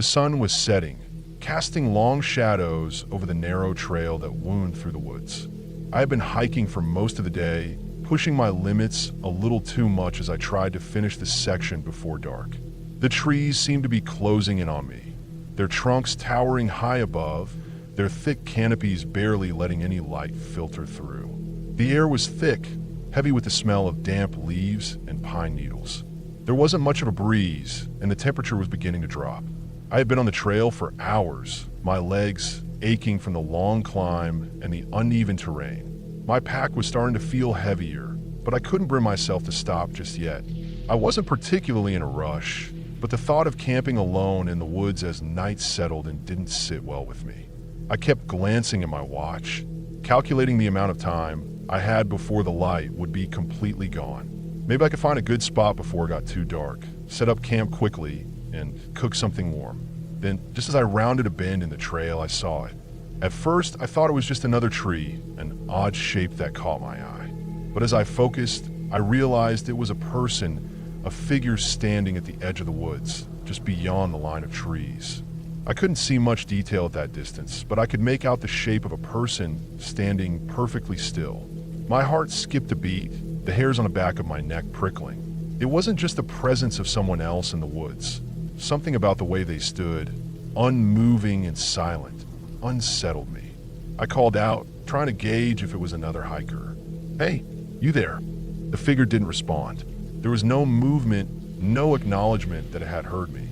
The sun was setting, casting long shadows over the narrow trail that wound through the woods. I had been hiking for most of the day, pushing my limits a little too much as I tried to finish the section before dark. The trees seemed to be closing in on me, their trunks towering high above, their thick canopies barely letting any light filter through. The air was thick, heavy with the smell of damp leaves and pine needles. There wasn't much of a breeze, and the temperature was beginning to drop. I had been on the trail for hours, my legs aching from the long climb and the uneven terrain. My pack was starting to feel heavier, but I couldn't bring myself to stop just yet. I wasn't particularly in a rush, but the thought of camping alone in the woods as night settled in didn't sit well with me. I kept glancing at my watch, calculating the amount of time I had before the light would be completely gone. Maybe I could find a good spot before it got too dark, set up camp quickly, and cook something warm. Then, just as I rounded a bend in the trail, I saw it. At first, I thought it was just another tree, an odd shape that caught my eye. But as I focused, I realized it was a person, a figure standing at the edge of the woods, just beyond the line of trees. I couldn't see much detail at that distance, but I could make out the shape of a person standing perfectly still. My heart skipped a beat, the hairs on the back of my neck prickling. It wasn't just the presence of someone else in the woods. Something about the way they stood, unmoving and silent, unsettled me. I called out, trying to gauge if it was another hiker. "Hey, you there?" The figure didn't respond. There was no movement, no acknowledgement that it had heard me.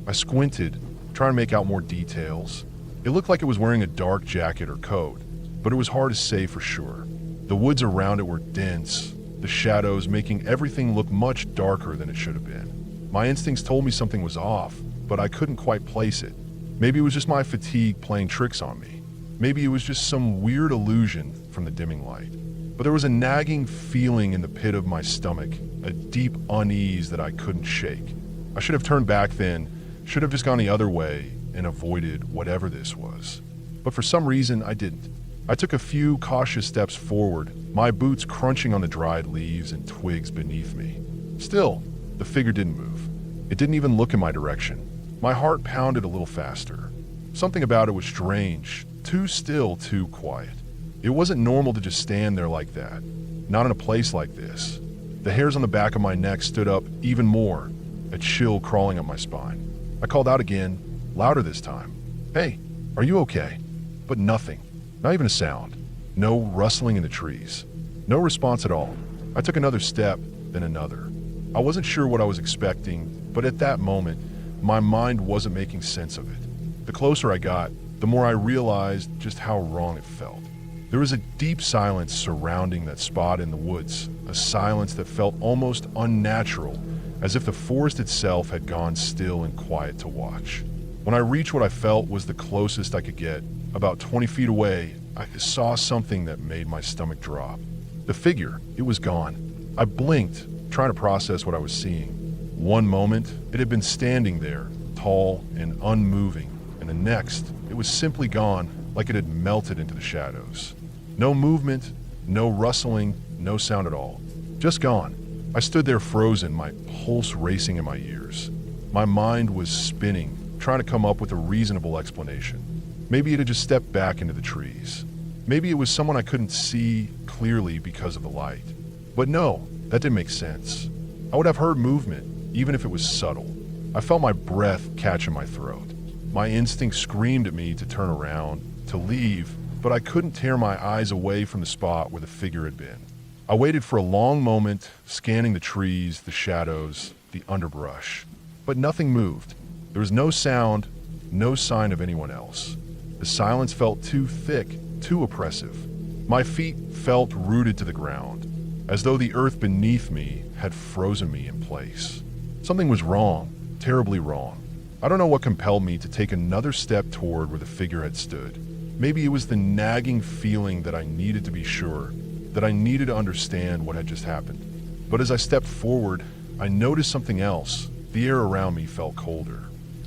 I squinted, trying to make out more details. It looked like it was wearing a dark jacket or coat, but it was hard to say for sure. The woods around it were dense, the shadows making everything look much darker than it should have been. My instincts told me something was off, but I couldn't quite place it. Maybe it was just my fatigue playing tricks on me. Maybe it was just some weird illusion from the dimming light. But there was a nagging feeling in the pit of my stomach, a deep unease that I couldn't shake. I should have turned back then, should have just gone the other way and avoided whatever this was. But for some reason, I didn't. I took a few cautious steps forward, my boots crunching on the dried leaves and twigs beneath me. Still, the figure didn't move. It didn't even look in my direction. My heart pounded a little faster. Something about it was strange, too still, too quiet. It wasn't normal to just stand there like that, not in a place like this. The hairs on the back of my neck stood up even more, a chill crawling up my spine. I called out again, louder this time. "Hey, are you okay?" But nothing, not even a sound. No rustling in the trees. No response at all. I took another step, then another. I wasn't sure what I was expecting, but at that moment, my mind wasn't making sense of it. The closer I got, the more I realized just how wrong it felt. There was a deep silence surrounding that spot in the woods, a silence that felt almost unnatural, as if the forest itself had gone still and quiet to watch. When I reached what I felt was the closest I could get, about 20 feet away, I saw something that made my stomach drop. The figure, it was gone. I blinked, trying to process what I was seeing. One moment, it had been standing there, tall and unmoving, and the next, it was simply gone, like it had melted into the shadows. No movement, no rustling, no sound at all. Just gone. I stood there frozen, my pulse racing in my ears. My mind was spinning, trying to come up with a reasonable explanation. Maybe it had just stepped back into the trees. Maybe it was someone I couldn't see clearly because of the light. But no, that didn't make sense. I would have heard movement, even if it was subtle. I felt my breath catch in my throat. My instinct screamed at me to turn around, to leave, but I couldn't tear my eyes away from the spot where the figure had been. I waited for a long moment, scanning the trees, the shadows, the underbrush. But nothing moved. There was no sound, no sign of anyone else. The silence felt too thick, too oppressive. My feet felt rooted to the ground, as though the earth beneath me had frozen me in place. Something was wrong, terribly wrong. I don't know what compelled me to take another step toward where the figure had stood. Maybe it was the nagging feeling that I needed to be sure, that I needed to understand what had just happened. But as I stepped forward, I noticed something else. The air around me felt colder.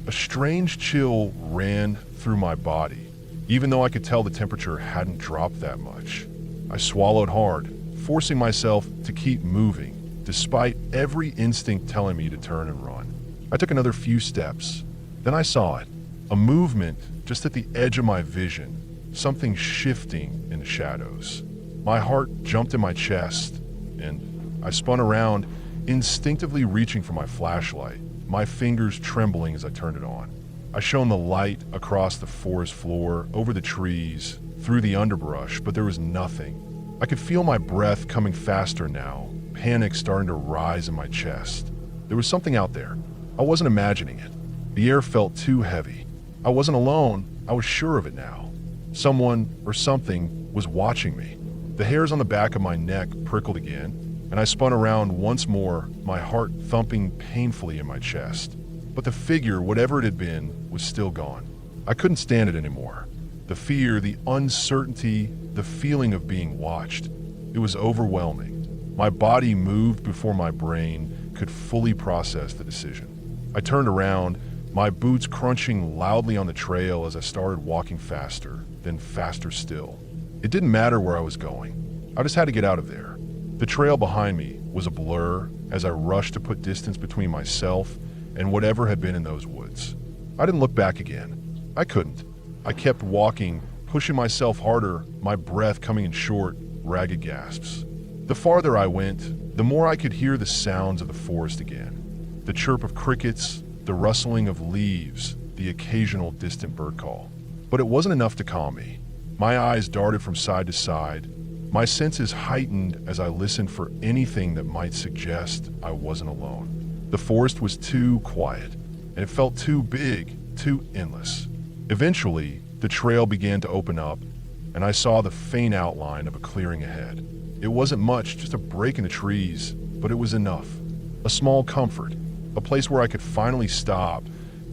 A strange chill ran through my body, even though I could tell the temperature hadn't dropped that much. I swallowed hard, forcing myself to keep moving, despite every instinct telling me to turn and run. I took another few steps, Then I saw it, a movement just at the edge of my vision, something shifting in the shadows. My heart jumped in my chest, and I spun around, instinctively reaching for my flashlight, my fingers trembling as I turned it on. I shone the light across the forest floor, over the trees, through the underbrush, but there was nothing. I could feel my breath coming faster now, panic starting to rise in my chest. There was something out there. I wasn't imagining it. The air felt too heavy. I wasn't alone. I was sure of it now. Someone or something was watching me. The hairs on the back of my neck prickled again, and I spun around once more, my heart thumping painfully in my chest. But the figure, whatever it had been, was still gone. I couldn't stand it anymore. The fear, the uncertainty, the feeling of being watched. It was overwhelming. My body moved before my brain could fully process the decision. I turned around, my boots crunching loudly on the trail as I started walking faster, then faster still. It didn't matter where I was going. I just had to get out of there. The trail behind me was a blur as I rushed to put distance between myself and whatever had been in those woods. I didn't look back again. I couldn't. I kept walking, pushing myself harder, my breath coming in short, ragged gasps. The farther I went, the more I could hear the sounds of the forest again. The chirp of crickets, the rustling of leaves, the occasional distant bird call. But it wasn't enough to calm me. My eyes darted from side to side, my senses heightened as I listened for anything that might suggest I wasn't alone. The forest was too quiet, and it felt too big, too endless. Eventually, the trail began to open up, and I saw the faint outline of a clearing ahead. It wasn't much, just a break in the trees, but it was enough. A small comfort, a place where I could finally stop,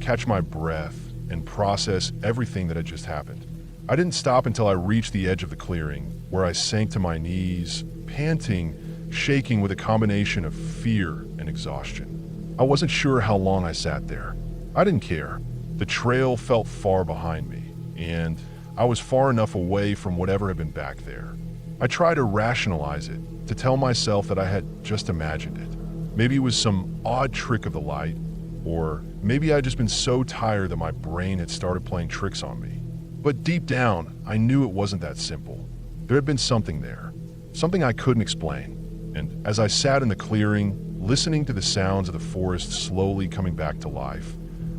catch my breath, and process everything that had just happened. I didn't stop until I reached the edge of the clearing, where I sank to my knees, panting, shaking with a combination of fear and exhaustion. I wasn't sure how long I sat there. I didn't care. The trail felt far behind me, and I was far enough away from whatever had been back there. I tried to rationalize it, to tell myself that I had just imagined it. Maybe it was some odd trick of the light, or maybe I'd just been so tired that my brain had started playing tricks on me. But deep down, I knew it wasn't that simple. There had been something there, something I couldn't explain. And as I sat in the clearing, listening to the sounds of the forest slowly coming back to life,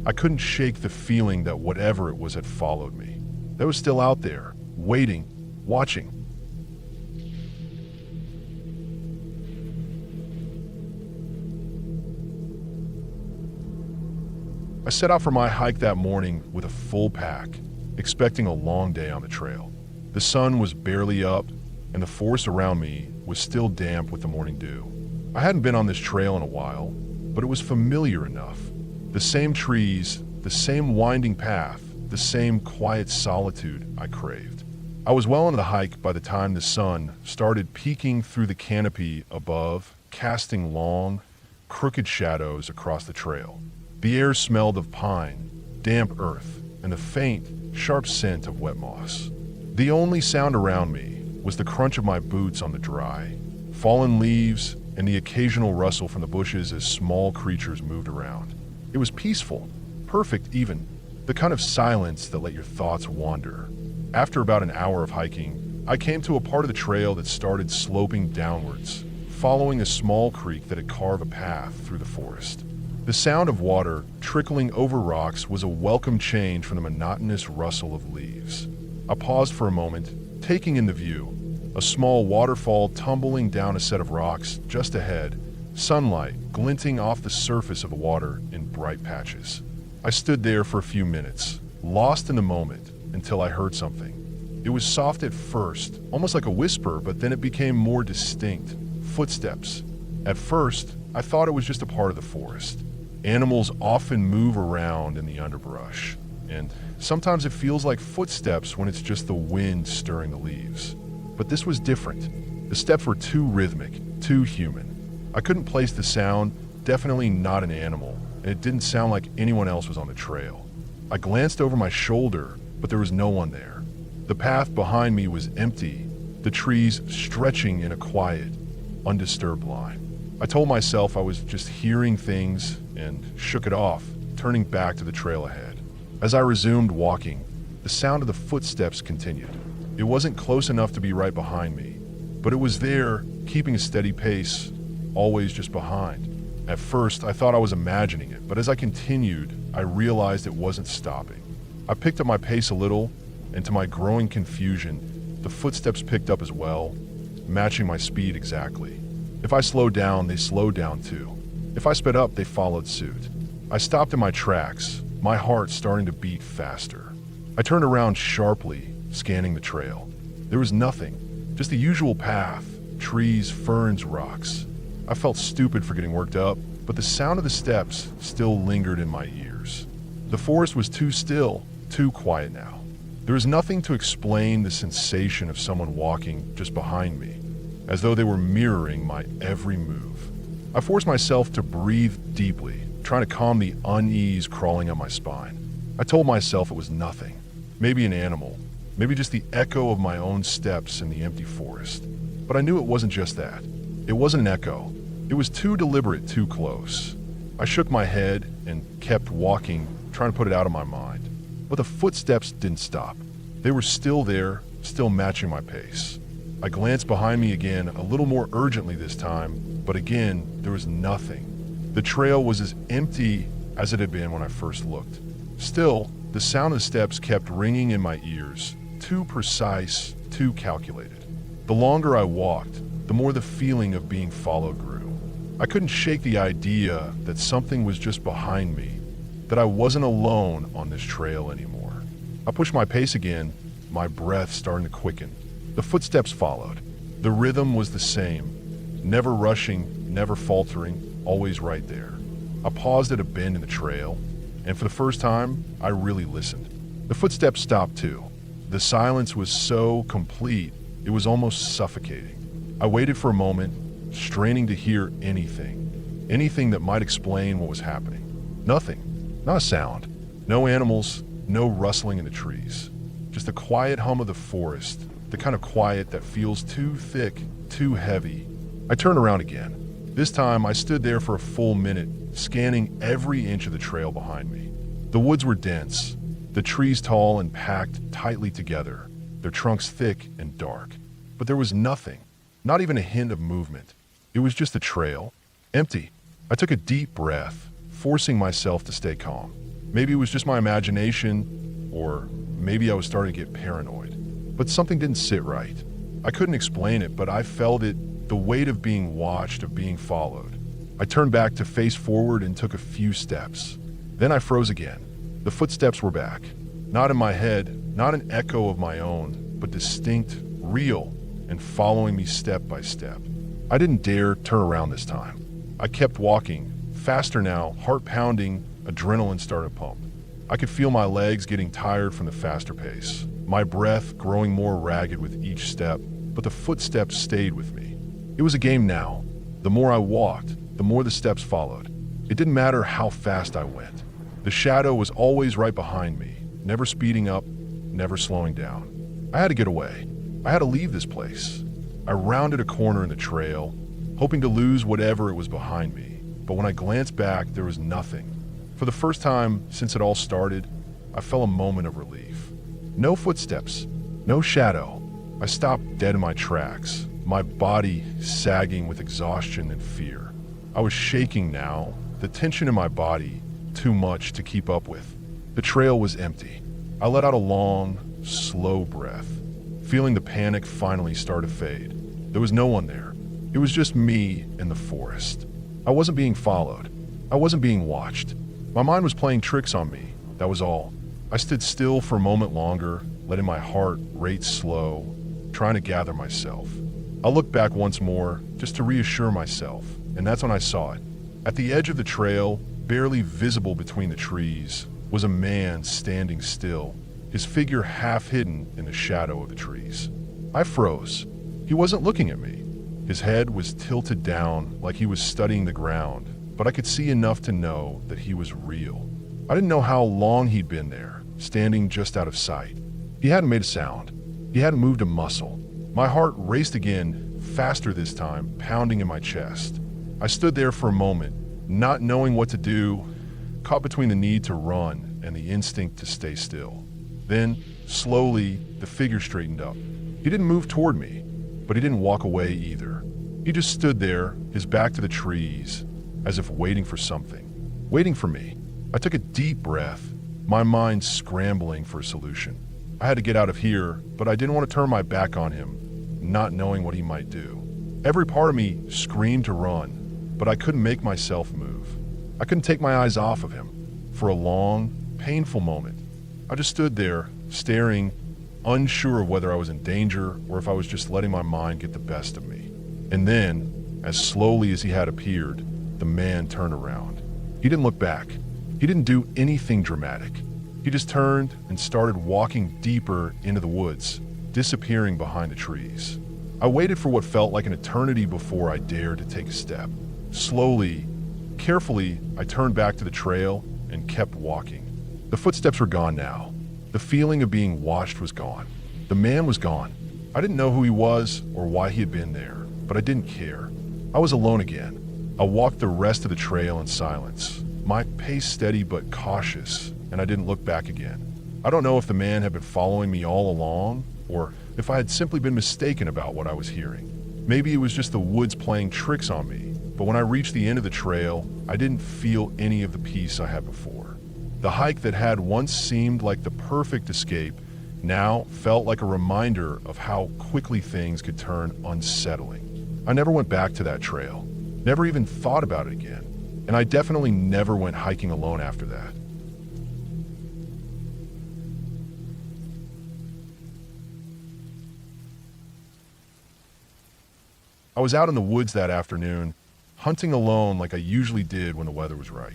I couldn't shake the feeling that whatever it was had followed me. That was still out there, waiting, watching. I set out for my hike that morning with a full pack, expecting a long day on the trail. The sun was barely up, and the forest around me was still damp with the morning dew. I hadn't been on this trail in a while, but it was familiar enough. The same trees, the same winding path, the same quiet solitude I craved. I was well into the hike by the time the sun started peeking through the canopy above, casting long, crooked shadows across the trail. The air smelled of pine, damp earth, and the faint, sharp scent of wet moss. The only sound around me was the crunch of my boots on the dry, fallen leaves, and the occasional rustle from the bushes as small creatures moved around. It was peaceful, perfect even, the kind of silence that let your thoughts wander. After about an hour of hiking, I came to a part of the trail that started sloping downwards, following a small creek that had carved a path through the forest. The sound of water trickling over rocks was a welcome change from the monotonous rustle of leaves. I paused for a moment, taking in the view, a small waterfall tumbling down a set of rocks just ahead, sunlight glinting off the surface of the water in bright patches. I stood there for a few minutes, lost in the moment, until I heard something. It was soft at first, almost like a whisper, but then it became more distinct. Footsteps. At first, I thought it was just a part of the forest. Animals often move around in the underbrush, and sometimes it feels like footsteps when it's just the wind stirring the leaves. But this was different. The steps were too rhythmic, too human. I couldn't place the sound, definitely not an animal, and it didn't sound like anyone else was on the trail. I glanced over my shoulder, but there was no one there. The path behind me was empty, the trees stretching in a quiet, undisturbed line. I told myself I was just hearing things and shook it off, turning back to the trail ahead. As I resumed walking, the sound of the footsteps continued. It wasn't close enough to be right behind me, but it was there, keeping a steady pace, always just behind. At first, I thought I was imagining it, but as I continued, I realized it wasn't stopping. I picked up my pace a little, and to my growing confusion, the footsteps picked up as well, matching my speed exactly. If I slowed down, they slowed down too. If I sped up, they followed suit. I stopped in my tracks, my heart starting to beat faster. I turned around sharply, scanning the trail. There was nothing, just the usual path, trees, ferns, rocks. I felt stupid for getting worked up, but the sound of the steps still lingered in my ears. The forest was too still, too quiet now. There was nothing to explain the sensation of someone walking just behind me, as though they were mirroring my every move. I forced myself to breathe deeply, trying to calm the unease crawling up my spine. I told myself it was nothing, maybe an animal, maybe just the echo of my own steps in the empty forest. But I knew it wasn't just that. It wasn't an echo. It was too deliberate, too close. I shook my head and kept walking, trying to put it out of my mind. But the footsteps didn't stop. They were still there, still matching my pace. I glanced behind me again, a little more urgently this time, but again, there was nothing. The trail was as empty as it had been when I first looked. Still, the sound of the steps kept ringing in my ears, too precise, too calculated. The longer I walked, the more the feeling of being followed grew. I couldn't shake the idea that something was just behind me, that I wasn't alone on this trail anymore. I pushed my pace again, my breath starting to quicken. The footsteps followed. The rhythm was the same, never rushing, never faltering, always right there. I paused at a bend in the trail, and for the first time, I really listened. The footsteps stopped too. The silence was so complete, it was almost suffocating. I waited for a moment, straining to hear anything that might explain what was happening. Nothing, not a sound. No animals, no rustling in the trees. Just the quiet hum of the forest, the kind of quiet that feels too thick, too heavy. I turned around again. This time I stood there for a full minute, scanning every inch of the trail behind me. The woods were dense, the trees tall and packed tightly together, their trunks thick and dark. But there was nothing, not even a hint of movement. It was just a trail, empty. I took a deep breath, forcing myself to stay calm. Maybe it was just my imagination, or maybe I was starting to get paranoid. But something didn't sit right. I couldn't explain it, but I felt it, the weight of being watched, of being followed. I turned back to face forward and took a few steps. Then I froze again. The footsteps were back. Not in my head, not an echo of my own, but distinct, real, and following me step by step. I didn't dare turn around this time. I kept walking, faster now, heart pounding, adrenaline started to pump. I could feel my legs getting tired from the faster pace, my breath growing more ragged with each step, but the footsteps stayed with me. It was a game now. The more I walked, the more the steps followed. It didn't matter how fast I went. The shadow was always right behind me, never speeding up, never slowing down. I had to get away. I had to leave this place. I rounded a corner in the trail, hoping to lose whatever it was behind me. But when I glanced back, there was nothing. For the first time since it all started, I felt a moment of relief. No footsteps, no shadow. I stopped dead in my tracks, my body sagging with exhaustion and fear. I was shaking now, the tension in my body too much to keep up with. The trail was empty. I let out a long, slow breath, feeling the panic finally start to fade. There was no one there. It was just me and the forest. I wasn't being followed. I wasn't being watched. My mind was playing tricks on me, that was all. I stood still for a moment longer, letting my heart rate slow, trying to gather myself. I looked back once more, just to reassure myself, and that's when I saw it. At the edge of the trail, barely visible between the trees, was a man standing still, his figure half hidden in the shadow of the trees. I froze. He wasn't looking at me. His head was tilted down like he was studying the ground, but I could see enough to know that he was real. I didn't know how long he'd been there, standing just out of sight. He hadn't made a sound. He hadn't moved a muscle. My heart raced again, faster this time, pounding in my chest. I stood there for a moment, not knowing what to do, caught between the need to run and the instinct to stay still. Then, slowly, the figure straightened up. He didn't move toward me, but he didn't walk away either. He just stood there, his back to the trees, as if waiting for something. Waiting for me. I took a deep breath, my mind scrambling for a solution. I had to get out of here, but I didn't want to turn my back on him, not knowing what he might do. Every part of me screamed to run, but I couldn't make myself move. I couldn't take my eyes off of him. For a long, painful moment, I just stood there, staring, unsure of whether I was in danger or if I was just letting my mind get the best of me. And then, as slowly as he had appeared, the man turned around. He didn't look back. He didn't do anything dramatic. He just turned and started walking deeper into the woods, disappearing behind the trees. I waited for what felt like an eternity before I dared to take a step. Slowly, carefully, I turned back to the trail and kept walking. The footsteps were gone now. The feeling of being watched was gone. The man was gone. I didn't know who he was or why he had been there, but I didn't care. I was alone again. I walked the rest of the trail in silence, my pace steady but cautious, and I didn't look back again. I don't know if the man had been following me all along, or if I had simply been mistaken about what I was hearing. Maybe it was just the woods playing tricks on me, but when I reached the end of the trail, I didn't feel any of the peace I had before. The hike that had once seemed like the perfect escape now felt like a reminder of how quickly things could turn unsettling. I never went back to that trail, never even thought about it again, and I definitely never went hiking alone after that. I was out in the woods that afternoon, hunting alone like I usually did when the weather was right.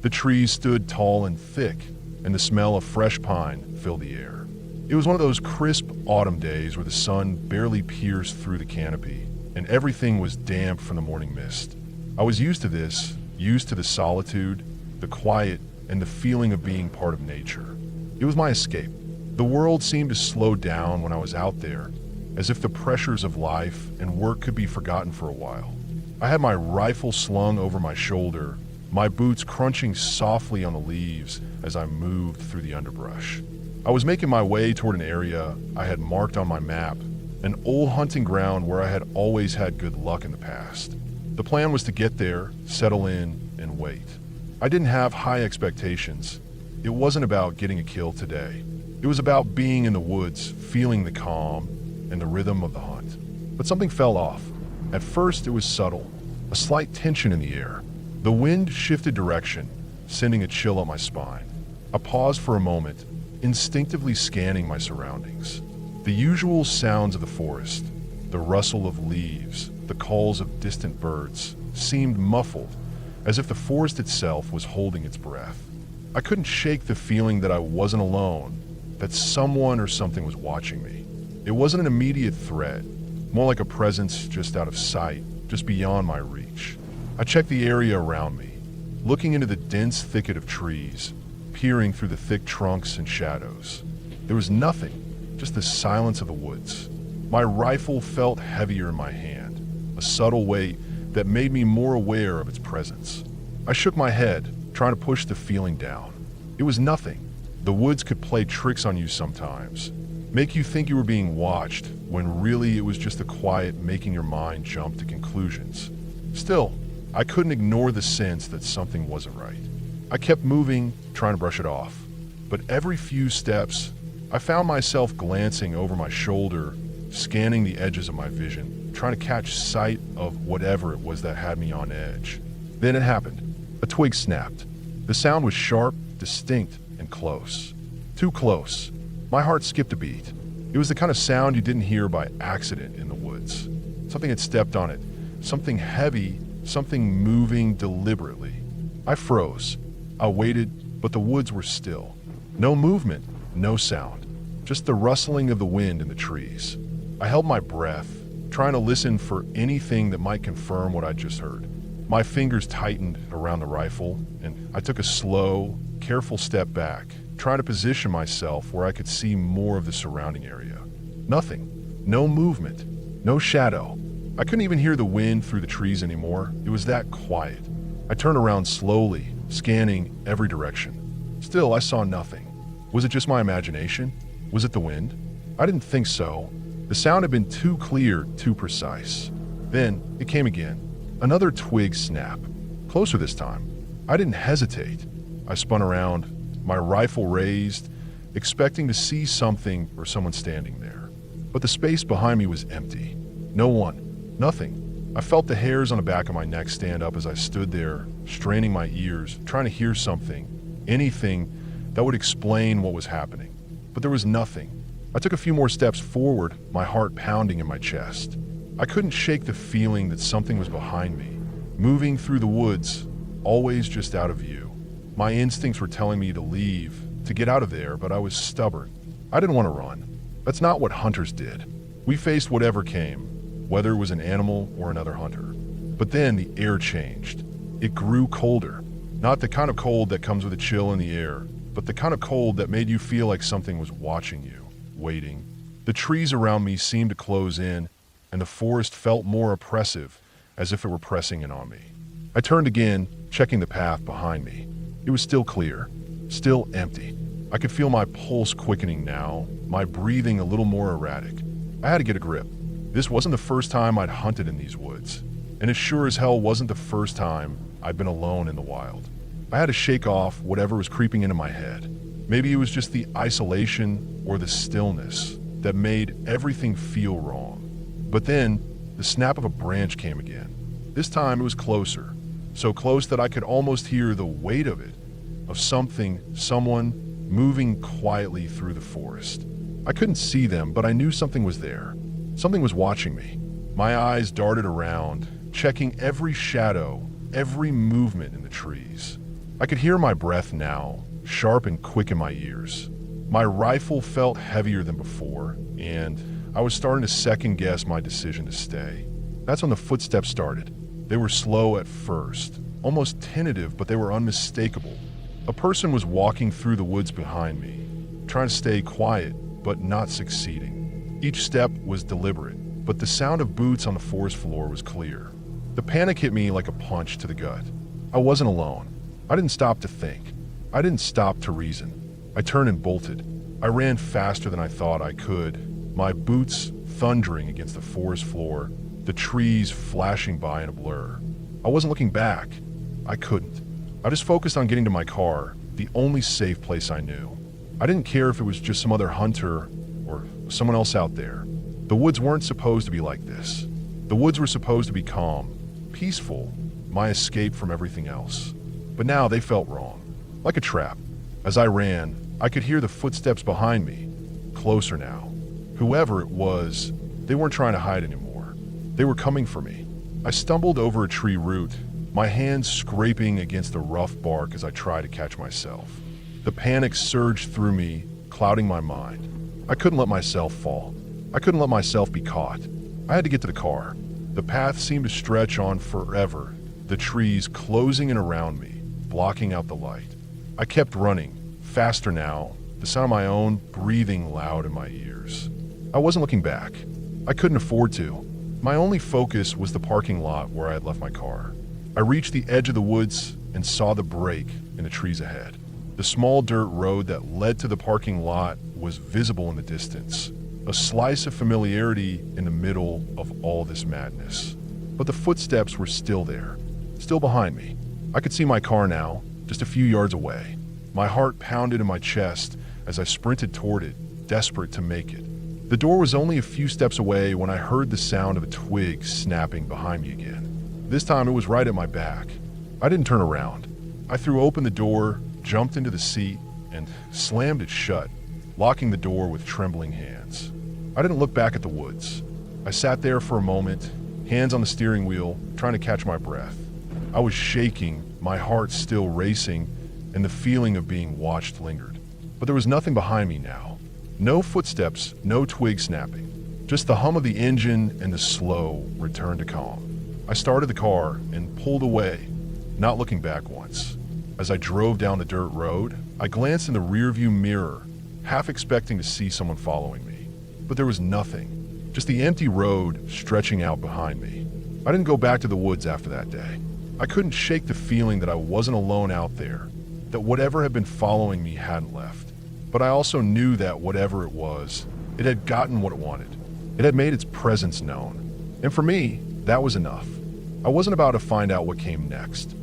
The trees stood tall and thick, and the smell of fresh pine filled the air. It was one of those crisp autumn days where the sun barely pierced through the canopy, and everything was damp from the morning mist. I was used to this, used to the solitude, the quiet, and the feeling of being part of nature. It was my escape. The world seemed to slow down when I was out there, as if the pressures of life and work could be forgotten for a while. I had my rifle slung over my shoulder, my boots crunching softly on the leaves as I moved through the underbrush. I was making my way toward an area I had marked on my map, an old hunting ground where I had always had good luck in the past. The plan was to get there, settle in, and wait. I didn't have high expectations. It wasn't about getting a kill today. It was about being in the woods, feeling the calm and the rhythm of the hunt. But something fell off. At first, it was subtle, a slight tension in the air. The wind shifted direction, sending a chill up my spine. I paused for a moment, instinctively scanning my surroundings. The usual sounds of the forest, the rustle of leaves, the calls of distant birds, seemed muffled, as if the forest itself was holding its breath. I couldn't shake the feeling that I wasn't alone, that someone or something was watching me. It wasn't an immediate threat, more like a presence just out of sight, just beyond my reach. I checked the area around me, looking into the dense thicket of trees, peering through the thick trunks and shadows. There was nothing, just the silence of the woods. My rifle felt heavier in my hand, a subtle weight that made me more aware of its presence. I shook my head, trying to push the feeling down. It was nothing. The woods could play tricks on you sometimes, make you think you were being watched, when really it was just the quiet making your mind jump to conclusions. Still, I couldn't ignore the sense that something wasn't right. I kept moving, trying to brush it off. But every few steps, I found myself glancing over my shoulder, scanning the edges of my vision, trying to catch sight of whatever it was that had me on edge. Then it happened. A twig snapped. The sound was sharp, distinct, and close. Too close. My heart skipped a beat. It was the kind of sound you didn't hear by accident in the woods. Something had stepped on it. Something heavy, something moving deliberately. I froze. I waited, but the woods were still. No movement, no sound. Just the rustling of the wind in the trees. I held my breath, trying to listen for anything that might confirm what I just heard. My fingers tightened around the rifle, and I took a slow, careful step back, trying to position myself where I could see more of the surrounding area. Nothing. No movement. No shadow. I couldn't even hear the wind through the trees anymore. It was that quiet. I turned around slowly, scanning every direction. Still, I saw nothing. Was it just my imagination? Was it the wind? I didn't think so. The sound had been too clear, too precise. Then it came again. Another twig snap. Closer this time. I didn't hesitate. I spun around, my rifle raised, expecting to see something or someone standing there. But the space behind me was empty. No one. Nothing. I felt the hairs on the back of my neck stand up as I stood there, straining my ears, trying to hear something, anything that would explain what was happening. But there was nothing. I took a few more steps forward, my heart pounding in my chest. I couldn't shake the feeling that something was behind me, moving through the woods, always just out of view. My instincts were telling me to leave, to get out of there, but I was stubborn. I didn't want to run. That's not what hunters did. We faced whatever came, whether it was an animal or another hunter. But then the air changed. It grew colder. Not the kind of cold that comes with a chill in the air, but the kind of cold that made you feel like something was watching you, waiting. The trees around me seemed to close in, and the forest felt more oppressive, as if it were pressing in on me. I turned again, checking the path behind me. It was still clear, still empty. I could feel my pulse quickening now, my breathing a little more erratic. I had to get a grip. This wasn't the first time I'd hunted in these woods, and it sure as hell wasn't the first time I'd been alone in the wild. I had to shake off whatever was creeping into my head. Maybe it was just the isolation or the stillness that made everything feel wrong. But then, the snap of a branch came again. This time it was closer, so close that I could almost hear the weight of it, of someone moving quietly through the forest. I couldn't see them, but I knew something was there. Something was watching me. My eyes darted around, checking every shadow, every movement in the trees. I could hear my breath now, sharp and quick in my ears. My rifle felt heavier than before, and I was starting to second-guess my decision to stay. That's when the footsteps started. They were slow at first, almost tentative, but they were unmistakable. A person was walking through the woods behind me, trying to stay quiet, but not succeeding. Each step was deliberate, but the sound of boots on the forest floor was clear. The panic hit me like a punch to the gut. I wasn't alone. I didn't stop to think. I didn't stop to reason. I turned and bolted. I ran faster than I thought I could, my boots thundering against the forest floor, the trees flashing by in a blur. I wasn't looking back. I couldn't. I just focused on getting to my car, the only safe place I knew. I didn't care if it was just some other hunter or someone else out there. The woods weren't supposed to be like this. The woods were supposed to be calm, peaceful, my escape from everything else. But now they felt wrong, like a trap. As I ran, I could hear the footsteps behind me, closer now. Whoever it was, they weren't trying to hide anymore. They were coming for me. I stumbled over a tree root, my hands scraping against the rough bark as I tried to catch myself. The panic surged through me, clouding my mind. I couldn't let myself fall. I couldn't let myself be caught. I had to get to the car. The path seemed to stretch on forever, the trees closing in around me, blocking out the light. I kept running, faster now, the sound of my own breathing loud in my ears. I wasn't looking back. I couldn't afford to. My only focus was the parking lot where I had left my car. I reached the edge of the woods and saw the break in the trees ahead. The small dirt road that led to the parking lot was visible in the distance, a slice of familiarity in the middle of all this madness. But the footsteps were still there, still behind me. I could see my car now, just a few yards away. My heart pounded in my chest as I sprinted toward it, desperate to make it. The door was only a few steps away when I heard the sound of a twig snapping behind me again. This time it was right at my back. I didn't turn around. I threw open the door, jumped into the seat, and slammed it shut, locking the door with trembling hands. I didn't look back at the woods. I sat there for a moment, hands on the steering wheel, trying to catch my breath. I was shaking, my heart still racing, and the feeling of being watched lingered. But there was nothing behind me now. No footsteps, no twig snapping. Just the hum of the engine and the slow return to calm. I started the car and pulled away, not looking back once. As I drove down the dirt road, I glanced in the rearview mirror, half expecting to see someone following me. But there was nothing, just the empty road stretching out behind me. I didn't go back to the woods after that day. I couldn't shake the feeling that I wasn't alone out there, that whatever had been following me hadn't left. But I also knew that whatever it was, it had gotten what it wanted. It had made its presence known. And for me, that was enough. I wasn't about to find out what came next.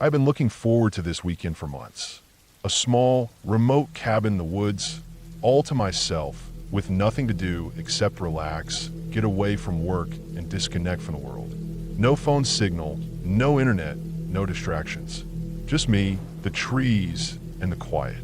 I've been looking forward to this weekend for months. A small, remote cabin in the woods, all to myself, with nothing to do except relax, get away from work, and disconnect from the world. No phone signal, no internet, no distractions. Just me, the trees, and the quiet.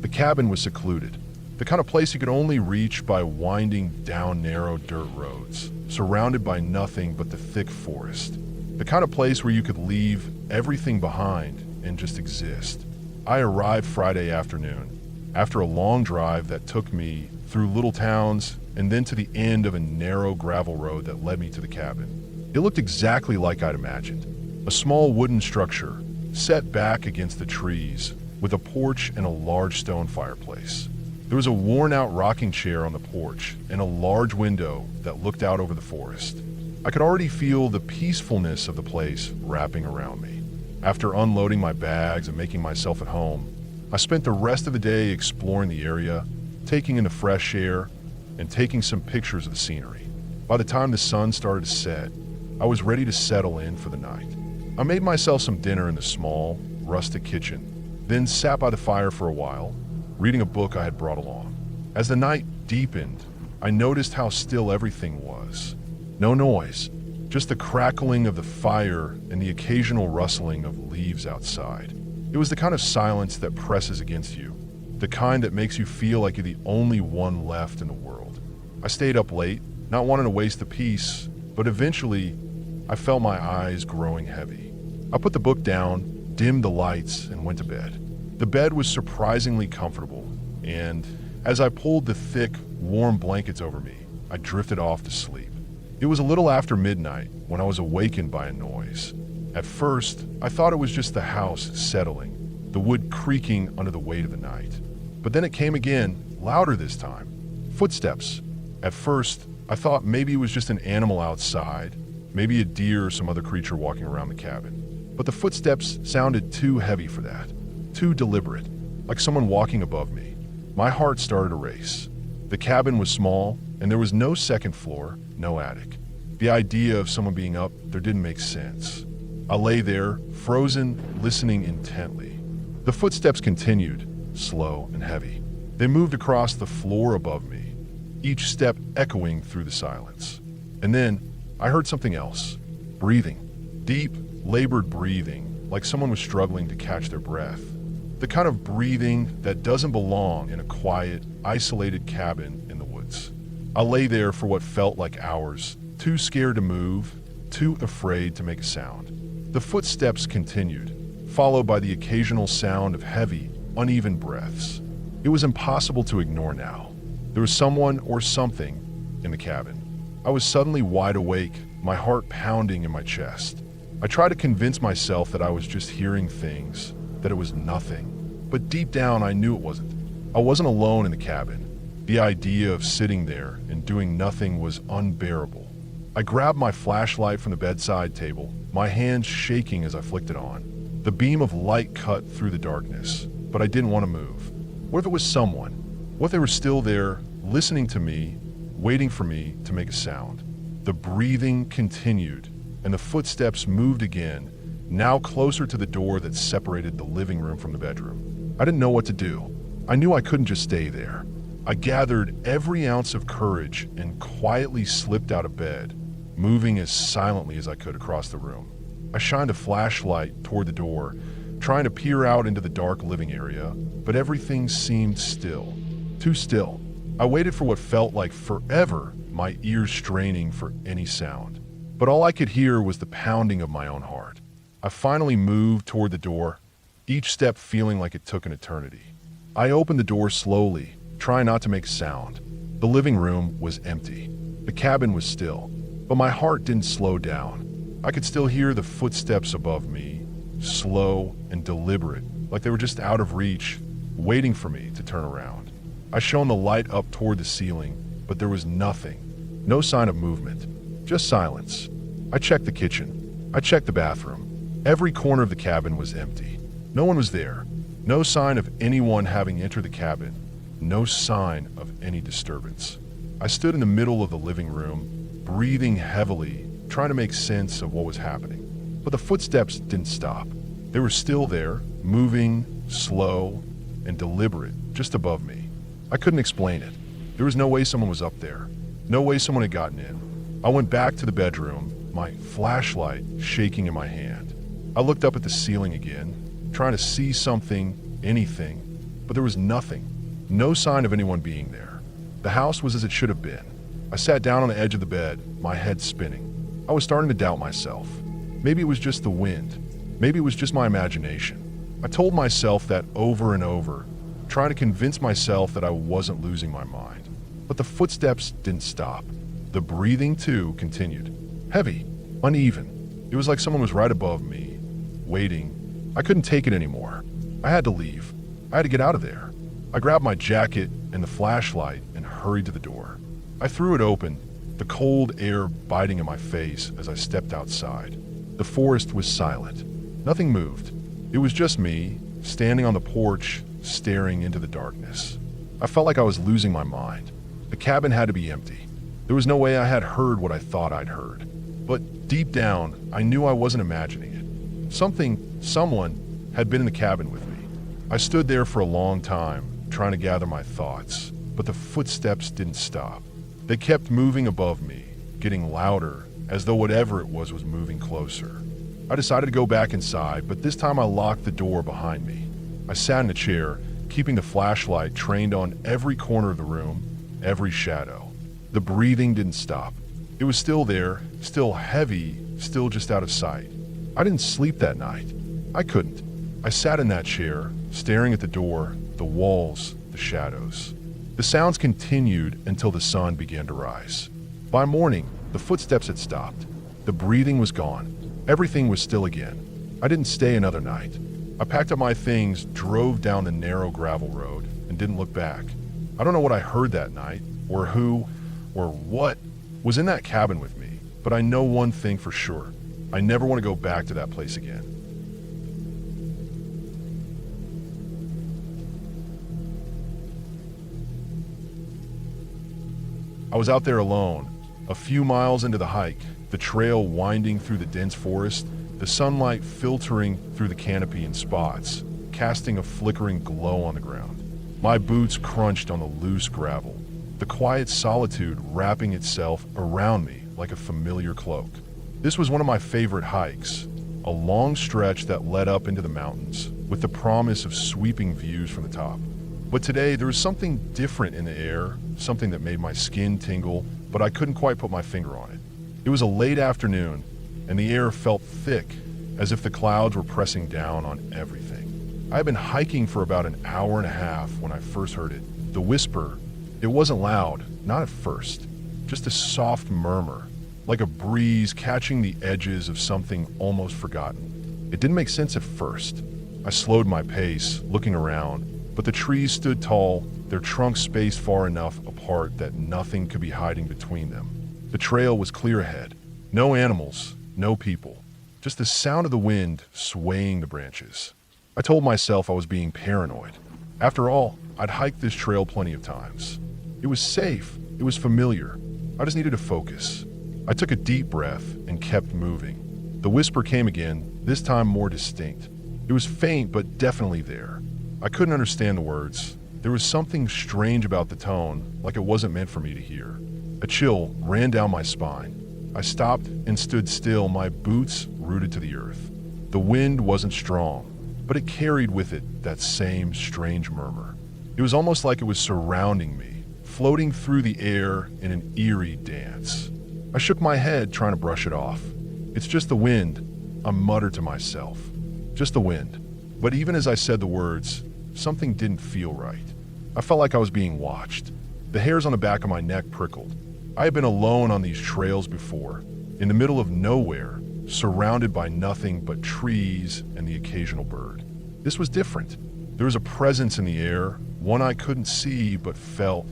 The cabin was secluded, the kind of place you could only reach by winding down narrow dirt roads, surrounded by nothing but the thick forest. The kind of place where you could leave everything behind and just exist. I arrived Friday afternoon, after a long drive that took me through little towns and then to the end of a narrow gravel road that led me to the cabin. It looked exactly like I'd imagined. A small wooden structure, set back against the trees, with a porch and a large stone fireplace. There was a worn-out rocking chair on the porch and a large window that looked out over the forest. I could already feel the peacefulness of the place wrapping around me. After unloading my bags and making myself at home, I spent the rest of the day exploring the area, taking in the fresh air, and taking some pictures of the scenery. By the time the sun started to set, I was ready to settle in for the night. I made myself some dinner in the small, rustic kitchen, then sat by the fire for a while, reading a book I had brought along. As the night deepened, I noticed how still everything was. No noise, just the crackling of the fire and the occasional rustling of leaves outside. It was the kind of silence that presses against you, the kind that makes you feel like you're the only one left in the world. I stayed up late, not wanting to waste the peace, but eventually I felt my eyes growing heavy. I put the book down, dimmed the lights, and went to bed. The bed was surprisingly comfortable, and as I pulled the thick, warm blankets over me, I drifted off to sleep. It was a little after midnight when I was awakened by a noise. At first, I thought it was just the house settling, the wood creaking under the weight of the night. But then it came again, louder this time. Footsteps. At first, I thought maybe it was just an animal outside, maybe a deer or some other creature walking around the cabin. But the footsteps sounded too heavy for that, too deliberate, like someone walking above me. My heart started to race. The cabin was small, and there was no second floor, no attic. The idea of someone being up there didn't make sense. I lay there, frozen, listening intently. The footsteps continued, slow and heavy. They moved across the floor above me, each step echoing through the silence. And then I heard something else. Breathing. Deep, labored breathing, like someone was struggling to catch their breath. The kind of breathing that doesn't belong in a quiet, isolated cabin in the woods. I lay there for what felt like hours, too scared to move, too afraid to make a sound. The footsteps continued, followed by the occasional sound of heavy, uneven breaths. It was impossible to ignore now. There was someone or something in the cabin. I was suddenly wide awake, my heart pounding in my chest. I tried to convince myself that I was just hearing things, that it was nothing. But deep down, I knew it wasn't. I wasn't alone in the cabin. The idea of sitting there and doing nothing was unbearable. I grabbed my flashlight from the bedside table, my hands shaking as I flicked it on. The beam of light cut through the darkness, but I didn't want to move. What if it was someone? What if they were still there, listening to me, waiting for me to make a sound? The breathing continued, and the footsteps moved again, now closer to the door that separated the living room from the bedroom. I didn't know what to do. I knew I couldn't just stay there. I gathered every ounce of courage and quietly slipped out of bed, moving as silently as I could across the room. I shined a flashlight toward the door, trying to peer out into the dark living area, but everything seemed still. Too still. I waited for what felt like forever, my ears straining for any sound. But all I could hear was the pounding of my own heart. I finally moved toward the door, each step feeling like it took an eternity. I opened the door slowly, trying not to make a sound. The living room was empty. The cabin was still, but my heart didn't slow down. I could still hear the footsteps above me, slow and deliberate, like they were just out of reach, waiting for me to turn around. I shone the light up toward the ceiling, but there was nothing. No sign of movement. Just silence. I checked the kitchen. I checked the bathroom. Every corner of the cabin was empty. No one was there. No sign of anyone having entered the cabin. No sign of any disturbance. I stood in the middle of the living room, breathing heavily, trying to make sense of what was happening. But the footsteps didn't stop. They were still there, moving, slow, and deliberate, just above me. I couldn't explain it. There was no way someone was up there. No way someone had gotten in. I went back to the bedroom, my flashlight shaking in my hand. I looked up at the ceiling again, trying to see something, anything, but there was nothing. No sign of anyone being there. The house was as it should have been. I sat down on the edge of the bed, my head spinning. I was starting to doubt myself. Maybe it was just the wind. Maybe it was just my imagination. I told myself that over and over, trying to convince myself that I wasn't losing my mind. But the footsteps didn't stop. The breathing, too, continued. Heavy, uneven. It was like someone was right above me, waiting. I couldn't take it anymore. I had to leave. I had to get out of there. I grabbed my jacket and the flashlight and hurried to the door. I threw it open, the cold air biting in my face as I stepped outside. The forest was silent. Nothing moved. It was just me, standing on the porch, staring into the darkness. I felt like I was losing my mind. The cabin had to be empty. There was no way I had heard what I thought I'd heard. But deep down, I knew I wasn't imagining it. Someone had been in the cabin with me. I stood there for a long time, trying to gather my thoughts, but the footsteps didn't stop. They kept moving above me, getting louder, as though whatever it was moving closer. I decided to go back inside, but this time I locked the door behind me. I sat in a chair, keeping the flashlight trained on every corner of the room, every shadow. The breathing didn't stop. It was still there, still heavy, still just out of sight. I didn't sleep that night. I couldn't. I sat in that chair, staring at the door, the walls, the shadows. The sounds continued until the sun began to rise. By morning, the footsteps had stopped. The breathing was gone. Everything was still again. I didn't stay another night. I packed up my things, drove down the narrow gravel road, and didn't look back. I don't know what I heard that night, or who, or what was in that cabin with me, but I know one thing for sure. I never want to go back to that place again. I was out there alone, a few miles into the hike, the trail winding through the dense forest, the sunlight filtering through the canopy in spots, casting a flickering glow on the ground. My boots crunched on the loose gravel, the quiet solitude wrapping itself around me like a familiar cloak. This was one of my favorite hikes, a long stretch that led up into the mountains, with the promise of sweeping views from the top. But today, there was something different in the air, something that made my skin tingle, but I couldn't quite put my finger on it. It was a late afternoon, and the air felt thick, as if the clouds were pressing down on everything. I had been hiking for about an hour and a half when I first heard it. The whisper, it wasn't loud, not at first, just a soft murmur, like a breeze catching the edges of something almost forgotten. It didn't make sense at first. I slowed my pace, looking around, but the trees stood tall, their trunks spaced far enough apart that nothing could be hiding between them. The trail was clear ahead. No animals, no people, just the sound of the wind swaying the branches. I told myself I was being paranoid. After all, I'd hiked this trail plenty of times. It was safe, it was familiar. I just needed to focus. I took a deep breath and kept moving. The whisper came again, this time more distinct. It was faint, but definitely there. I couldn't understand the words. There was something strange about the tone, like it wasn't meant for me to hear. A chill ran down my spine. I stopped and stood still, my boots rooted to the earth. The wind wasn't strong, but it carried with it that same strange murmur. It was almost like it was surrounding me, floating through the air in an eerie dance. I shook my head, trying to brush it off. It's just the wind, I muttered to myself. Just the wind. But even as I said the words, something didn't feel right. I felt like I was being watched. The hairs on the back of my neck prickled. I had been alone on these trails before, in the middle of nowhere, surrounded by nothing but trees and the occasional bird. This was different. There was a presence in the air, one I couldn't see but felt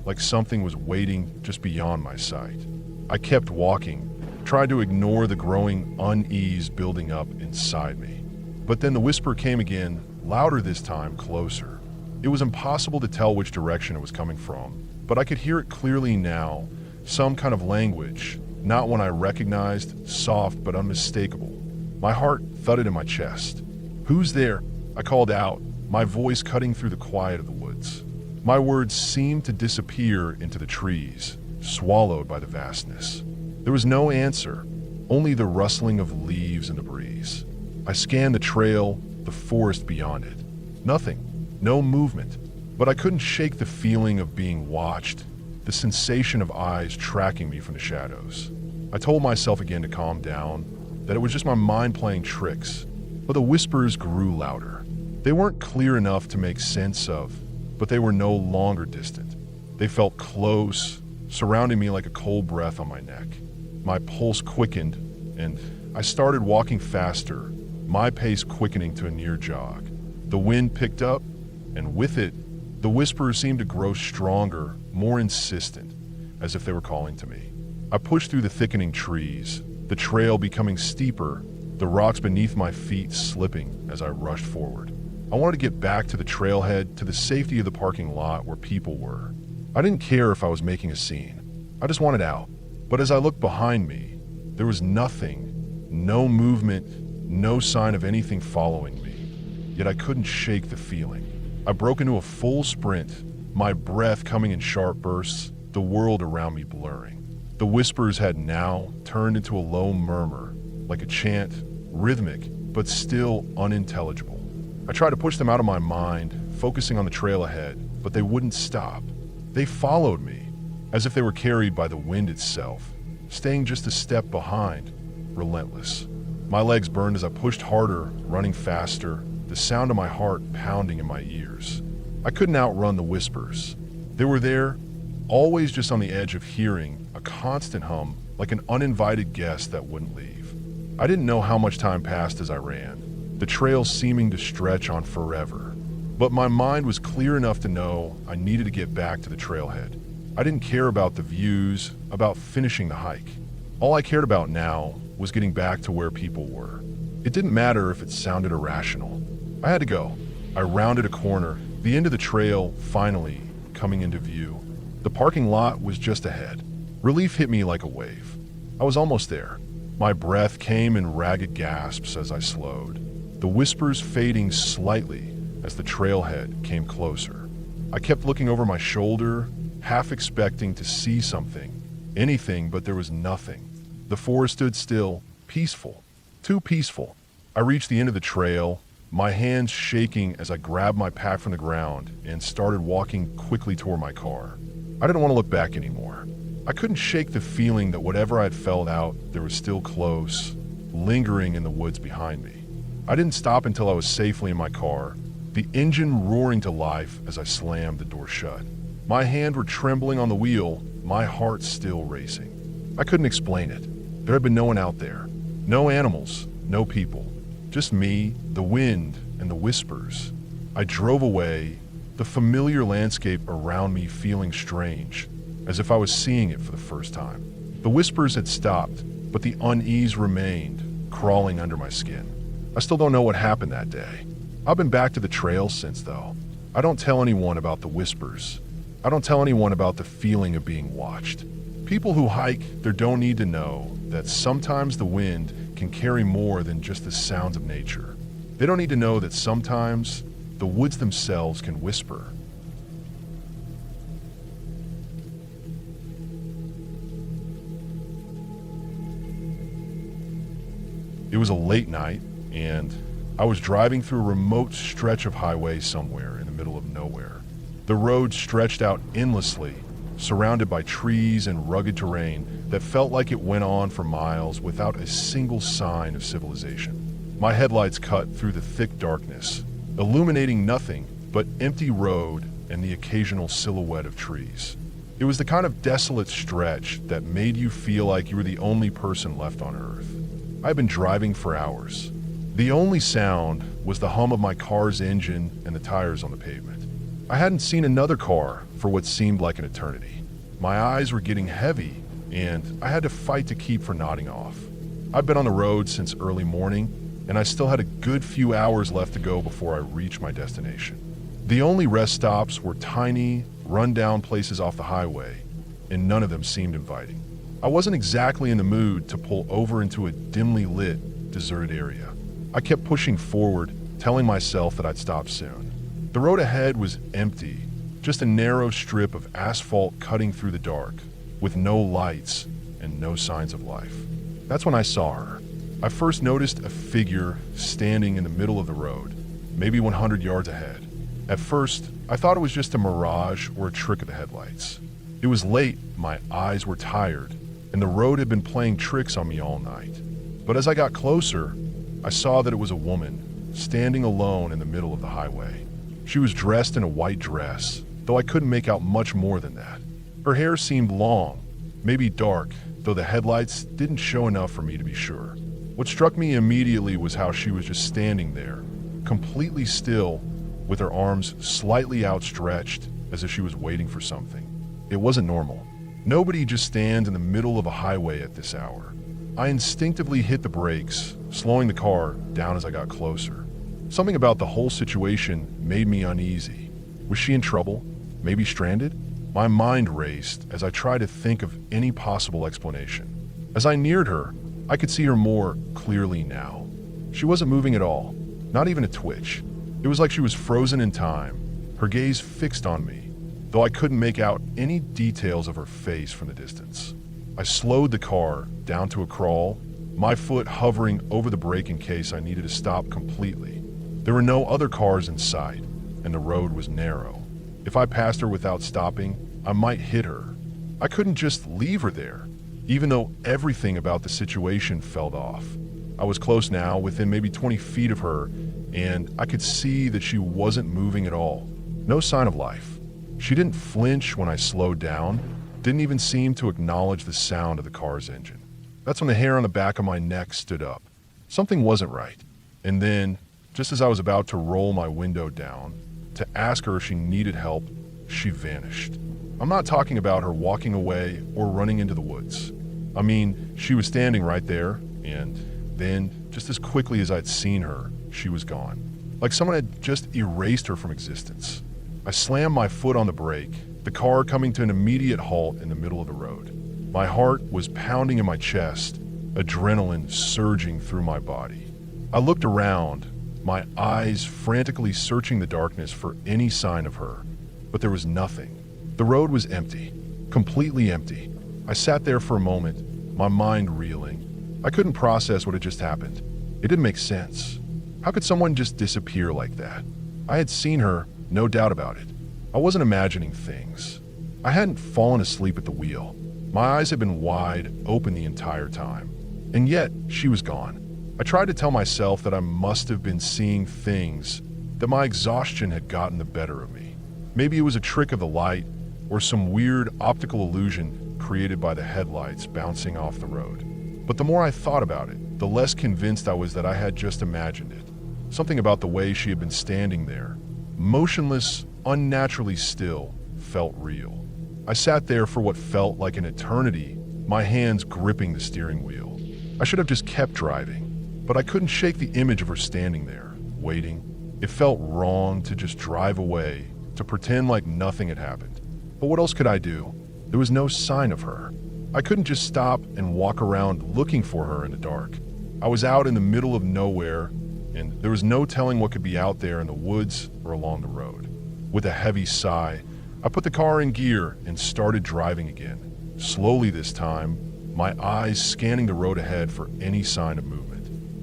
like something was waiting just beyond my sight. I kept walking, tried to ignore the growing unease building up inside me. But then the whisper came again, louder this time, closer. It was impossible to tell which direction it was coming from, but I could hear it clearly now, some kind of language, not one I recognized, soft but unmistakable. My heart thudded in my chest. "Who's there?" I called out, my voice cutting through the quiet of the woods. My words seemed to disappear into the trees, swallowed by the vastness. There was no answer, only the rustling of leaves in the breeze. I scanned the trail, the forest beyond it. Nothing, no movement, but I couldn't shake the feeling of being watched, the sensation of eyes tracking me from the shadows. I told myself again to calm down, that it was just my mind playing tricks, but the whispers grew louder. They weren't clear enough to make sense of, but they were no longer distant. They felt close, surrounding me like a cold breath on my neck. My pulse quickened, and I started walking faster, my pace quickening to a near jog. The wind picked up, and with it, the whispers seemed to grow stronger, more insistent, as if they were calling to me. I pushed through the thickening trees, the trail becoming steeper, the rocks beneath my feet slipping as I rushed forward. I wanted to get back to the trailhead, to the safety of the parking lot where people were. I didn't care if I was making a scene. I just wanted out. But as I looked behind me, there was nothing, no movement, no sign of anything following me. Yet I couldn't shake the feeling. I broke into a full sprint, my breath coming in sharp bursts, the world around me blurring. The whispers had now turned into a low murmur, like a chant, rhythmic, but still unintelligible. I tried to push them out of my mind, focusing on the trail ahead, but they wouldn't stop. They followed me, as if they were carried by the wind itself, staying just a step behind, relentless. My legs burned as I pushed harder, running faster, the sound of my heart pounding in my ears. I couldn't outrun the whispers. They were there, always just on the edge of hearing, a constant hum, like an uninvited guest that wouldn't leave. I didn't know how much time passed as I ran, the trail seeming to stretch on forever. But my mind was clear enough to know I needed to get back to the trailhead. I didn't care about the views, about finishing the hike. All I cared about now was getting back to where people were. It didn't matter if it sounded irrational. I had to go. I rounded a corner, the end of the trail finally coming into view. The parking lot was just ahead. Relief hit me like a wave. I was almost there. My breath came in ragged gasps as I slowed, the whispers fading slightly as the trailhead came closer. I kept looking over my shoulder, half expecting to see something, anything, but there was nothing. The forest stood still, peaceful, too peaceful. I reached the end of the trail, my hands shaking as I grabbed my pack from the ground and started walking quickly toward my car. I didn't want to look back anymore. I couldn't shake the feeling that whatever I'd felt out, there was still close, lingering in the woods behind me. I didn't stop until I was safely in my car, the engine roaring to life as I slammed the door shut. My hands were trembling on the wheel, my heart still racing. I couldn't explain it. There had been no one out there. No animals, no people. Just me, the wind, and the whispers. I drove away, the familiar landscape around me feeling strange, as if I was seeing it for the first time. The whispers had stopped, but the unease remained, crawling under my skin. I still don't know what happened that day. I've been back to the trail since, though. I don't tell anyone about the whispers. I don't tell anyone about the feeling of being watched. People who hike, they don't need to know that sometimes the wind can carry more than just the sounds of nature. They don't need to know that sometimes the woods themselves can whisper. It was a late night, and I was driving through a remote stretch of highway somewhere in the middle of nowhere. The road stretched out endlessly, surrounded by trees and rugged terrain that felt like it went on for miles without a single sign of civilization. My headlights cut through the thick darkness, illuminating nothing but empty road and the occasional silhouette of trees. It was the kind of desolate stretch that made you feel like you were the only person left on Earth. I'd been driving for hours. The only sound was the hum of my car's engine and the tires on the pavement. I hadn't seen another car for what seemed like an eternity. My eyes were getting heavy, and I had to fight to keep from nodding off. I'd been on the road since early morning, and I still had a good few hours left to go before I reached my destination. The only rest stops were tiny, run-down places off the highway, and none of them seemed inviting. I wasn't exactly in the mood to pull over into a dimly lit, deserted area. I kept pushing forward, telling myself that I'd stop soon. The road ahead was empty, just a narrow strip of asphalt cutting through the dark, with no lights and no signs of life. That's when I saw her. I first noticed a figure standing in the middle of the road, maybe 100 yards ahead. At first, I thought it was just a mirage or a trick of the headlights. It was late, my eyes were tired, and the road had been playing tricks on me all night. But as I got closer, I saw that it was a woman, standing alone in the middle of the highway. She was dressed in a white dress, though I couldn't make out much more than that. Her hair seemed long, maybe dark, though the headlights didn't show enough for me to be sure. What struck me immediately was how she was just standing there, completely still, with her arms slightly outstretched, as if she was waiting for something. It wasn't normal. Nobody just stands in the middle of a highway at this hour. I instinctively hit the brakes, slowing the car down as I got closer. Something about the whole situation made me uneasy. Was she in trouble? Maybe stranded? My mind raced as I tried to think of any possible explanation. As I neared her, I could see her more clearly now. She wasn't moving at all, not even a twitch. It was like she was frozen in time, her gaze fixed on me, though I couldn't make out any details of her face from the distance. I slowed the car down to a crawl, my foot hovering over the brake in case I needed to stop completely. There were no other cars in sight, and the road was narrow. If I passed her without stopping, I might hit her. I couldn't just leave her there, even though everything about the situation felt off. I was close now, within maybe 20 feet of her, and I could see that she wasn't moving at all. No sign of life. She didn't flinch when I slowed down, didn't even seem to acknowledge the sound of the car's engine. That's when the hair on the back of my neck stood up. Something wasn't right. And then, just as I was about to roll my window down to ask her if she needed help, she vanished. I'm not talking about her walking away or running into the woods. I mean, she was standing right there, and then, just as quickly as I'd seen her, she was gone. Like someone had just erased her from existence. I slammed my foot on the brake, the car coming to an immediate halt in the middle of the road. My heart was pounding in my chest, adrenaline surging through my body. I looked around, my eyes frantically searching the darkness for any sign of her, but there was nothing. The road was empty, completely empty. I sat there for a moment, my mind reeling. I couldn't process what had just happened. It didn't make sense. How could someone just disappear like that? I had seen her, no doubt about it. I wasn't imagining things. I hadn't fallen asleep at the wheel. My eyes had been wide open the entire time. And yet, she was gone. I tried to tell myself that I must have been seeing things, that my exhaustion had gotten the better of me. Maybe it was a trick of the light, or some weird optical illusion created by the headlights bouncing off the road. But the more I thought about it, the less convinced I was that I had just imagined it. Something about the way she had been standing there, motionless, unnaturally still, felt real. I sat there for what felt like an eternity, my hands gripping the steering wheel. I should have just kept driving, but I couldn't shake the image of her standing there, waiting. It felt wrong to just drive away, to pretend like nothing had happened. But what else could I do? There was no sign of her. I couldn't just stop and walk around looking for her in the dark. I was out in the middle of nowhere, and there was no telling what could be out there in the woods or along the road. With a heavy sigh, I put the car in gear and started driving again. Slowly this time, my eyes scanning the road ahead for any sign of movement.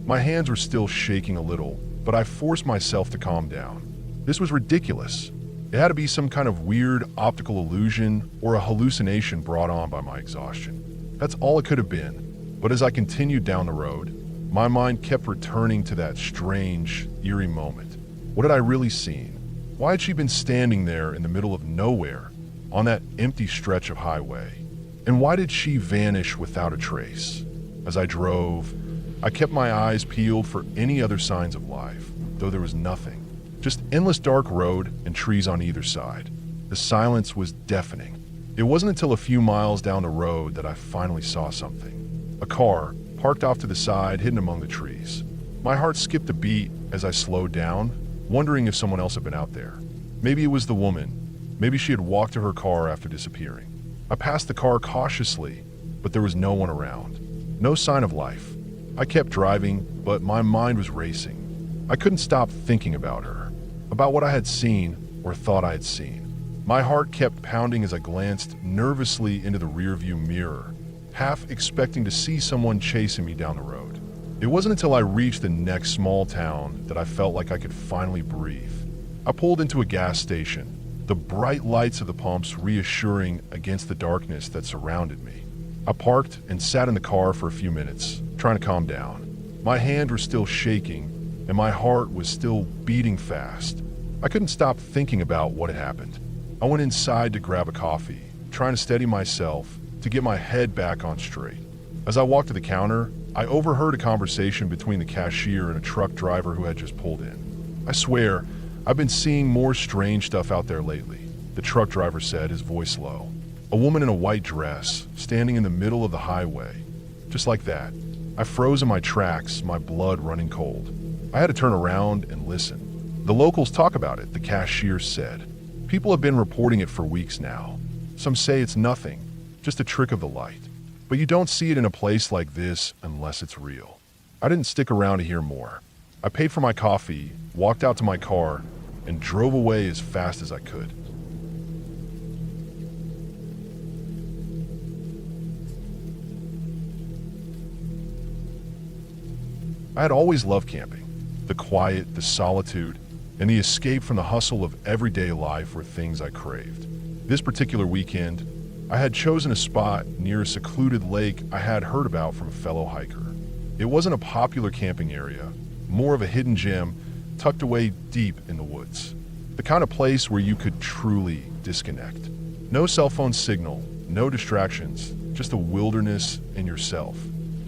My hands were still shaking a little, but I forced myself to calm down. This was ridiculous. It had to be some kind of weird optical illusion or a hallucination brought on by my exhaustion. That's all it could have been. But as I continued down the road, my mind kept returning to that strange, eerie moment. What had I really seen? Why had she been standing there in the middle of nowhere, on that empty stretch of highway? And why did she vanish without a trace? As I drove, I kept my eyes peeled for any other signs of life, though there was nothing. Just endless dark road and trees on either side. The silence was deafening. It wasn't until a few miles down the road that I finally saw something. A car, parked off to the side, hidden among the trees. My heart skipped a beat as I slowed down, wondering if someone else had been out there. Maybe it was the woman. Maybe she had walked to her car after disappearing. I passed the car cautiously, but there was no one around. No sign of life. I kept driving, but my mind was racing. I couldn't stop thinking about her, about what I had seen or thought I had seen. My heart kept pounding as I glanced nervously into the rearview mirror, half expecting to see someone chasing me down the road. It wasn't until I reached the next small town that I felt like I could finally breathe. I pulled into a gas station, the bright lights of the pumps reassuring against the darkness that surrounded me. I parked and sat in the car for a few minutes, trying to calm down. My hands were still shaking, and my heart was still beating fast. I couldn't stop thinking about what had happened. I went inside to grab a coffee, trying to steady myself to get my head back on straight. As I walked to the counter, I overheard a conversation between the cashier and a truck driver who had just pulled in. I swear, I've been seeing more strange stuff out there lately, the truck driver said, his voice low. A woman in a white dress, standing in the middle of the highway. Just like that. I froze in my tracks, my blood running cold. I had to turn around and listen. The locals talk about it, the cashier said. People have been reporting it for weeks now. Some say it's nothing, just a trick of the light. But you don't see it in a place like this unless it's real. I didn't stick around to hear more. I paid for my coffee, walked out to my car, and drove away as fast as I could. I had always loved camping. The quiet, the solitude, and the escape from the hustle of everyday life were things I craved. This particular weekend, I had chosen a spot near a secluded lake I had heard about from a fellow hiker. It wasn't a popular camping area, more of a hidden gem tucked away deep in the woods. The kind of place where you could truly disconnect. No cell phone signal, no distractions, just a wilderness and yourself.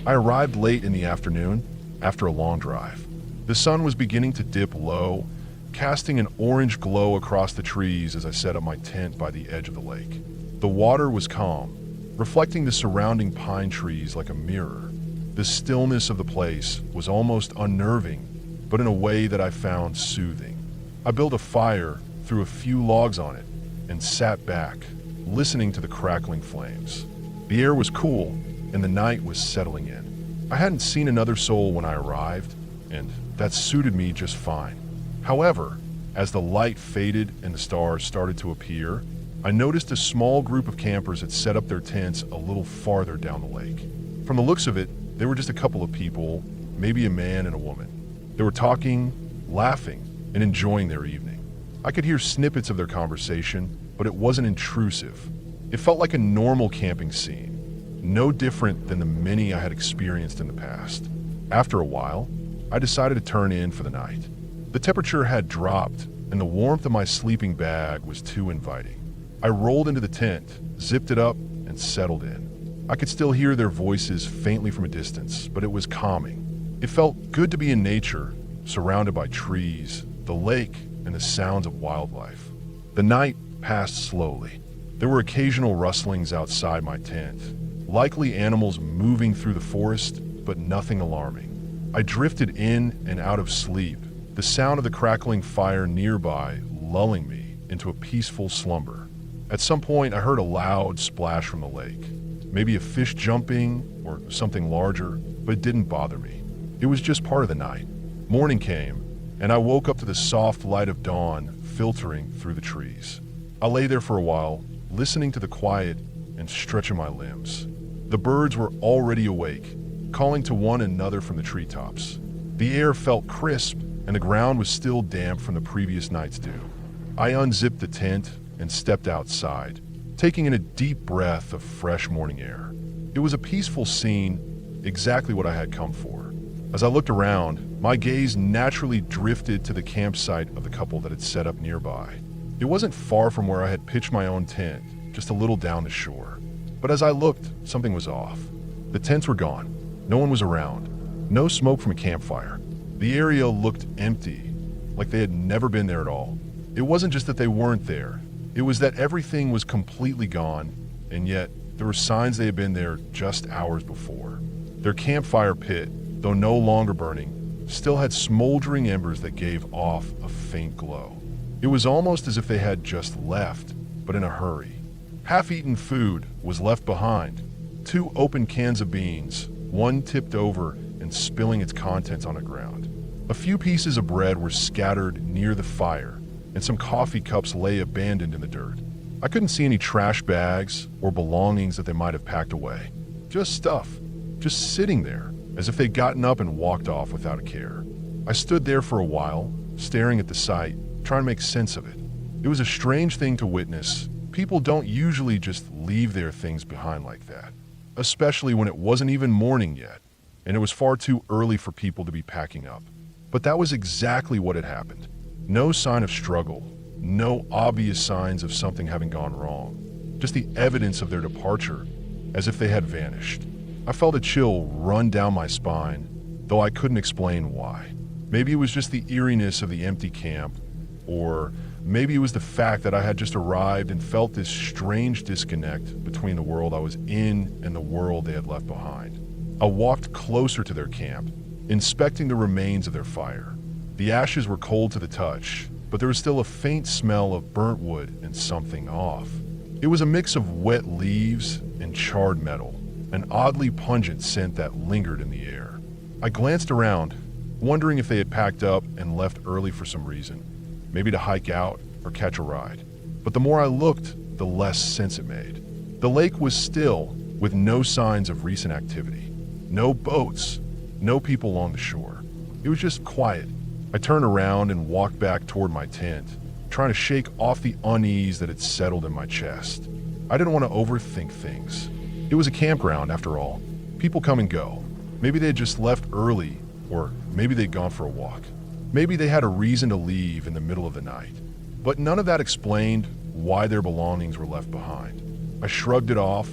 I arrived late in the afternoon after a long drive. The sun was beginning to dip low, casting an orange glow across the trees as I set up my tent by the edge of the lake. The water was calm, reflecting the surrounding pine trees like a mirror. The stillness of the place was almost unnerving, but in a way that I found soothing. I built a fire, threw a few logs on it, and sat back, listening to the crackling flames. The air was cool, and the night was settling in. I hadn't seen another soul when I arrived, and that suited me just fine. However, as the light faded and the stars started to appear, I noticed a small group of campers had set up their tents a little farther down the lake. From the looks of it, they were just a couple of people, maybe a man and a woman. They were talking, laughing, and enjoying their evening. I could hear snippets of their conversation, but it wasn't intrusive. It felt like a normal camping scene, no different than the many I had experienced in the past. After a while, I decided to turn in for the night. The temperature had dropped, and the warmth of my sleeping bag was too inviting. I rolled into the tent, zipped it up, and settled in. I could still hear their voices faintly from a distance, but it was calming. It felt good to be in nature, surrounded by trees, the lake, and the sounds of wildlife. The night passed slowly. There were occasional rustlings outside my tent, likely animals moving through the forest, but nothing alarming. I drifted in and out of sleep, the sound of the crackling fire nearby lulling me into a peaceful slumber. At some point, I heard a loud splash from the lake. Maybe a fish jumping or something larger, but it didn't bother me. It was just part of the night. Morning came, and I woke up to the soft light of dawn filtering through the trees. I lay there for a while, listening to the quiet and stretching my limbs. The birds were already awake, calling to one another from the treetops. The air felt crisp, and the ground was still damp from the previous night's dew. I unzipped the tent and stepped outside, taking in a deep breath of fresh morning air. It was a peaceful scene, exactly what I had come for. As I looked around, my gaze naturally drifted to the campsite of the couple that had set up nearby. It wasn't far from where I had pitched my own tent, just a little down the shore. But as I looked, something was off. The tents were gone. No one was around. No smoke from a campfire. The area looked empty, like they had never been there at all. It wasn't just that they weren't there. It was that everything was completely gone, and yet there were signs they had been there just hours before. Their campfire pit, though no longer burning, still had smoldering embers that gave off a faint glow. It was almost as if they had just left, but in a hurry. Half-eaten food was left behind. 2 open cans of beans, one tipped over and spilling its contents on the ground. A few pieces of bread were scattered near the fire, and some coffee cups lay abandoned in the dirt. I couldn't see any trash bags or belongings that they might have packed away. Just stuff, just sitting there, as if they'd gotten up and walked off without a care. I stood there for a while, staring at the sight, trying to make sense of it. It was a strange thing to witness. People don't usually just leave their things behind like that, especially when it wasn't even morning yet, and it was far too early for people to be packing up. But that was exactly what had happened. No sign of struggle, no obvious signs of something having gone wrong, just the evidence of their departure, as if they had vanished. I felt a chill run down my spine, though I couldn't explain why. Maybe it was just the eeriness of the empty camp, or maybe it was the fact that I had just arrived and felt this strange disconnect between the world I was in and the world they had left behind. I walked closer to their camp, inspecting the remains of their fire. The ashes were cold to the touch, but there was still a faint smell of burnt wood and something off. It was a mix of wet leaves and charred metal, an oddly pungent scent that lingered in the air. I glanced around, wondering if they had packed up and left early for some reason, maybe to hike out or catch a ride. But the more I looked, the less sense it made. The lake was still, with no signs of recent activity. No boats, no people along the shore. It was just quiet. I turned around and walked back toward my tent, trying to shake off the unease that had settled in my chest. I didn't want to overthink things. It was a campground, after all. People come and go. Maybe they had just left early, or maybe they'd gone for a walk. Maybe they had a reason to leave in the middle of the night. But none of that explained why their belongings were left behind. I shrugged it off,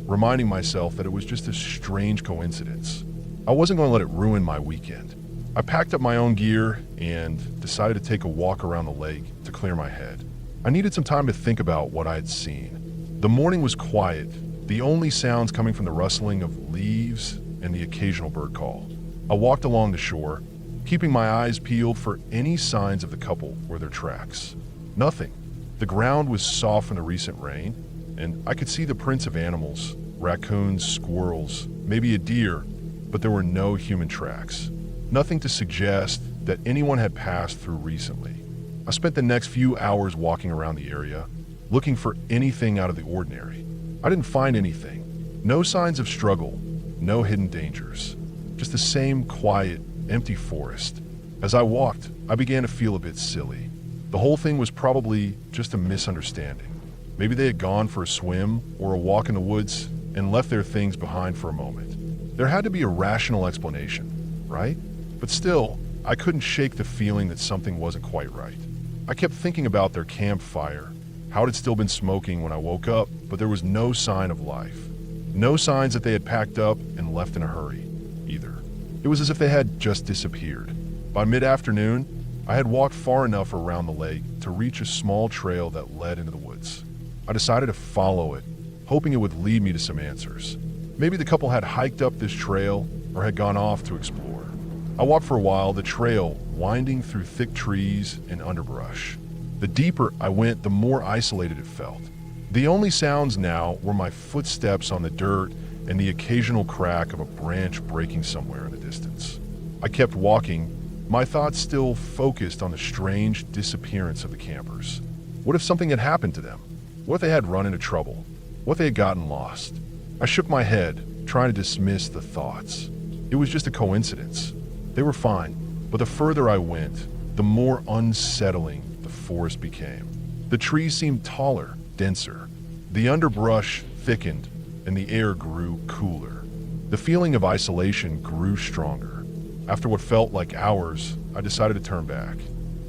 reminding myself that it was just a strange coincidence. I wasn't going to let it ruin my weekend. I packed up my own gear and decided to take a walk around the lake to clear my head. I needed some time to think about what I had seen. The morning was quiet, the only sounds coming from the rustling of leaves and the occasional bird call. I walked along the shore, keeping my eyes peeled for any signs of the couple or their tracks. Nothing. The ground was soft from the recent rain, and I could see the prints of animals, raccoons, squirrels, maybe a deer, but there were no human tracks. Nothing to suggest that anyone had passed through recently. I spent the next few hours walking around the area, looking for anything out of the ordinary. I didn't find anything. No signs of struggle, no hidden dangers. Just the same quiet, empty forest. As I walked, I began to feel a bit silly. The whole thing was probably just a misunderstanding. Maybe they had gone for a swim or a walk in the woods and left their things behind for a moment. There had to be a rational explanation, right? But still, I couldn't shake the feeling that something wasn't quite right. I kept thinking about their campfire, how it had still been smoking when I woke up, but there was no sign of life. No signs that they had packed up and left in a hurry, either. It was as if they had just disappeared. By mid-afternoon, I had walked far enough around the lake to reach a small trail that led into the woods. I decided to follow it, hoping it would lead me to some answers. Maybe the couple had hiked up this trail or had gone off to explore. I walked for a while, the trail winding through thick trees and underbrush. The deeper I went, the more isolated it felt. The only sounds now were my footsteps on the dirt and the occasional crack of a branch breaking somewhere in the distance. I kept walking, my thoughts still focused on the strange disappearance of the campers. What if something had happened to them? What if they had run into trouble? What if they had gotten lost? I shook my head, trying to dismiss the thoughts. It was just a coincidence. They were fine, but the further I went, the more unsettling the forest became. The trees seemed taller, denser. The underbrush thickened, and the air grew cooler. The feeling of isolation grew stronger. After what felt like hours, I decided to turn back.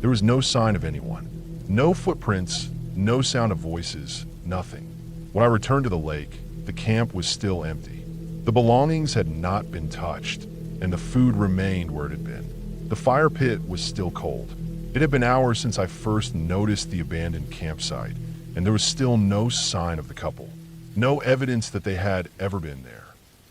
There was no sign of anyone. No footprints, no sound of voices, nothing. When I returned to the lake, the camp was still empty. The belongings had not been touched, and the food remained where it had been. The fire pit was still cold. It had been hours since I first noticed the abandoned campsite, and there was still no sign of the couple. No evidence that they had ever been there.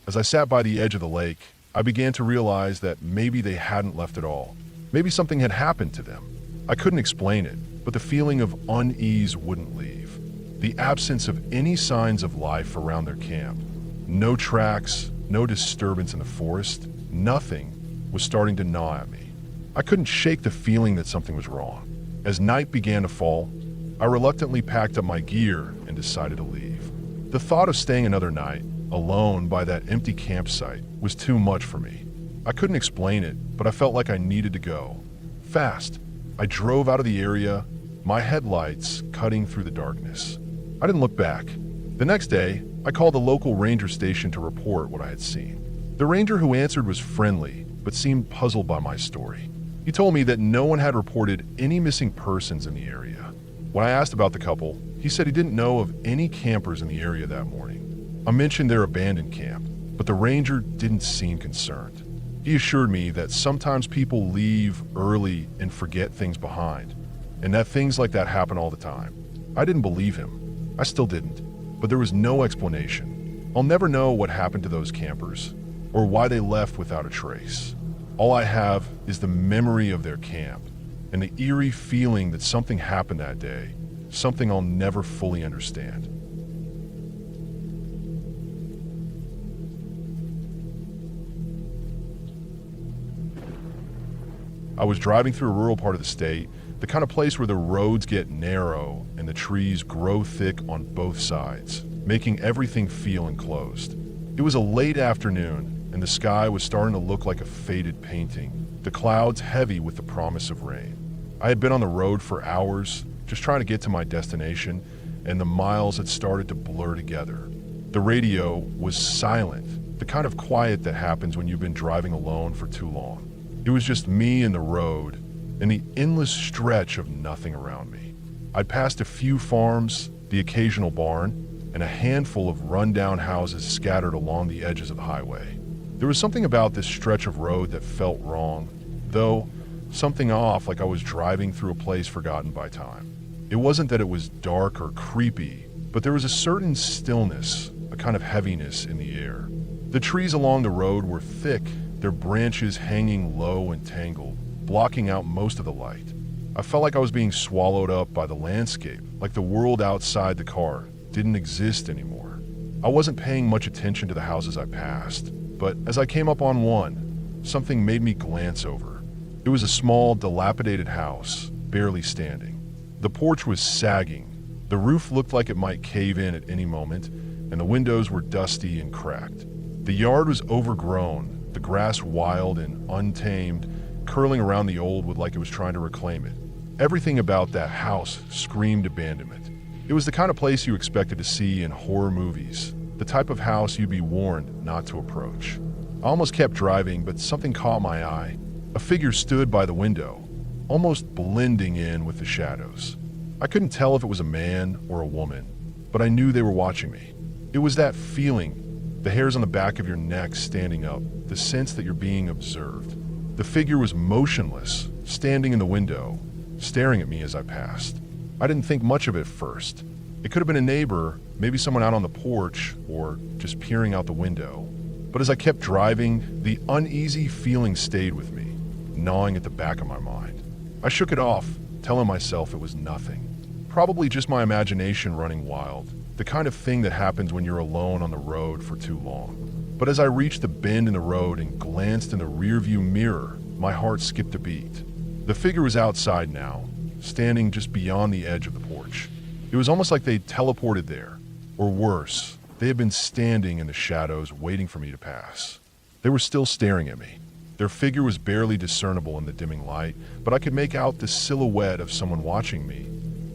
As I sat by the edge of the lake, I began to realize that maybe they hadn't left at all. Maybe something had happened to them. I couldn't explain it, but the feeling of unease wouldn't leave. The absence of any signs of life around their camp. No tracks, no disturbance in the forest, nothing was starting to gnaw at me. I couldn't shake the feeling that something was wrong. As night began to fall, I reluctantly packed up my gear and decided to leave. The thought of staying another night, alone by that empty campsite, was too much for me. I couldn't explain it, but I felt like I needed to go. Fast. I drove out of the area, my headlights cutting through the darkness. I didn't look back. The next day, I called the local ranger station to report what I had seen. The ranger who answered was friendly, but seemed puzzled by my story. He told me that no one had reported any missing persons in the area. When I asked about the couple, he said he didn't know of any campers in the area that morning. I mentioned their abandoned camp, but the ranger didn't seem concerned. He assured me that sometimes people leave early and forget things behind, and that things like that happen all the time. I didn't believe him. I still didn't, but there was no explanation. I'll never know what happened to those campers, or why they left without a trace. All I have is the memory of their camp, and the eerie feeling that something happened that day, something I'll never fully understand. I was driving through a rural part of the state, the kind of place where the roads get narrow and the trees grow thick on both sides, making everything feel enclosed. It was a late afternoon, and the sky was starting to look like a faded painting, the clouds heavy with the promise of rain. I had been on the road for hours, just trying to get to my destination, and the miles had started to blur together. The radio was silent, the kind of quiet that happens when you've been driving alone for too long. It was just me and the road, and the endless stretch of nothing around me. I'd passed a few farms, the occasional barn, and a handful of run-down houses scattered along the edges of the highway. There was something about this stretch of road that felt wrong, though something off, like I was driving through a place forgotten by time. It wasn't that it was dark or creepy, but there was a certain stillness, a kind of heaviness in the air. The trees along the road were thick, their branches hanging low and tangled, blocking out most of the light. I felt like I was being swallowed up by the landscape, like the world outside the car didn't exist anymore. I wasn't paying much attention to the houses I passed, but as I came up on one, something made me glance over. It was a small, dilapidated house, barely standing. The porch was sagging. The roof looked like it might cave in at any moment, and the windows were dusty and cracked. The yard was overgrown, the grass wild and untamed, curling around the old wood like it was trying to reclaim it. Everything about that house screamed abandonment. It was the kind of place you expected to see in horror movies, the type of house you'd be warned not to approach. I almost kept driving, but something caught my eye. A figure stood by the window, almost blending in with the shadows. I couldn't tell if it was a man or a woman, but I knew they were watching me. It was that feeling, the hairs on the back of your neck standing up, the sense that you're being observed. The figure was motionless, standing in the window, staring at me as I passed. I didn't think much of it first. It could have been a neighbor, maybe someone out on the porch, or just peering out the window. But as I kept driving, the uneasy feeling stayed with me, gnawing at the back of my mind. I shook it off, telling myself it was nothing. Probably just my imagination running wild, the kind of thing that happens when you're alone on the road for too long. But as I reached the bend in the road and glanced in the rearview mirror, my heart skipped a beat. The figure was outside now, standing just beyond the edge of the porch. It was almost like they'd teleported there, or worse, they had been standing in the shadows waiting for me to pass. They were still staring at me. Their figure was barely discernible in the dimming light, but I could make out the silhouette of someone watching me.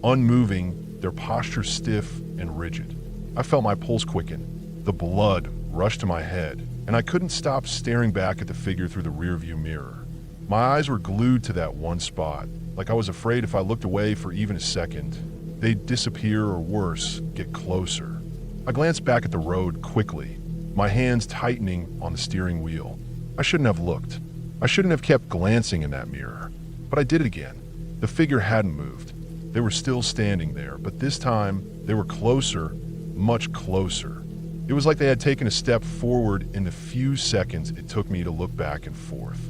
Unmoving, their posture stiff and rigid. I felt my pulse quicken. The blood rushed to my head, and I couldn't stop staring back at the figure through the rearview mirror. My eyes were glued to that one spot, like I was afraid if I looked away for even a second, they'd disappear or worse, get closer. I glanced back at the road quickly, my hands tightening on the steering wheel. I shouldn't have looked. I shouldn't have kept glancing in that mirror, but I did it again. The figure hadn't moved. They were still standing there, but this time they were closer, much closer. It was like they had taken a step forward in the few seconds it took me to look back and forth.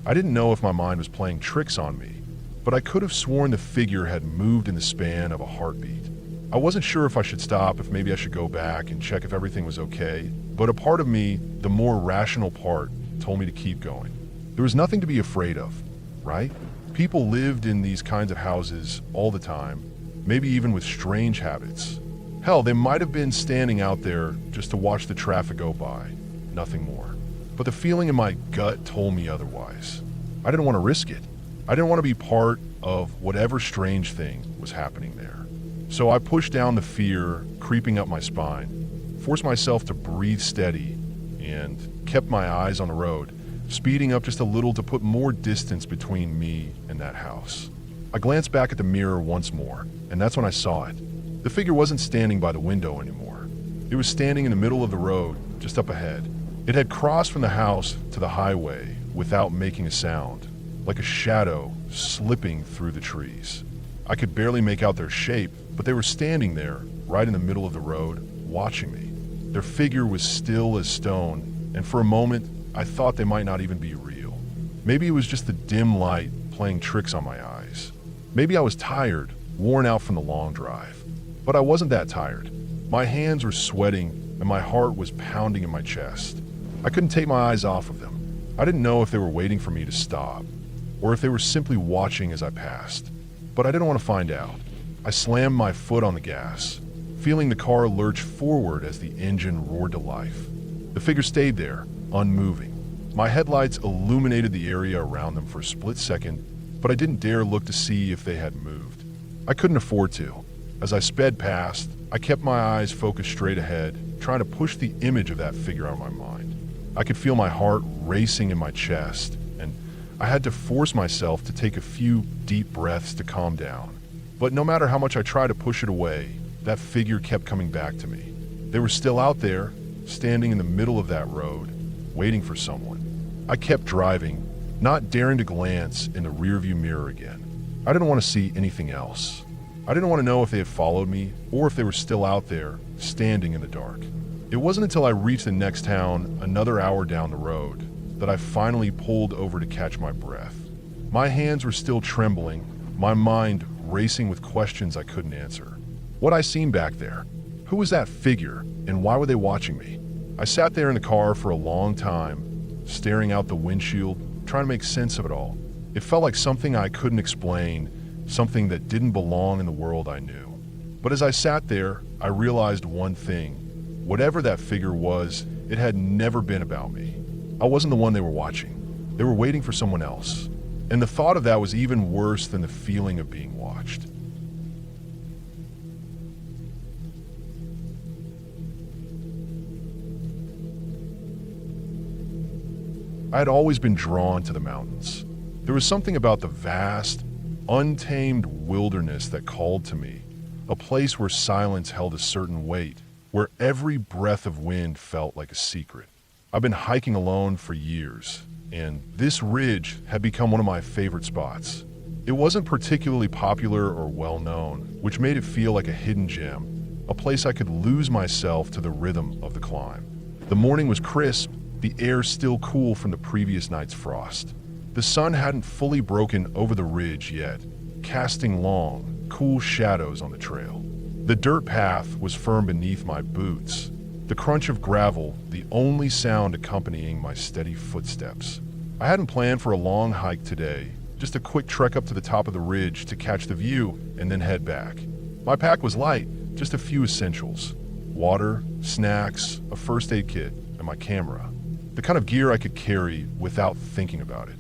I didn't know if my mind was playing tricks on me, but I could have sworn the figure had moved in the span of a heartbeat. I wasn't sure if I should stop, if maybe I should go back and check if everything was okay, but a part of me, the more rational part, told me to keep going. There was nothing to be afraid of, right? People lived in these kinds of houses all the time, maybe even with strange habits. Hell, they might have been standing out there just to watch the traffic go by, nothing more. But the feeling in my gut told me otherwise. I didn't want to risk it. I didn't want to be part of whatever strange thing was happening there. So I pushed down the fear creeping up my spine, forced myself to breathe steady, and kept my eyes on the road, speeding up just a little to put more distance between me and that house. I glanced back at the mirror once more, and that's when I saw it. The figure wasn't standing by the window anymore. It was standing in the middle of the road, just up ahead. It had crossed from the house to the highway without making a sound, like a shadow slipping through the trees. I could barely make out their shape, but they were standing there, right in the middle of the road, watching me. Their figure was still as stone, and for a moment, I thought they might not even be real. Maybe it was just the dim light playing tricks on my eyes. Maybe I was tired, worn out from the long drive. But I wasn't that tired. My hands were sweating, and my heart was pounding in my chest. I couldn't take my eyes off of them. I didn't know if they were waiting for me to stop, or if they were simply watching as I passed. But I didn't want to find out. I slammed my foot on the gas, feeling the car lurch forward as the engine roared to life. The figure stayed there, unmoving. My headlights illuminated the area around them for a split second, but I didn't dare look to see if they had moved. I couldn't afford to. As I sped past, I kept my eyes focused straight ahead, trying to push the image of that figure out of my mind. I could feel my heart racing in my chest, and I had to force myself to take a few deep breaths to calm down. But no matter how much I tried to push it away, that figure kept coming back to me. They were still out there, standing in the middle of that road, waiting for someone. I kept driving, not daring to glance in the rearview mirror again. I didn't want to see anything else. I didn't want to know if they had followed me or if they were still out there, standing in the dark. It wasn't until I reached the next town, another hour down the road, that I finally pulled over to catch my breath. My hands were still trembling, my mind racing with questions I couldn't answer. What I seen back there? Who was that figure, and why were they watching me? I sat there in the car for a long time, staring out the windshield, trying to make sense of it all. It felt like something I couldn't explain, something that didn't belong in the world I knew. But as I sat there, I realized one thing. Whatever that figure was, it had never been about me. I wasn't the one they were watching. They were waiting for someone else. And the thought of that was even worse than the feeling of being watched. I had always been drawn to the mountains. There was something about the vast, untamed wilderness that called to me, a place where silence held a certain weight, where every breath of wind felt like a secret. I've been hiking alone for years, and this ridge had become one of my favorite spots. It wasn't particularly popular or well-known, which made it feel like a hidden gem, a place I could lose myself to the rhythm of the climb. The morning was crisp, the air still cool from the previous night's frost. The sun hadn't fully broken over the ridge yet, casting long, cool shadows on the trail. The dirt path was firm beneath my boots, the crunch of gravel the only sound accompanying my steady footsteps. I hadn't planned for a long hike today, just a quick trek up to the top of the ridge to catch the view and then head back. My pack was light, just a few essentials: water, snacks, a first aid kit, and my camera. The kind of gear I could carry without thinking about it.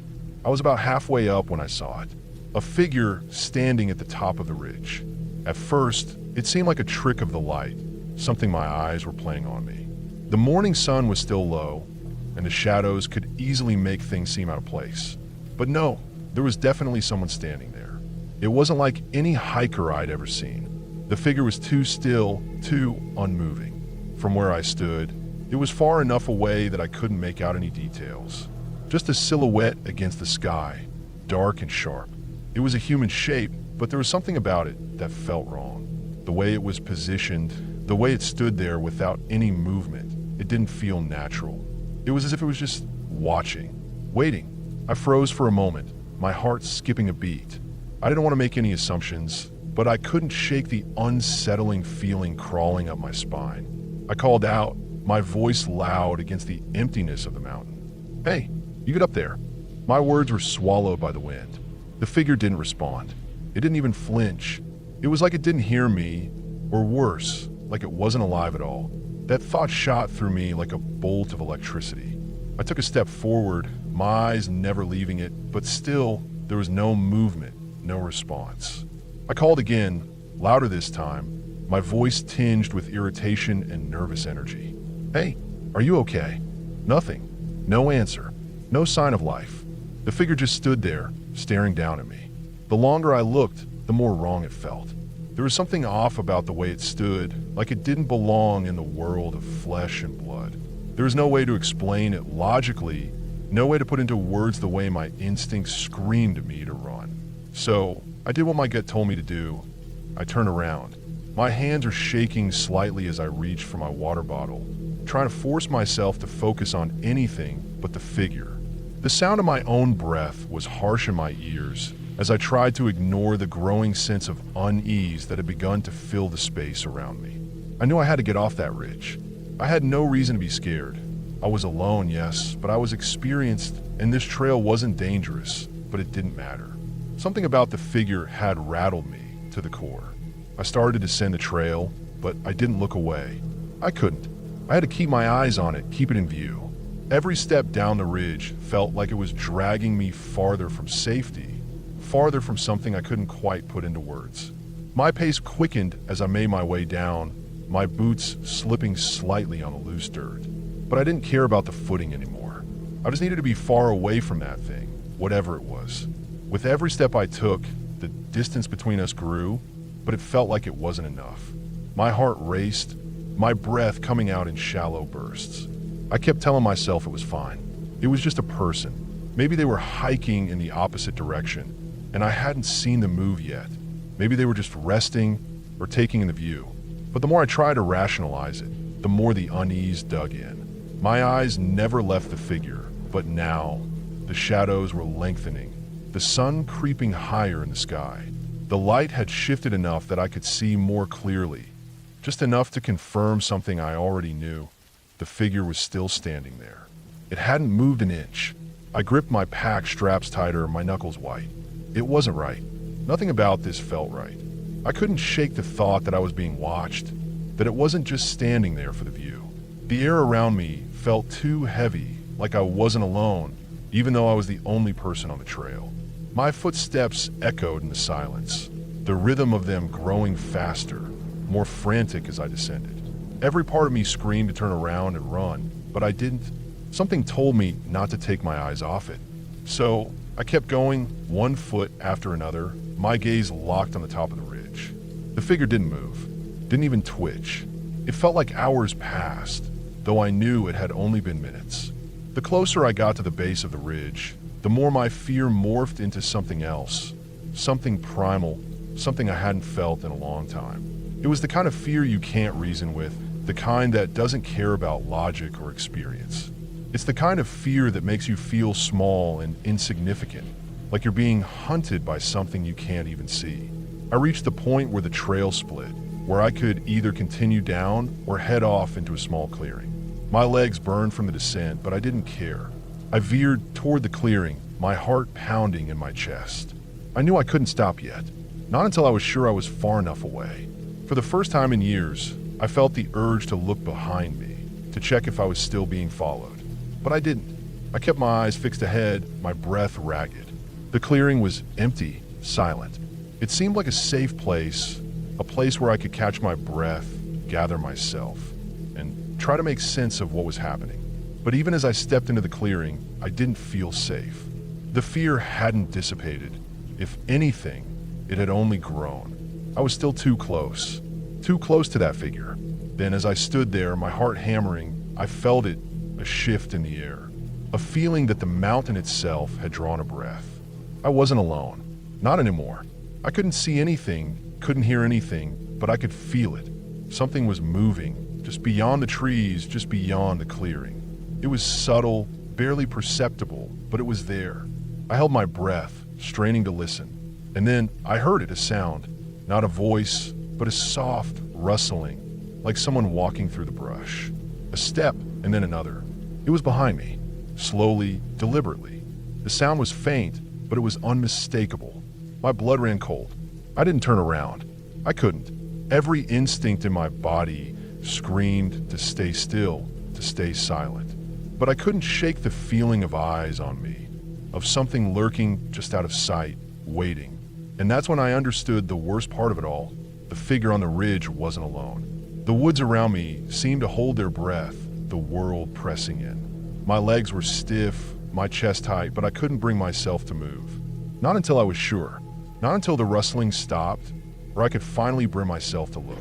I was about halfway up when I saw it. A figure standing at the top of the ridge. At first, it seemed like a trick of the light, something my eyes were playing on me. The morning sun was still low, and the shadows could easily make things seem out of place. But no, there was definitely someone standing there. It wasn't like any hiker I'd ever seen. The figure was too still, too unmoving. From where I stood, it was far enough away that I couldn't make out any details. Just a silhouette against the sky, dark and sharp. It was a human shape, but there was something about it that felt wrong. The way it was positioned, the way it stood there without any movement, it didn't feel natural. It was as if it was just watching, waiting. I froze for a moment, my heart skipping a beat. I didn't want to make any assumptions, but I couldn't shake the unsettling feeling crawling up my spine. I called out, my voice loud against the emptiness of the mountain. "Hey, you get up there." My words were swallowed by the wind. The figure didn't respond. It didn't even flinch. It was like it didn't hear me, or worse, like it wasn't alive at all. That thought shot through me like a bolt of electricity. I took a step forward, my eyes never leaving it, but still, there was no movement, no response. I called again, louder this time, my voice tinged with irritation and nervous energy. "Hey, are you okay?" Nothing. No answer. No sign of life. The figure just stood there, staring down at me. The longer I looked, the more wrong it felt. There was something off about the way it stood, like it didn't belong in the world of flesh and blood. There was no way to explain it logically, no way to put into words the way my instincts screamed at me to run. So, I did what my gut told me to do. I turned around. My hands are shaking slightly as I reach for my water bottle, trying to force myself to focus on anything but the figure. The sound of my own breath was harsh in my ears as I tried to ignore the growing sense of unease that had begun to fill the space around me. I knew I had to get off that ridge. I had no reason to be scared. I was alone, yes, but I was experienced, and this trail wasn't dangerous, but it didn't matter. Something about the figure had rattled me to the core. I started to descend the trail, but I didn't look away. I couldn't. I had to keep my eyes on it, keep it in view. Every step down the ridge felt like it was dragging me farther from safety, farther from something I couldn't quite put into words. My pace quickened as I made my way down, my boots slipping slightly on the loose dirt. But I didn't care about the footing anymore. I just needed to be far away from that thing, whatever it was. With every step I took, the distance between us grew, but it felt like it wasn't enough. My heart raced, my breath coming out in shallow bursts. I kept telling myself it was fine. It was just a person. Maybe they were hiking in the opposite direction, and I hadn't seen them move yet. Maybe they were just resting or taking in the view. But the more I tried to rationalize it, the more the unease dug in. My eyes never left the figure, but now the shadows were lengthening, the sun creeping higher in the sky. The light had shifted enough that I could see more clearly, just enough to confirm something I already knew. The figure was still standing there. It hadn't moved an inch. I gripped my pack straps tighter, my knuckles white. It wasn't right. Nothing about this felt right. I couldn't shake the thought that I was being watched, that it wasn't just standing there for the view. The air around me felt too heavy, like I wasn't alone, even though I was the only person on the trail. My footsteps echoed in the silence, the rhythm of them growing faster, more frantic as I descended. Every part of me screamed to turn around and run, but I didn't. Something told me not to take my eyes off it. So I kept going, one foot after another, my gaze locked on the top of the ridge. The figure didn't move, didn't even twitch. It felt like hours passed, though I knew it had only been minutes. The closer I got to the base of the ridge, the more my fear morphed into something else, something primal, something I hadn't felt in a long time. It was the kind of fear you can't reason with, the kind that doesn't care about logic or experience. It's the kind of fear that makes you feel small and insignificant, like you're being hunted by something you can't even see. I reached the point where the trail split, where I could either continue down or head off into a small clearing. My legs burned from the descent, but I didn't care. I veered toward the clearing, my heart pounding in my chest. I knew I couldn't stop yet, not until I was sure I was far enough away. For the first time in years, I felt the urge to look behind me, to check if I was still being followed. But I didn't. I kept my eyes fixed ahead, my breath ragged. The clearing was empty, silent. It seemed like a safe place, a place where I could catch my breath, gather myself, and try to make sense of what was happening. But even as I stepped into the clearing, I didn't feel safe. The fear hadn't dissipated. If anything, it had only grown. I was still too close to that figure. Then as I stood there, my heart hammering, I felt it, a shift in the air, a feeling that the mountain itself had drawn a breath. I wasn't alone. Not anymore. I couldn't see anything, couldn't hear anything, but I could feel it. Something was moving, just beyond the trees, just beyond the clearing. It was subtle, barely perceptible, but it was there. I held my breath, straining to listen. And then I heard it, a sound. Not a voice, but a soft rustling, like someone walking through the brush. A step, and then another. It was behind me, slowly, deliberately. The sound was faint, but it was unmistakable. My blood ran cold. I didn't turn around. I couldn't. Every instinct in my body screamed to stay still, to stay silent. But I couldn't shake the feeling of eyes on me, of something lurking just out of sight, waiting. And that's when I understood the worst part of it all. The figure on the ridge wasn't alone. The woods around me seemed to hold their breath, the world pressing in. My legs were stiff, my chest tight, but I couldn't bring myself to move. Not until I was sure. Not until the rustling stopped, where I could finally bring myself to look.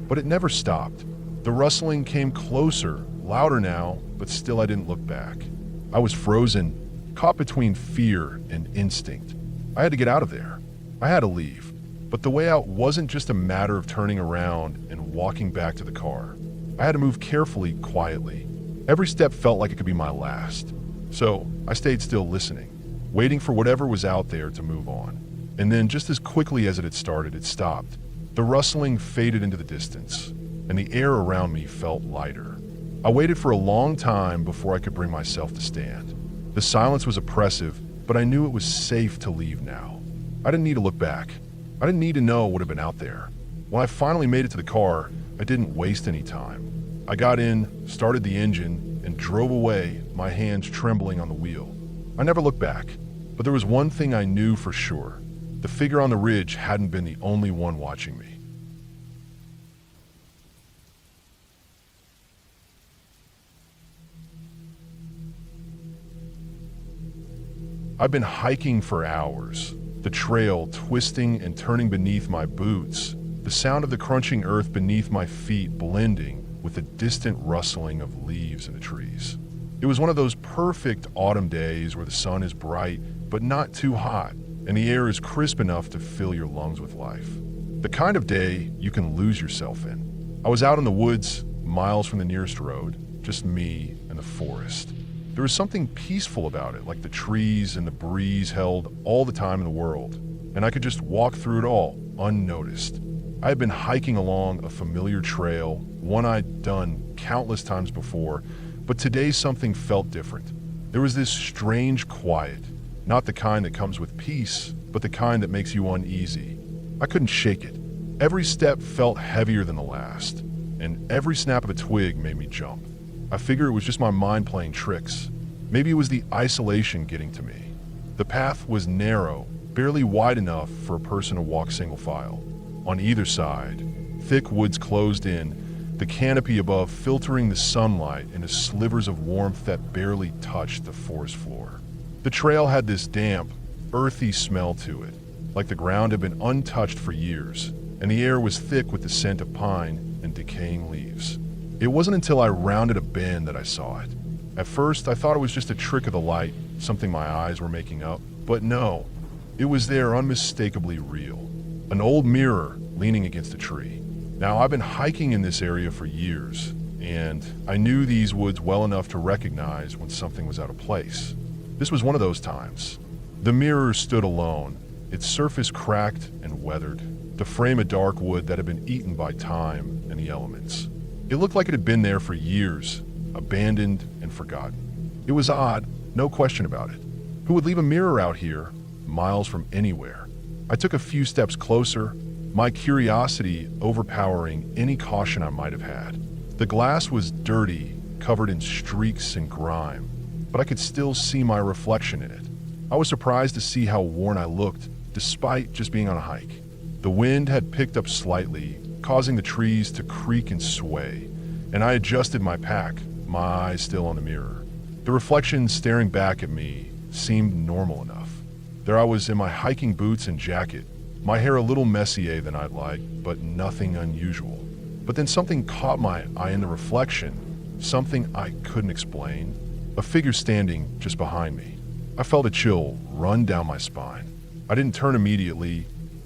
But it never stopped. The rustling came closer, louder now, but still I didn't look back. I was frozen, caught between fear and instinct. I had to get out of there. I had to leave. But the way out wasn't just a matter of turning around and walking back to the car. I had to move carefully, quietly. Every step felt like it could be my last. So I stayed still listening, waiting for whatever was out there to move on. And then just as quickly as it had started, it stopped. The rustling faded into the distance, and the air around me felt lighter. I waited for a long time before I could bring myself to stand. The silence was oppressive, but I knew it was safe to leave now. I didn't need to look back. I didn't need to know what had been out there. When I finally made it to the car, I didn't waste any time. I got in, started the engine, and drove away, my hands trembling on the wheel. I never looked back, but there was one thing I knew for sure. The figure on the ridge hadn't been the only one watching me. I've been hiking for hours, the trail twisting and turning beneath my boots, the sound of the crunching earth beneath my feet blending with the distant rustling of leaves in the trees. It was one of those perfect autumn days where the sun is bright, but not too hot, and the air is crisp enough to fill your lungs with life. The kind of day you can lose yourself in. I was out in the woods, miles from the nearest road, just me and the forest. There was something peaceful about it, like the trees and the breeze held all the time in the world, and I could just walk through it all, unnoticed. I had been hiking along a familiar trail, one I'd done countless times before, but today something felt different. There was this strange quiet, not the kind that comes with peace, but the kind that makes you uneasy. I couldn't shake it. Every step felt heavier than the last, and every snap of a twig made me jump. I figured it was just my mind playing tricks. Maybe it was the isolation getting to me. The path was narrow, barely wide enough for a person to walk single file. On either side, thick woods closed in, the canopy above filtering the sunlight into slivers of warmth that barely touched the forest floor. The trail had this damp, earthy smell to it, like the ground had been untouched for years, and the air was thick with the scent of pine and decaying leaves. It wasn't until I rounded a bend that I saw it. At first, I thought it was just a trick of the light, something my eyes were making up, but no, it was there unmistakably real. An old mirror leaning against a tree. Now, I've been hiking in this area for years, and I knew these woods well enough to recognize when something was out of place. This was one of those times. The mirror stood alone, its surface cracked and weathered, to frame a dark wood that had been eaten by time and the elements. It looked like it had been there for years, abandoned and forgotten. It was odd, no question about it. Who would leave a mirror out here, miles from anywhere? I took a few steps closer, my curiosity overpowering any caution I might have had. The glass was dirty, covered in streaks and grime, but I could still see my reflection in it. I was surprised to see how worn I looked, despite just being on a hike. The wind had picked up slightly, causing the trees to creak and sway, and I adjusted my pack, my eyes still on the mirror. The reflection staring back at me seemed normal enough. There I was in my hiking boots and jacket, my hair a little messier than I'd like, but nothing unusual. But then something caught my eye in the reflection, something I couldn't explain. A figure standing just behind me. I felt a chill run down my spine. I didn't turn immediately,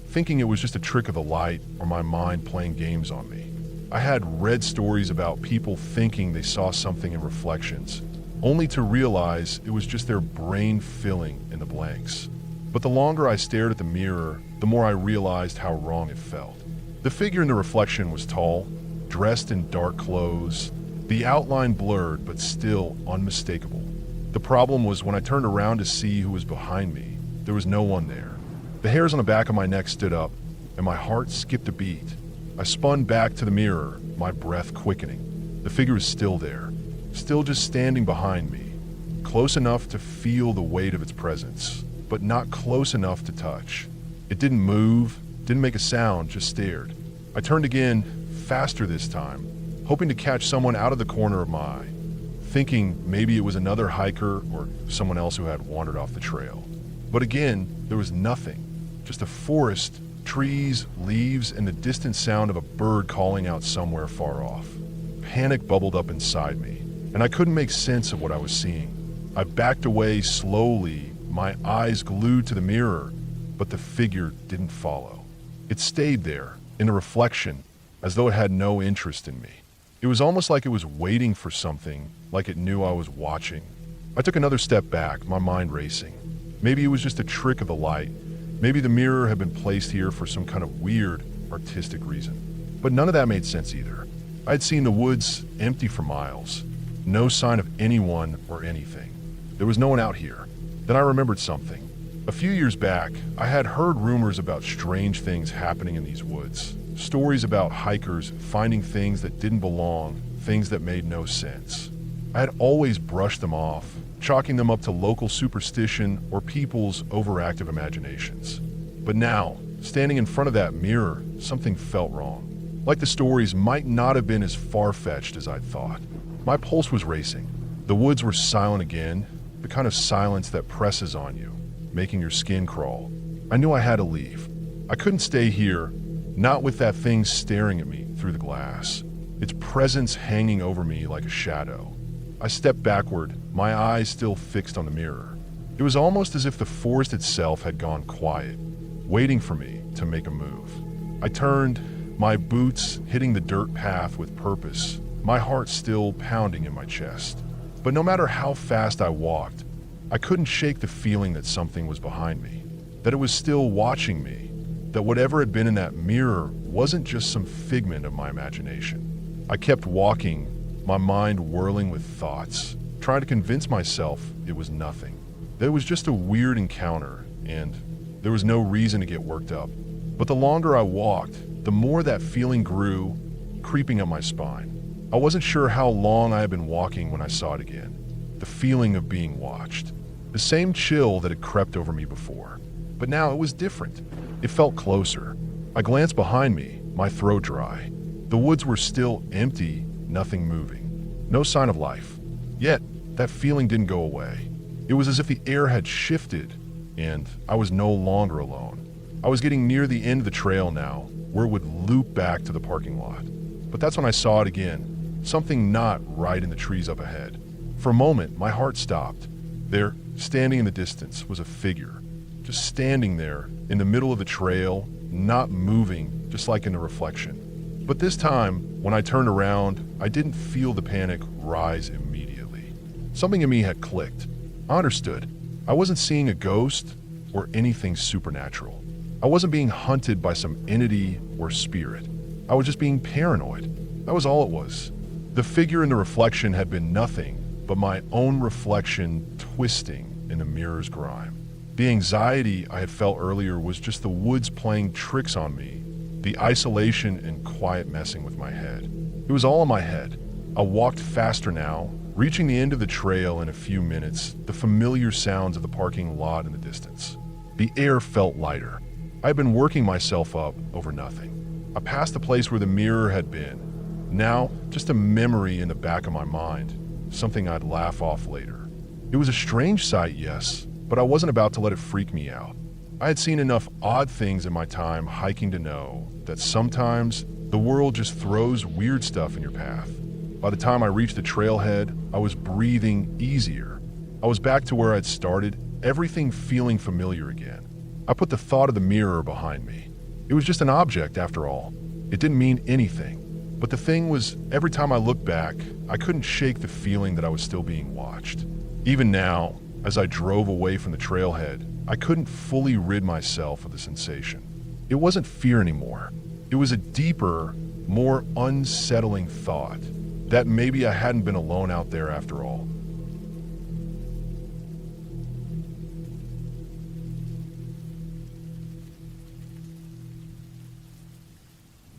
thinking it was just a trick of the light or my mind playing games on me. I had read stories about people thinking they saw something in reflections, only to realize it was just their brain filling in the blanks. But the longer I stared at the mirror, the more I realized how wrong it felt. The figure in the reflection was tall, dressed in dark clothes, the outline blurred but still unmistakable. The problem was when I turned around to see who was behind me, there was no one there. The hairs on the back of my neck stood up, and my heart skipped a beat. I spun back to the mirror, my breath quickening. The figure was still there, still just standing behind me, close enough to feel the weight of its presence, but not close enough to touch. It didn't move, didn't make a sound, just stared. I turned again, faster this time, hoping to catch someone out of the corner of my eye, thinking maybe it was another hiker or someone else who had wandered off the trail. But again, there was nothing, just a forest, trees, leaves, and the distant sound of a bird calling out somewhere far off. Panic bubbled up inside me, and I couldn't make sense of what I was seeing. I backed away slowly, my eyes glued to the mirror, but the figure didn't follow. It stayed there, in the reflection, as though it had no interest in me. It was almost like it was waiting for something, like it knew I was watching. I took another step back, my mind racing. Maybe it was just a trick of the light. Maybe the mirror had been placed here for some kind of weird, artistic reason. But none of that made sense either. I had seen the woods empty for miles. No sign of anyone or anything. There was no one out here. Then I remembered something. A few years back, I had heard rumors about strange things happening in these woods. Stories about hikers finding things that didn't belong, things that made no sense. I had always brushed them off, chalking them up to local superstition or people's overactive imaginations. But now, standing in front of that mirror, something felt wrong. Like the stories might not have been as far-fetched as I'd thought. My pulse was racing. The woods were silent again, the kind of silence that presses on you, making your skin crawl. I knew I had to leave. I couldn't stay here, not with that thing staring at me through the glass, its presence hanging over me like a shadow. I stepped backward, my eyes still fixed on the mirror. It was almost as if the forest itself had gone quiet, waiting for me to make a move. I turned, my boots hitting the dirt path with purpose, my heart still pounding in my chest. But no matter how fast I walked, I couldn't shake the feeling that something was behind me, that it was still watching me, that whatever had been in that mirror wasn't just some figment of my imagination. I kept walking, my mind whirling with thoughts, trying to convince myself it was nothing, that it was just a weird encounter, and there was no reason to get worked up. But the longer I walked, the more that feeling grew, creeping up my spine. I wasn't sure how long I had been walking when I saw it again. The feeling of being watched. The same chill that had crept over me before. But now it was different. It felt closer. I glanced behind me, my throat dry. The woods were still empty, nothing moving. No sign of life. Yet, that feeling didn't go away. It was as if the air had shifted, and I was no longer alone. I was getting near the end of the trail now, where it would loop back to the parking lot. But that's when I saw it again, something not right in the trees up ahead. For a moment, my heart stopped. There, standing in the distance, was a figure, just standing there in the middle of the trail, not moving, just like in the reflection. But this time, when I turned around, I didn't feel the panic rise immediately. Something in me had clicked. I understood. I wasn't seeing a ghost or anything supernatural. I wasn't being hunted by some entity or spirit. I was just being paranoid. That was all it was. The figure in the reflection had been nothing but my own reflection twisting in the mirror's grime. The anxiety I had felt earlier was just the woods playing tricks on me, the isolation and quiet messing with my head. It was all in my head. I walked faster now, reaching the end of the trail in a few minutes, the familiar sounds of the parking lot in the distance. The air felt lighter. I had been working myself up over nothing. I passed the place where the mirror had been. Now, just a memory in the back of my mind, something I'd laugh off later. It was a strange sight, yes, but I wasn't about to let it freak me out. I had seen enough odd things in my time hiking to know that sometimes the world just throws weird stuff in your path. By the time I reached the trailhead, I was breathing easier. I was back to where I'd started, everything feeling familiar again. I put the thought of the mirror behind me. It was just an object after all. It didn't mean anything. But the thing was, every time I looked back, I couldn't shake the feeling that I was still being watched. Even now, as I drove away from the trailhead, I couldn't fully rid myself of the sensation. It wasn't fear anymore. It was a deeper, more unsettling thought that maybe I hadn't been alone out there after all.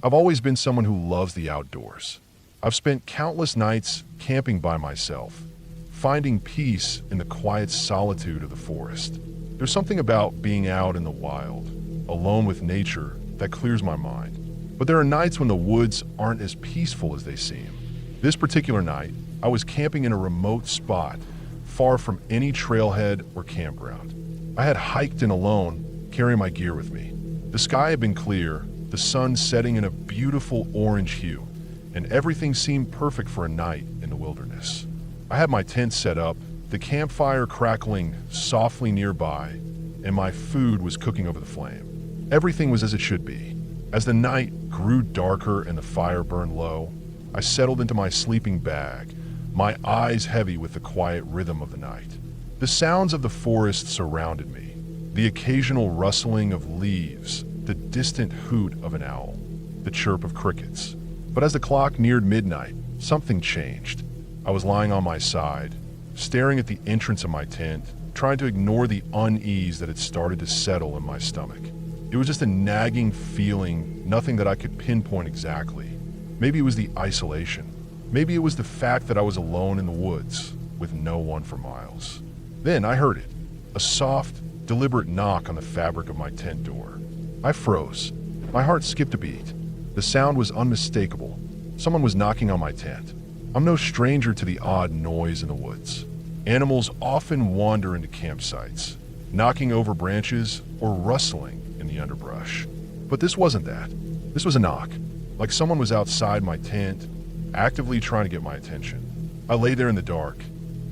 I've always been someone who loves the outdoors. I've spent countless nights camping by myself, finding peace in the quiet solitude of the forest. There's something about being out in the wild, alone with nature, that clears my mind. But there are nights when the woods aren't as peaceful as they seem. This particular night, I was camping in a remote spot, far from any trailhead or campground. I had hiked in alone, carrying my gear with me. The sky had been clear, the sun setting in a beautiful orange hue, and everything seemed perfect for a night in the wilderness. I had my tent set up, the campfire crackling softly nearby, and my food was cooking over the flame. Everything was as it should be. As the night grew darker and the fire burned low, I settled into my sleeping bag, my eyes heavy with the quiet rhythm of the night. The sounds of the forest surrounded me, the occasional rustling of leaves, the distant hoot of an owl, the chirp of crickets. But as the clock neared midnight, something changed. I was lying on my side, staring at the entrance of my tent, trying to ignore the unease that had started to settle in my stomach. It was just a nagging feeling, nothing that I could pinpoint exactly. Maybe it was the isolation. Maybe it was the fact that I was alone in the woods, with no one for miles. Then I heard it, a soft, deliberate knock on the fabric of my tent door. I froze. My heart skipped a beat. The sound was unmistakable. Someone was knocking on my tent. I'm no stranger to the odd noise in the woods. Animals often wander into campsites, knocking over branches or rustling in the underbrush. But this wasn't that. This was a knock, like someone was outside my tent, actively trying to get my attention. I lay there in the dark,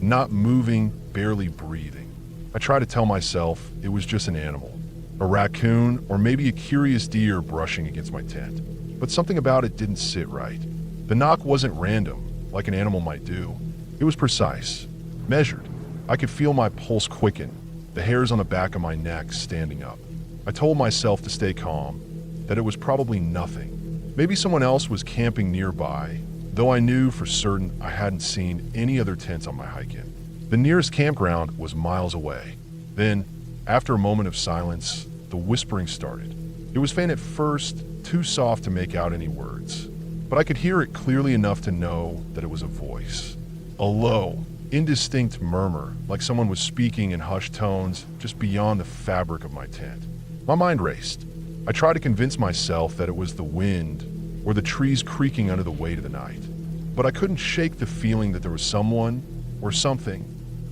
not moving, barely breathing. I tried to tell myself it was just an animal, a raccoon, or maybe a curious deer brushing against my tent. But something about it didn't sit right. The knock wasn't random, like an animal might do. It was precise, measured. I could feel my pulse quicken, the hairs on the back of my neck standing up. I told myself to stay calm, that it was probably nothing. Maybe someone else was camping nearby, though I knew for certain I hadn't seen any other tents on my hike in. The nearest campground was miles away. Then, after a moment of silence, the whispering started. It was faint at first, too soft to make out any words, but I could hear it clearly enough to know that it was a voice. A low, indistinct murmur, like someone was speaking in hushed tones just beyond the fabric of my tent. My mind raced. I tried to convince myself that it was the wind or the trees creaking under the weight of the night, but I couldn't shake the feeling that there was someone or something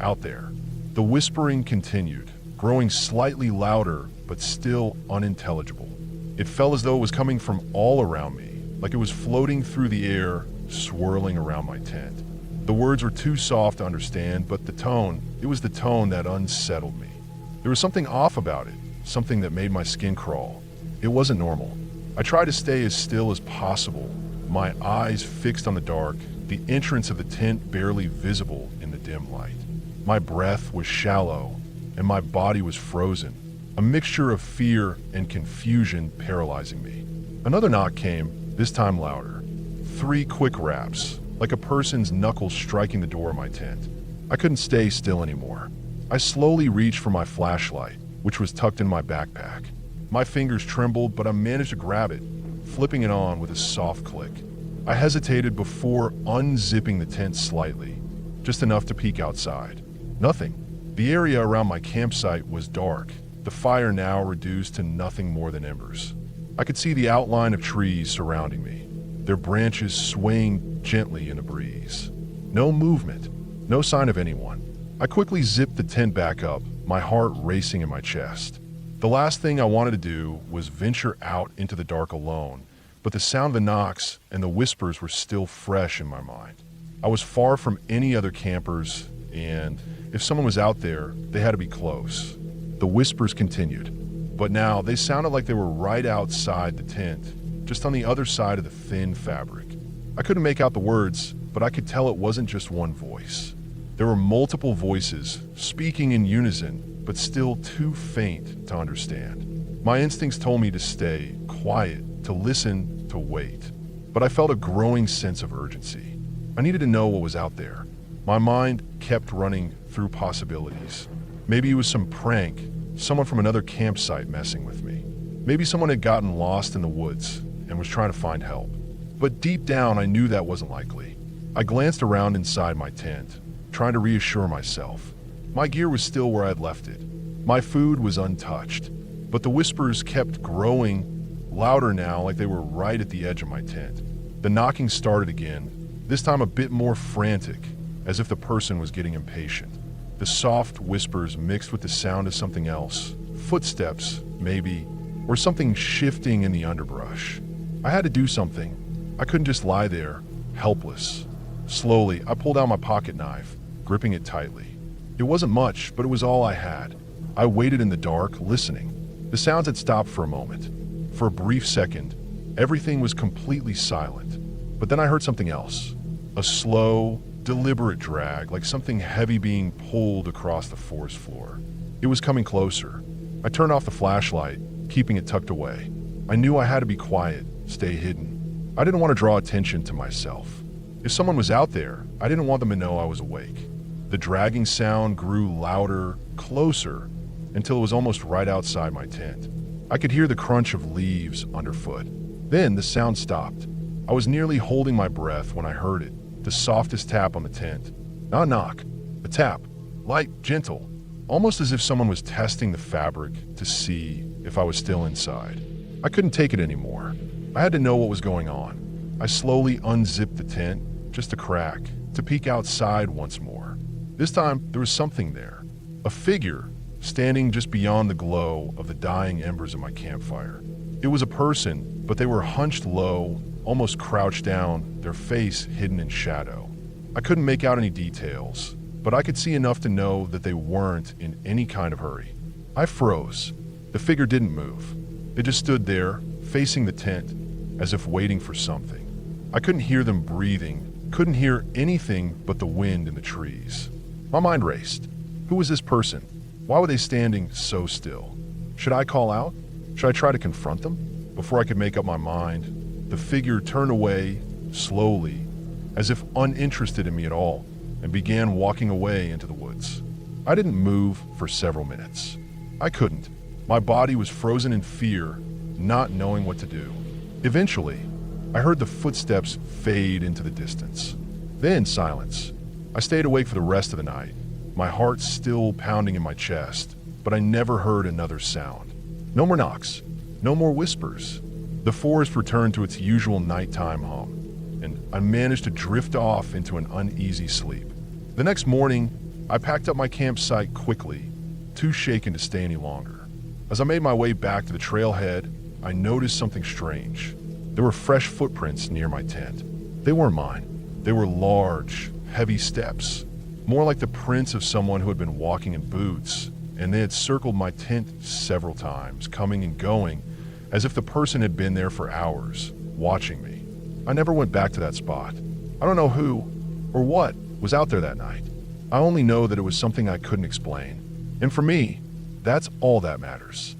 out there. The whispering continued, growing slightly louder but still unintelligible. It felt as though it was coming from all around me, like it was floating through the air, swirling around my tent. The words were too soft to understand, but it was the tone that unsettled me. There was something off about it, something that made my skin crawl. It wasn't normal. I tried to stay as still as possible, my eyes fixed on the dark, the entrance of the tent barely visible in the dim light. My breath was shallow, and my body was frozen, a mixture of fear and confusion paralyzing me. Another knock came, this time louder. 3 quick raps, like a person's knuckles striking the door of my tent. I couldn't stay still anymore. I slowly reached for my flashlight, which was tucked in my backpack. My fingers trembled, but I managed to grab it, flipping it on with a soft click. I hesitated before unzipping the tent slightly, just enough to peek outside. Nothing. The area around my campsite was dark, the fire now reduced to nothing more than embers. I could see the outline of trees surrounding me, their branches swaying gently in a breeze. No movement, no sign of anyone. I quickly zipped the tent back up, my heart racing in my chest. The last thing I wanted to do was venture out into the dark alone, but the sound of the knocks and the whispers were still fresh in my mind. I was far from any other campers, and if someone was out there, they had to be close. The whispers continued, but now they sounded like they were right outside the tent, just on the other side of the thin fabric. I couldn't make out the words, but I could tell it wasn't just one voice. There were multiple voices, speaking in unison, but still too faint to understand. My instincts told me to stay quiet, to listen, to wait. But I felt a growing sense of urgency. I needed to know what was out there. My mind kept running through possibilities. Maybe it was some prank, someone from another campsite messing with me. Maybe someone had gotten lost in the woods and was trying to find help. But deep down, I knew that wasn't likely. I glanced around inside my tent, trying to reassure myself. My gear was still where I had left it. My food was untouched, but the whispers kept growing, louder now, like they were right at the edge of my tent. The knocking started again, this time a bit more frantic, as if the person was getting impatient. The soft whispers mixed with the sound of something else, footsteps, maybe, or something shifting in the underbrush. I had to do something. I couldn't just lie there, helpless. Slowly, I pulled out my pocket knife, gripping it tightly. It wasn't much, but it was all I had. I waited in the dark, listening. The sounds had stopped for a moment. For a brief second, everything was completely silent. But then I heard something else. A slow, deliberate drag, like something heavy being pulled across the forest floor. It was coming closer. I turned off the flashlight, keeping it tucked away. I knew I had to be quiet, stay hidden. I didn't want to draw attention to myself. If someone was out there, I didn't want them to know I was awake. The dragging sound grew louder, closer, until it was almost right outside my tent. I could hear the crunch of leaves underfoot. Then the sound stopped. I was nearly holding my breath when I heard it. The softest tap on the tent. Not a knock, a tap, light, gentle, almost as if someone was testing the fabric to see if I was still inside. I couldn't take it anymore. I had to know what was going on. I slowly unzipped the tent, just a crack, to peek outside once more. This time, there was something there. A figure, standing just beyond the glow of the dying embers of my campfire. It was a person, but they were hunched low, almost crouched down, their face hidden in shadow. I couldn't make out any details, but I could see enough to know that they weren't in any kind of hurry. I froze. The figure didn't move. It just stood there, facing the tent, as if waiting for something. I couldn't hear them breathing, couldn't hear anything but the wind in the trees. My mind raced. Who was this person? Why were they standing so still? Should I call out? Should I try to confront them? Before I could make up my mind, the figure turned away, slowly, as if uninterested in me at all, and began walking away into the woods. I didn't move for several minutes. I couldn't. My body was frozen in fear, not knowing what to do. Eventually, I heard the footsteps fade into the distance. Then silence. I stayed awake for the rest of the night, my heart still pounding in my chest, but I never heard another sound. No more knocks, no more whispers. The forest returned to its usual nighttime hum, and I managed to drift off into an uneasy sleep. The next morning, I packed up my campsite quickly, too shaken to stay any longer. As I made my way back to the trailhead, I noticed something strange. There were fresh footprints near my tent. They weren't mine. They were large, heavy steps, more like the prints of someone who had been walking in boots, and they had circled my tent several times, coming and going, as if the person had been there for hours, watching me. I never went back to that spot. I don't know who or what was out there that night. I only know that it was something I couldn't explain. And for me, that's all that matters.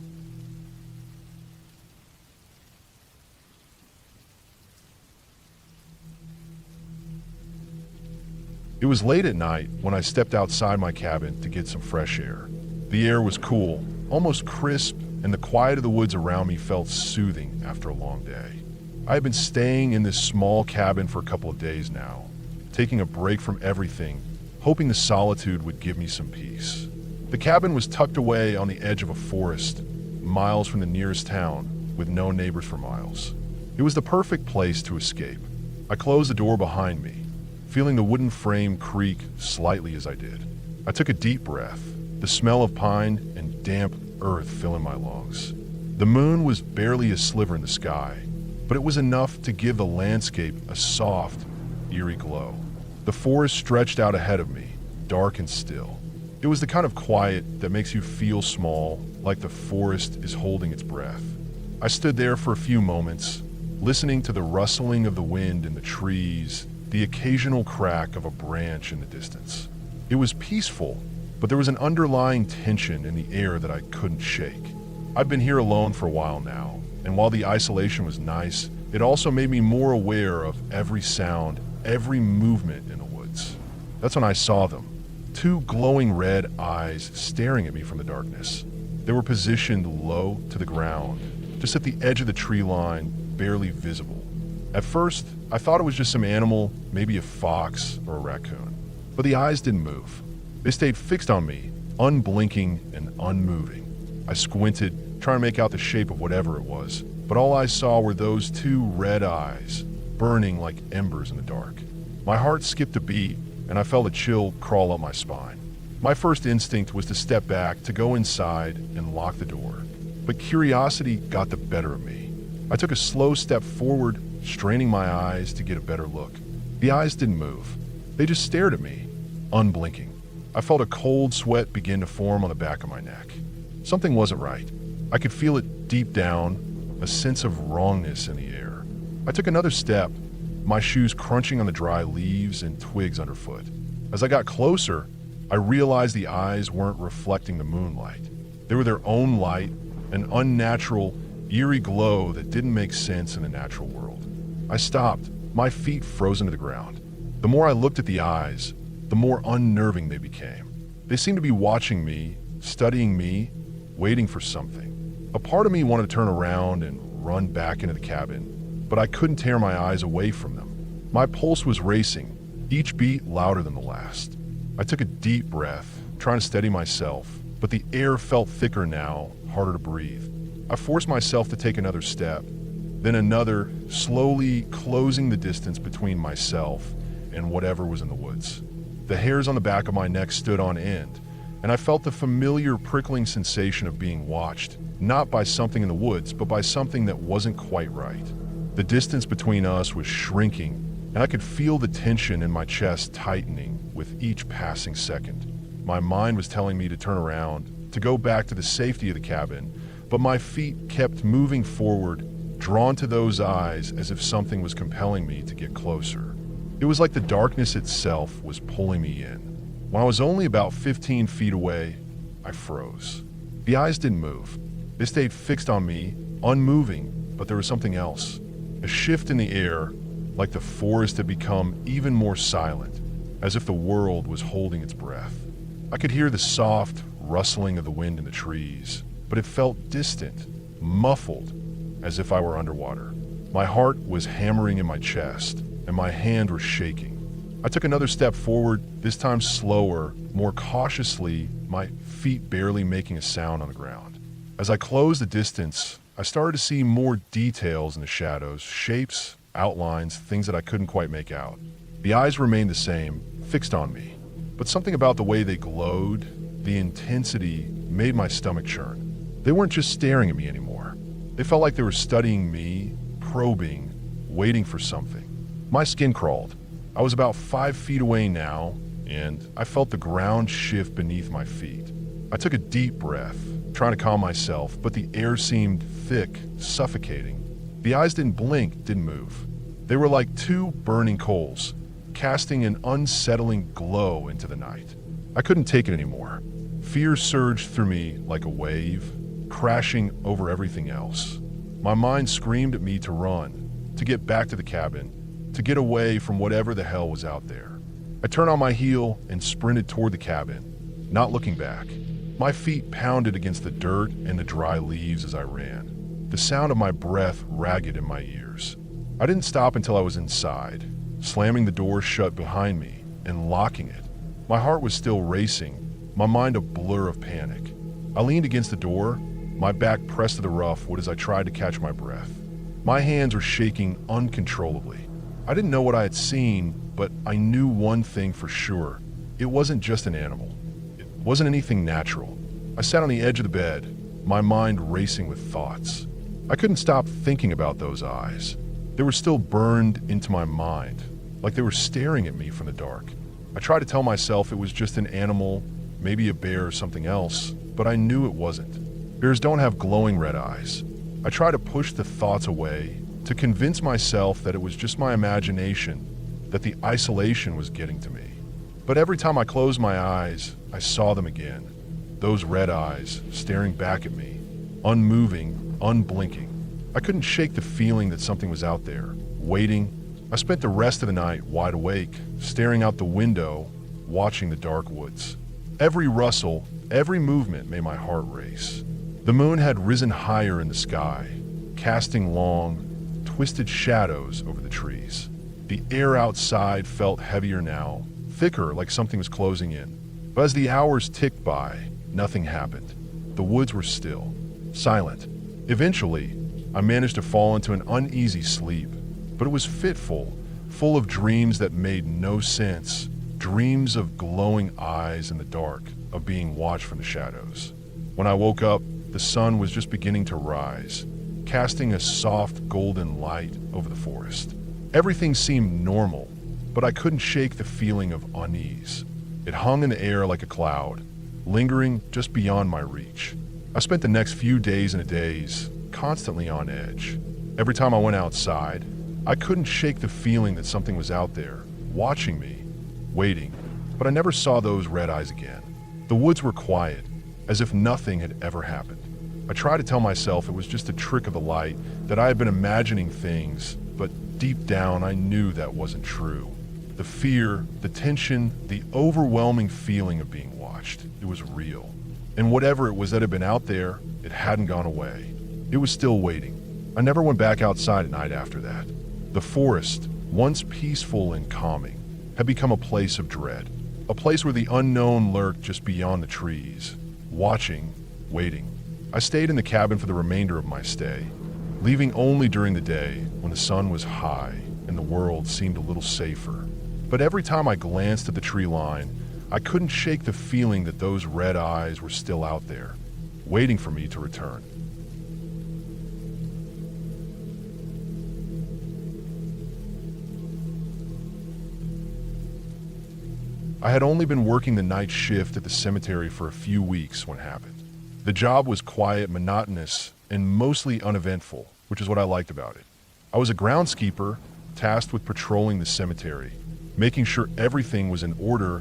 It was late at night when I stepped outside my cabin to get some fresh air. The air was cool, almost crisp, and the quiet of the woods around me felt soothing after a long day. I had been staying in this small cabin for a couple of days now, taking a break from everything, hoping the solitude would give me some peace. The cabin was tucked away on the edge of a forest, miles from the nearest town, with no neighbors for miles. It was the perfect place to escape. I closed the door behind me, feeling the wooden frame creak slightly as I did. I took a deep breath, the smell of pine and damp earth filling my lungs. The moon was barely a sliver in the sky, but it was enough to give the landscape a soft, eerie glow. The forest stretched out ahead of me, dark and still. It was the kind of quiet that makes you feel small, like the forest is holding its breath. I stood there for a few moments, listening to the rustling of the wind in the trees, the occasional crack of a branch in the distance. It was peaceful, but there was an underlying tension in the air that I couldn't shake. I'd been here alone for a while now, and while the isolation was nice, it also made me more aware of every sound, every movement in the woods. That's when I saw them. Two glowing red eyes staring at me from the darkness. They were positioned low to the ground, just at the edge of the tree line, barely visible. At first, I thought it was just some animal, maybe a fox or a raccoon. But the eyes didn't move. They stayed fixed on me, unblinking and unmoving. I squinted, trying to make out the shape of whatever it was, but all I saw were those two red eyes, burning like embers in the dark. My heart skipped a beat, and I felt a chill crawl up my spine. My first instinct was to step back, to go inside and lock the door. But curiosity got the better of me. I took a slow step forward, straining my eyes to get a better look. The eyes didn't move. They just stared at me, unblinking. I felt a cold sweat begin to form on the back of my neck. Something wasn't right. I could feel it deep down, a sense of wrongness in the air. I took another step, my shoes crunching on the dry leaves and twigs underfoot. As I got closer, I realized the eyes weren't reflecting the moonlight. They were their own light, an unnatural, eerie glow that didn't make sense in the natural world. I stopped, my feet frozen to the ground. The more I looked at the eyes, the more unnerving they became. They seemed to be watching me, studying me, waiting for something. A part of me wanted to turn around and run back into the cabin, but I couldn't tear my eyes away from them. My pulse was racing, each beat louder than the last. I took a deep breath, trying to steady myself, but the air felt thicker now, harder to breathe. I forced myself to take another step, then another, slowly closing the distance between myself and whatever was in the woods. The hairs on the back of my neck stood on end, and I felt the familiar prickling sensation of being watched, not by something in the woods, but by something that wasn't quite right. The distance between us was shrinking, and I could feel the tension in my chest tightening with each passing second. My mind was telling me to turn around, to go back to the safety of the cabin, but my feet kept moving forward, drawn to those eyes as if something was compelling me to get closer. It was like the darkness itself was pulling me in. When I was only about 15 feet away, I froze. The eyes didn't move. They stayed fixed on me, unmoving, but there was something else. A shift in the air, like the forest had become even more silent, as if the world was holding its breath. I could hear the soft rustling of the wind in the trees, but it felt distant, muffled, as if I were underwater. My heart was hammering in my chest, and my hand was shaking. I took another step forward, this time slower, more cautiously, my feet barely making a sound on the ground. As I closed the distance, I started to see more details in the shadows, shapes, outlines, things that I couldn't quite make out. The eyes remained the same, fixed on me, but something about the way they glowed, the intensity, made my stomach churn. They weren't just staring at me anymore. They felt like they were studying me, probing, waiting for something. My skin crawled. I was about 5 feet away now, and I felt the ground shift beneath my feet. I took a deep breath, trying to calm myself, but the air seemed thick, suffocating. The eyes didn't blink, didn't move. They were like two burning coals, casting an unsettling glow into the night. I couldn't take it anymore. Fear surged through me like a wave, crashing over everything else. My mind screamed at me to run, to get back to the cabin, to get away from whatever the hell was out there. I turned on my heel and sprinted toward the cabin, not looking back. My feet pounded against the dirt and the dry leaves as I ran, the sound of my breath ragged in my ears. I didn't stop until I was inside, slamming the door shut behind me and locking it. My heart was still racing, my mind a blur of panic. I leaned against the door, my back pressed to the rough wood as I tried to catch my breath. My hands were shaking uncontrollably. I didn't know what I had seen, but I knew one thing for sure. It wasn't just an animal. It wasn't anything natural. I sat on the edge of the bed, my mind racing with thoughts. I couldn't stop thinking about those eyes. They were still burned into my mind, like they were staring at me from the dark. I tried to tell myself it was just an animal, maybe a bear or something else, but I knew it wasn't. Bears don't have glowing red eyes. I try to push the thoughts away, to convince myself that it was just my imagination, that the isolation was getting to me. But every time I closed my eyes, I saw them again. Those red eyes staring back at me, unmoving, unblinking. I couldn't shake the feeling that something was out there, waiting. I spent the rest of the night wide awake, staring out the window, watching the dark woods. Every rustle, every movement made my heart race. The moon had risen higher in the sky, casting long, twisted shadows over the trees. The air outside felt heavier now, thicker, like something was closing in. But as the hours ticked by, nothing happened. The woods were still, silent. Eventually, I managed to fall into an uneasy sleep, but it was fitful, full of dreams that made no sense, dreams of glowing eyes in the dark, of being watched from the shadows. When I woke up, the sun was just beginning to rise, casting a soft golden light over the forest. Everything seemed normal, but I couldn't shake the feeling of unease. It hung in the air like a cloud, lingering just beyond my reach. I spent the next few days and days constantly on edge. Every time I went outside, I couldn't shake the feeling that something was out there, watching me, waiting, but I never saw those red eyes again. The woods were quiet, as if nothing had ever happened. I tried to tell myself it was just a trick of the light, that I had been imagining things, but deep down I knew that wasn't true. The fear, the tension, the overwhelming feeling of being watched, it was real. And whatever it was that had been out there, it hadn't gone away. It was still waiting. I never went back outside at night after that. The forest, once peaceful and calming, had become a place of dread, a place where the unknown lurked just beyond the trees, watching, waiting. I stayed in the cabin for the remainder of my stay, leaving only during the day when the sun was high and the world seemed a little safer. But every time I glanced at the tree line, I couldn't shake the feeling that those red eyes were still out there, waiting for me to return. I had only been working the night shift at the cemetery for a few weeks when it happened. The job was quiet, monotonous, and mostly uneventful, which is what I liked about it. I was a groundskeeper tasked with patrolling the cemetery, making sure everything was in order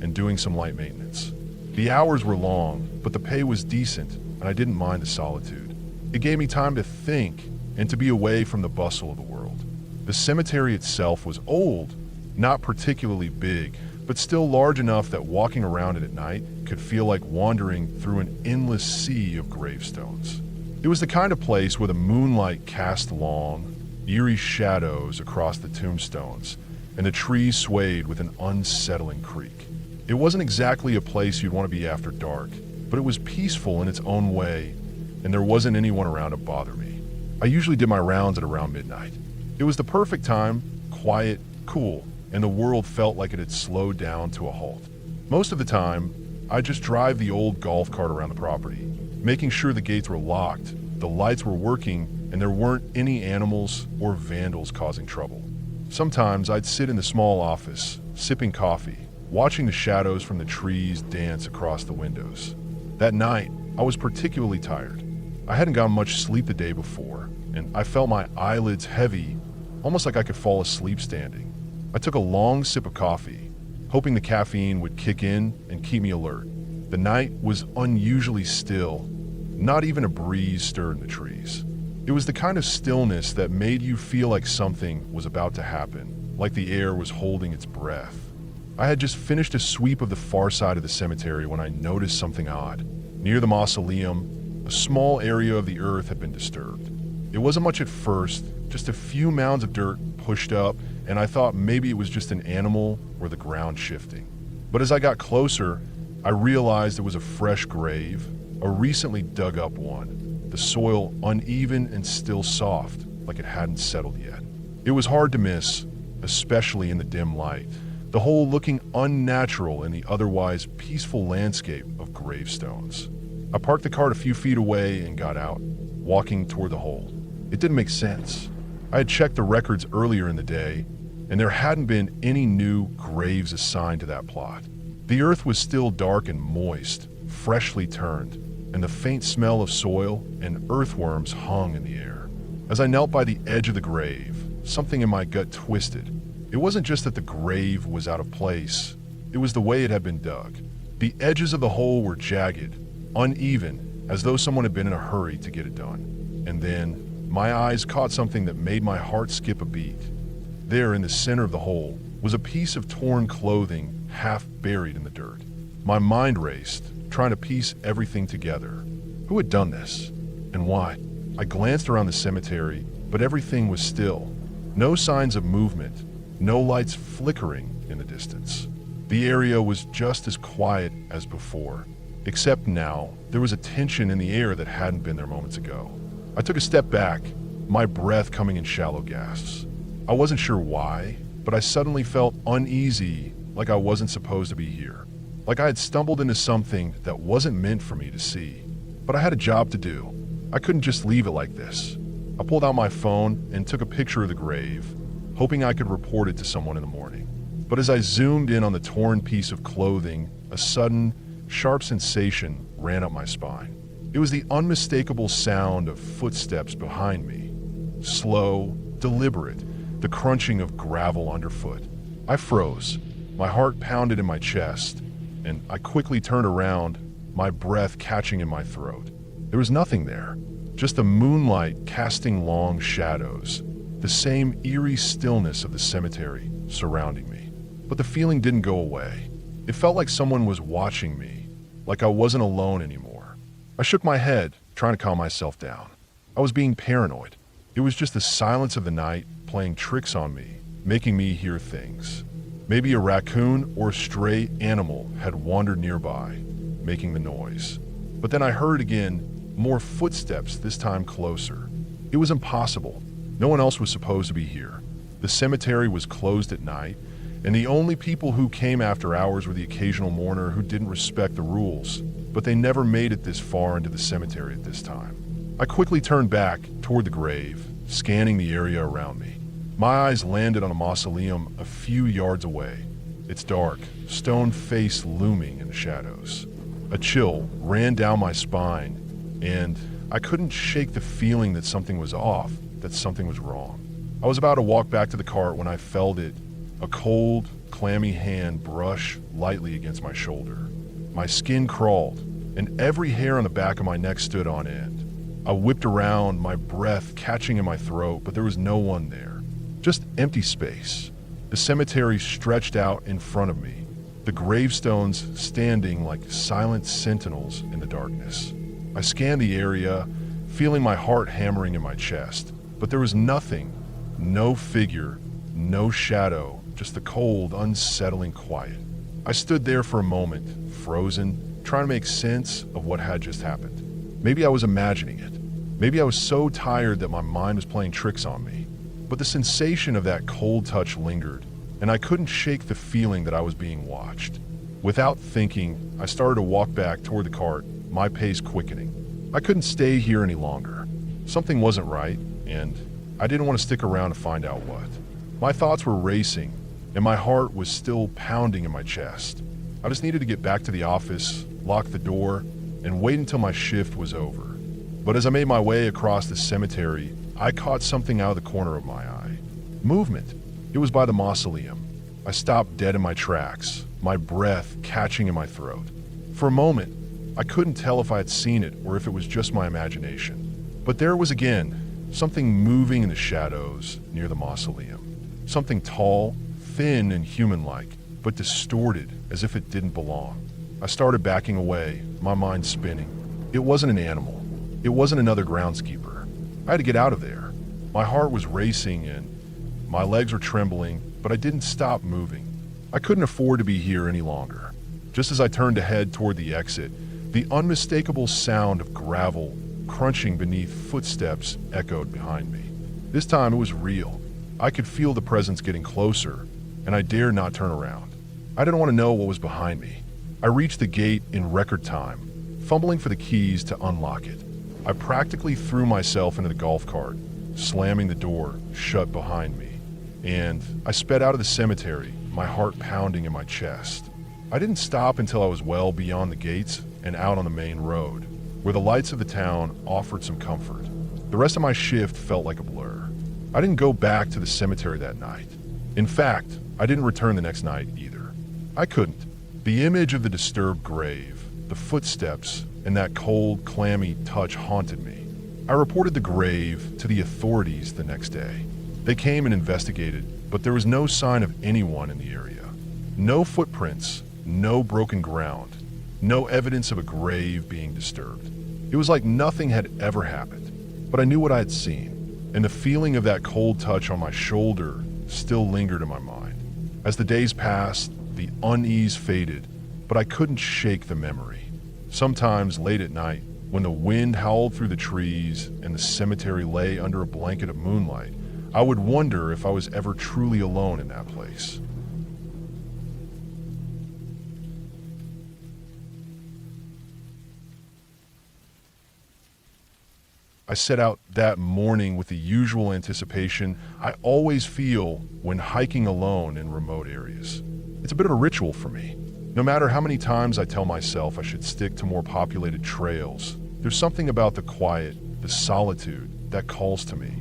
and doing some light maintenance. The hours were long, but the pay was decent, and I didn't mind the solitude. It gave me time to think and to be away from the bustle of the world. The cemetery itself was old, not particularly big, but still large enough that walking around it at night could feel like wandering through an endless sea of gravestones. It was the kind of place where the moonlight cast long, eerie shadows across the tombstones, and the trees swayed with an unsettling creak. It wasn't exactly a place you'd want to be after dark, but it was peaceful in its own way, and there wasn't anyone around to bother me. I usually did my rounds at around midnight. It was the perfect time, quiet, cool, and the world felt like it had slowed down to a halt. Most of the time, I'd just drive the old golf cart around the property, making sure the gates were locked, the lights were working, and there weren't any animals or vandals causing trouble. Sometimes I'd sit in the small office, sipping coffee, watching the shadows from the trees dance across the windows. That night, I was particularly tired. I hadn't gotten much sleep the day before, and I felt my eyelids heavy, almost like I could fall asleep standing. I took a long sip of coffee, hoping the caffeine would kick in and keep me alert. The night was unusually still. Not even a breeze stirred in the trees. It was the kind of stillness that made you feel like something was about to happen, like the air was holding its breath. I had just finished a sweep of the far side of the cemetery when I noticed something odd. Near the mausoleum, a small area of the earth had been disturbed. It wasn't much at first, just a few mounds of dirt pushed up, and I thought maybe it was just an animal or the ground shifting. But as I got closer, I realized it was a fresh grave, a recently dug up one, the soil uneven and still soft, like it hadn't settled yet. It was hard to miss, especially in the dim light, the whole looking unnatural in the otherwise peaceful landscape of gravestones. I parked the cart a few feet away and got out, walking toward the hole. It didn't make sense. I had checked the records earlier in the day, and there hadn't been any new graves assigned to that plot. The earth was still dark and moist, freshly turned, and the faint smell of soil and earthworms hung in the air. As I knelt by the edge of the grave, something in my gut twisted. It wasn't just that the grave was out of place, it was the way it had been dug. The edges of the hole were jagged, uneven, as though someone had been in a hurry to get it done. And then, my eyes caught something that made my heart skip a beat. There, in the center of the hole, was a piece of torn clothing half buried in the dirt. My mind raced, trying to piece everything together. Who had done this? And why? I glanced around the cemetery, but everything was still. No signs of movement, no lights flickering in the distance. The area was just as quiet as before, except now there was a tension in the air that hadn't been there moments ago. I took a step back, my breath coming in shallow gasps. I wasn't sure why, but I suddenly felt uneasy, like I wasn't supposed to be here. Like I had stumbled into something that wasn't meant for me to see. But I had a job to do. I couldn't just leave it like this. I pulled out my phone and took a picture of the grave, hoping I could report it to someone in the morning. But as I zoomed in on the torn piece of clothing, a sudden, sharp sensation ran up my spine. It was the unmistakable sound of footsteps behind me. Slow, deliberate, the crunching of gravel underfoot. I froze. My heart pounded in my chest, and I quickly turned around, my breath catching in my throat. There was nothing there, just the moonlight casting long shadows, the same eerie stillness of the cemetery surrounding me. But the feeling didn't go away. It felt like someone was watching me, like I wasn't alone anymore. I shook my head, trying to calm myself down. I was being paranoid. It was just the silence of the night playing tricks on me, making me hear things. Maybe a raccoon or a stray animal had wandered nearby, making the noise. But then I heard again, more footsteps, this time closer. It was impossible. No one else was supposed to be here. The cemetery was closed at night, and the only people who came after hours were the occasional mourner who didn't respect the rules, but they never made it this far into the cemetery at this time. I quickly turned back toward the grave, scanning the area around me. My eyes landed on a mausoleum a few yards away, its dark, stone face looming in the shadows. A chill ran down my spine, and I couldn't shake the feeling that something was off, that something was wrong. I was about to walk back to the cart when I felt it, a cold, clammy hand brush lightly against my shoulder. My skin crawled, and every hair on the back of my neck stood on end. I whipped around, my breath catching in my throat, but there was no one there. Just empty space. The cemetery stretched out in front of me, the gravestones standing like silent sentinels in the darkness. I scanned the area, feeling my heart hammering in my chest, but there was nothing, no figure, no shadow, just the cold, unsettling quiet. I stood there for a moment, frozen, trying to make sense of what had just happened. Maybe I was imagining it. Maybe I was so tired that my mind was playing tricks on me. But the sensation of that cold touch lingered, and I couldn't shake the feeling that I was being watched. Without thinking, I started to walk back toward the cart, my pace quickening. I couldn't stay here any longer. Something wasn't right, and I didn't want to stick around to find out what. My thoughts were racing, and my heart was still pounding in my chest. I just needed to get back to the office, lock the door, and wait until my shift was over. But as I made my way across the cemetery, I caught something out of the corner of my eye. Movement. It was by the mausoleum. I stopped dead in my tracks, my breath catching in my throat. For a moment, I couldn't tell if I had seen it or if it was just my imagination. But there it was again, something moving in the shadows near the mausoleum. Something tall, thin, and human-like, but distorted as if it didn't belong. I started backing away, my mind spinning. It wasn't an animal. It wasn't another groundskeeper. I had to get out of there. My heart was racing and my legs were trembling, but I didn't stop moving. I couldn't afford to be here any longer. Just as I turned to head toward the exit, the unmistakable sound of gravel crunching beneath footsteps echoed behind me. This time it was real. I could feel the presence getting closer, and I dared not turn around. I didn't want to know what was behind me. I reached the gate in record time, fumbling for the keys to unlock it. I practically threw myself into the golf cart, slamming the door shut behind me. And I sped out of the cemetery, my heart pounding in my chest. I didn't stop until I was well beyond the gates and out on the main road, where the lights of the town offered some comfort. The rest of my shift felt like a blur. I didn't go back to the cemetery that night. In fact, I didn't return the next night either. I couldn't. The image of the disturbed grave, the footsteps, and that cold, clammy touch haunted me. I reported the grave to the authorities the next day. They came and investigated, but there was no sign of anyone in the area. No footprints, no broken ground, no evidence of a grave being disturbed. It was like nothing had ever happened, but I knew what I had seen, and the feeling of that cold touch on my shoulder still lingered in my mind. As the days passed, the unease faded, but I couldn't shake the memory. Sometimes late at night, when the wind howled through the trees and the cemetery lay under a blanket of moonlight, I would wonder if I was ever truly alone in that place. I set out that morning with the usual anticipation I always feel when hiking alone in remote areas. It's a bit of a ritual for me. No matter how many times I tell myself I should stick to more populated trails, there's something about the quiet, the solitude, that calls to me.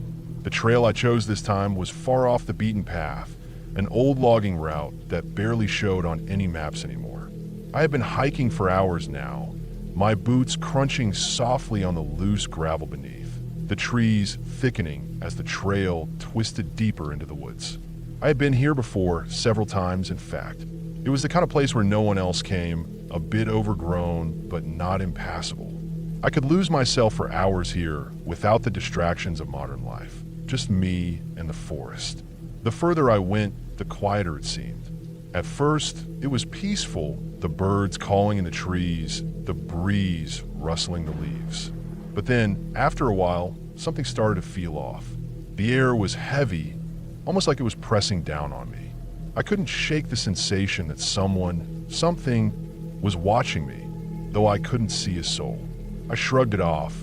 The trail I chose this time was far off the beaten path, an old logging route that barely showed on any maps anymore. I have been hiking for hours now, my boots crunching softly on the loose gravel beneath, the trees thickening as the trail twisted deeper into the woods. I had been here before several times, in fact. It was the kind of place where no one else came, a bit overgrown, but not impassable. I could lose myself for hours here without the distractions of modern life, just me and the forest. The further I went, the quieter it seemed. At first, it was peaceful, the birds calling in the trees, the breeze rustling the leaves. But then, after a while, something started to feel off. The air was heavy, almost like it was pressing down on me. I couldn't shake the sensation that something was watching me, though I couldn't see a soul. I shrugged it off,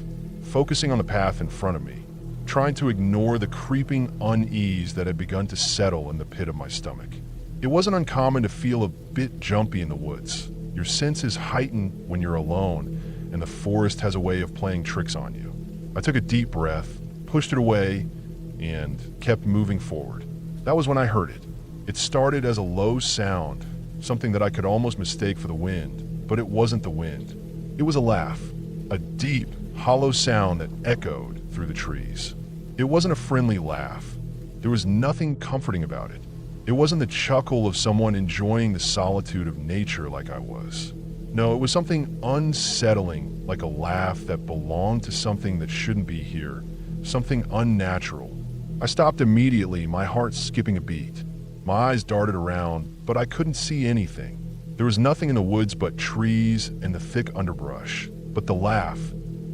focusing on the path in front of me, trying to ignore the creeping unease that had begun to settle in the pit of my stomach. It wasn't uncommon to feel a bit jumpy in the woods. Your senses heighten when you're alone, and the forest has a way of playing tricks on you. I took a deep breath, pushed it away, and kept moving forward. That was when I heard it. It started as a low sound, something that I could almost mistake for the wind, but it wasn't the wind. It was a laugh, a deep, hollow sound that echoed through the trees. It wasn't a friendly laugh. There was nothing comforting about it. It wasn't the chuckle of someone enjoying the solitude of nature like I was. No, it was something unsettling, like a laugh that belonged to something that shouldn't be here, something unnatural. I stopped immediately, my heart skipping a beat. My eyes darted around, but I couldn't see anything. There was nothing in the woods but trees and the thick underbrush. But the laugh,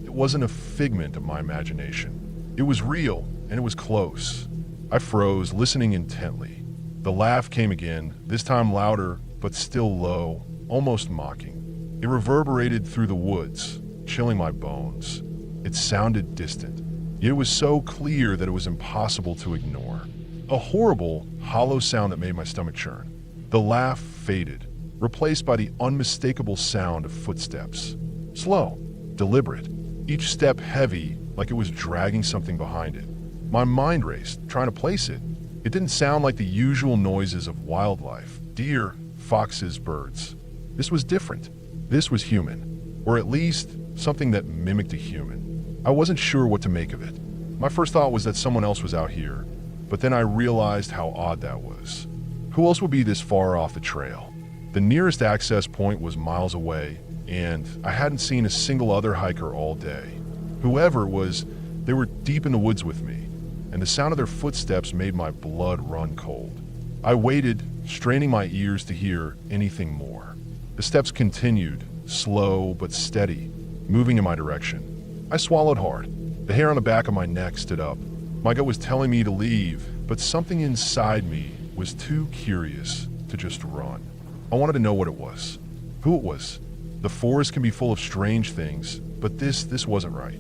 it wasn't a figment of my imagination. It was real, and it was close. I froze, listening intently. The laugh came again, this time louder, but still low, almost mocking. It reverberated through the woods, chilling my bones. It sounded distant, yet it was so clear that it was impossible to ignore. A horrible, hollow sound that made my stomach churn. The laugh faded, replaced by the unmistakable sound of footsteps. Slow, deliberate, each step heavy, like it was dragging something behind it. My mind raced, trying to place it. It didn't sound like the usual noises of wildlife, deer, foxes, birds. This was different. This was human, or at least something that mimicked a human. I wasn't sure what to make of it. My first thought was that someone else was out here, but then I realized how odd that was. Who else would be this far off the trail? The nearest access point was miles away, and I hadn't seen a single other hiker all day. Whoever it was, they were deep in the woods with me, and the sound of their footsteps made my blood run cold. I waited, straining my ears to hear anything more. The steps continued, slow but steady, moving in my direction. I swallowed hard. The hair on the back of my neck stood up. My gut was telling me to leave, but something inside me was too curious to just run. I wanted to know what it was, who it was. The forest can be full of strange things, but this wasn't right.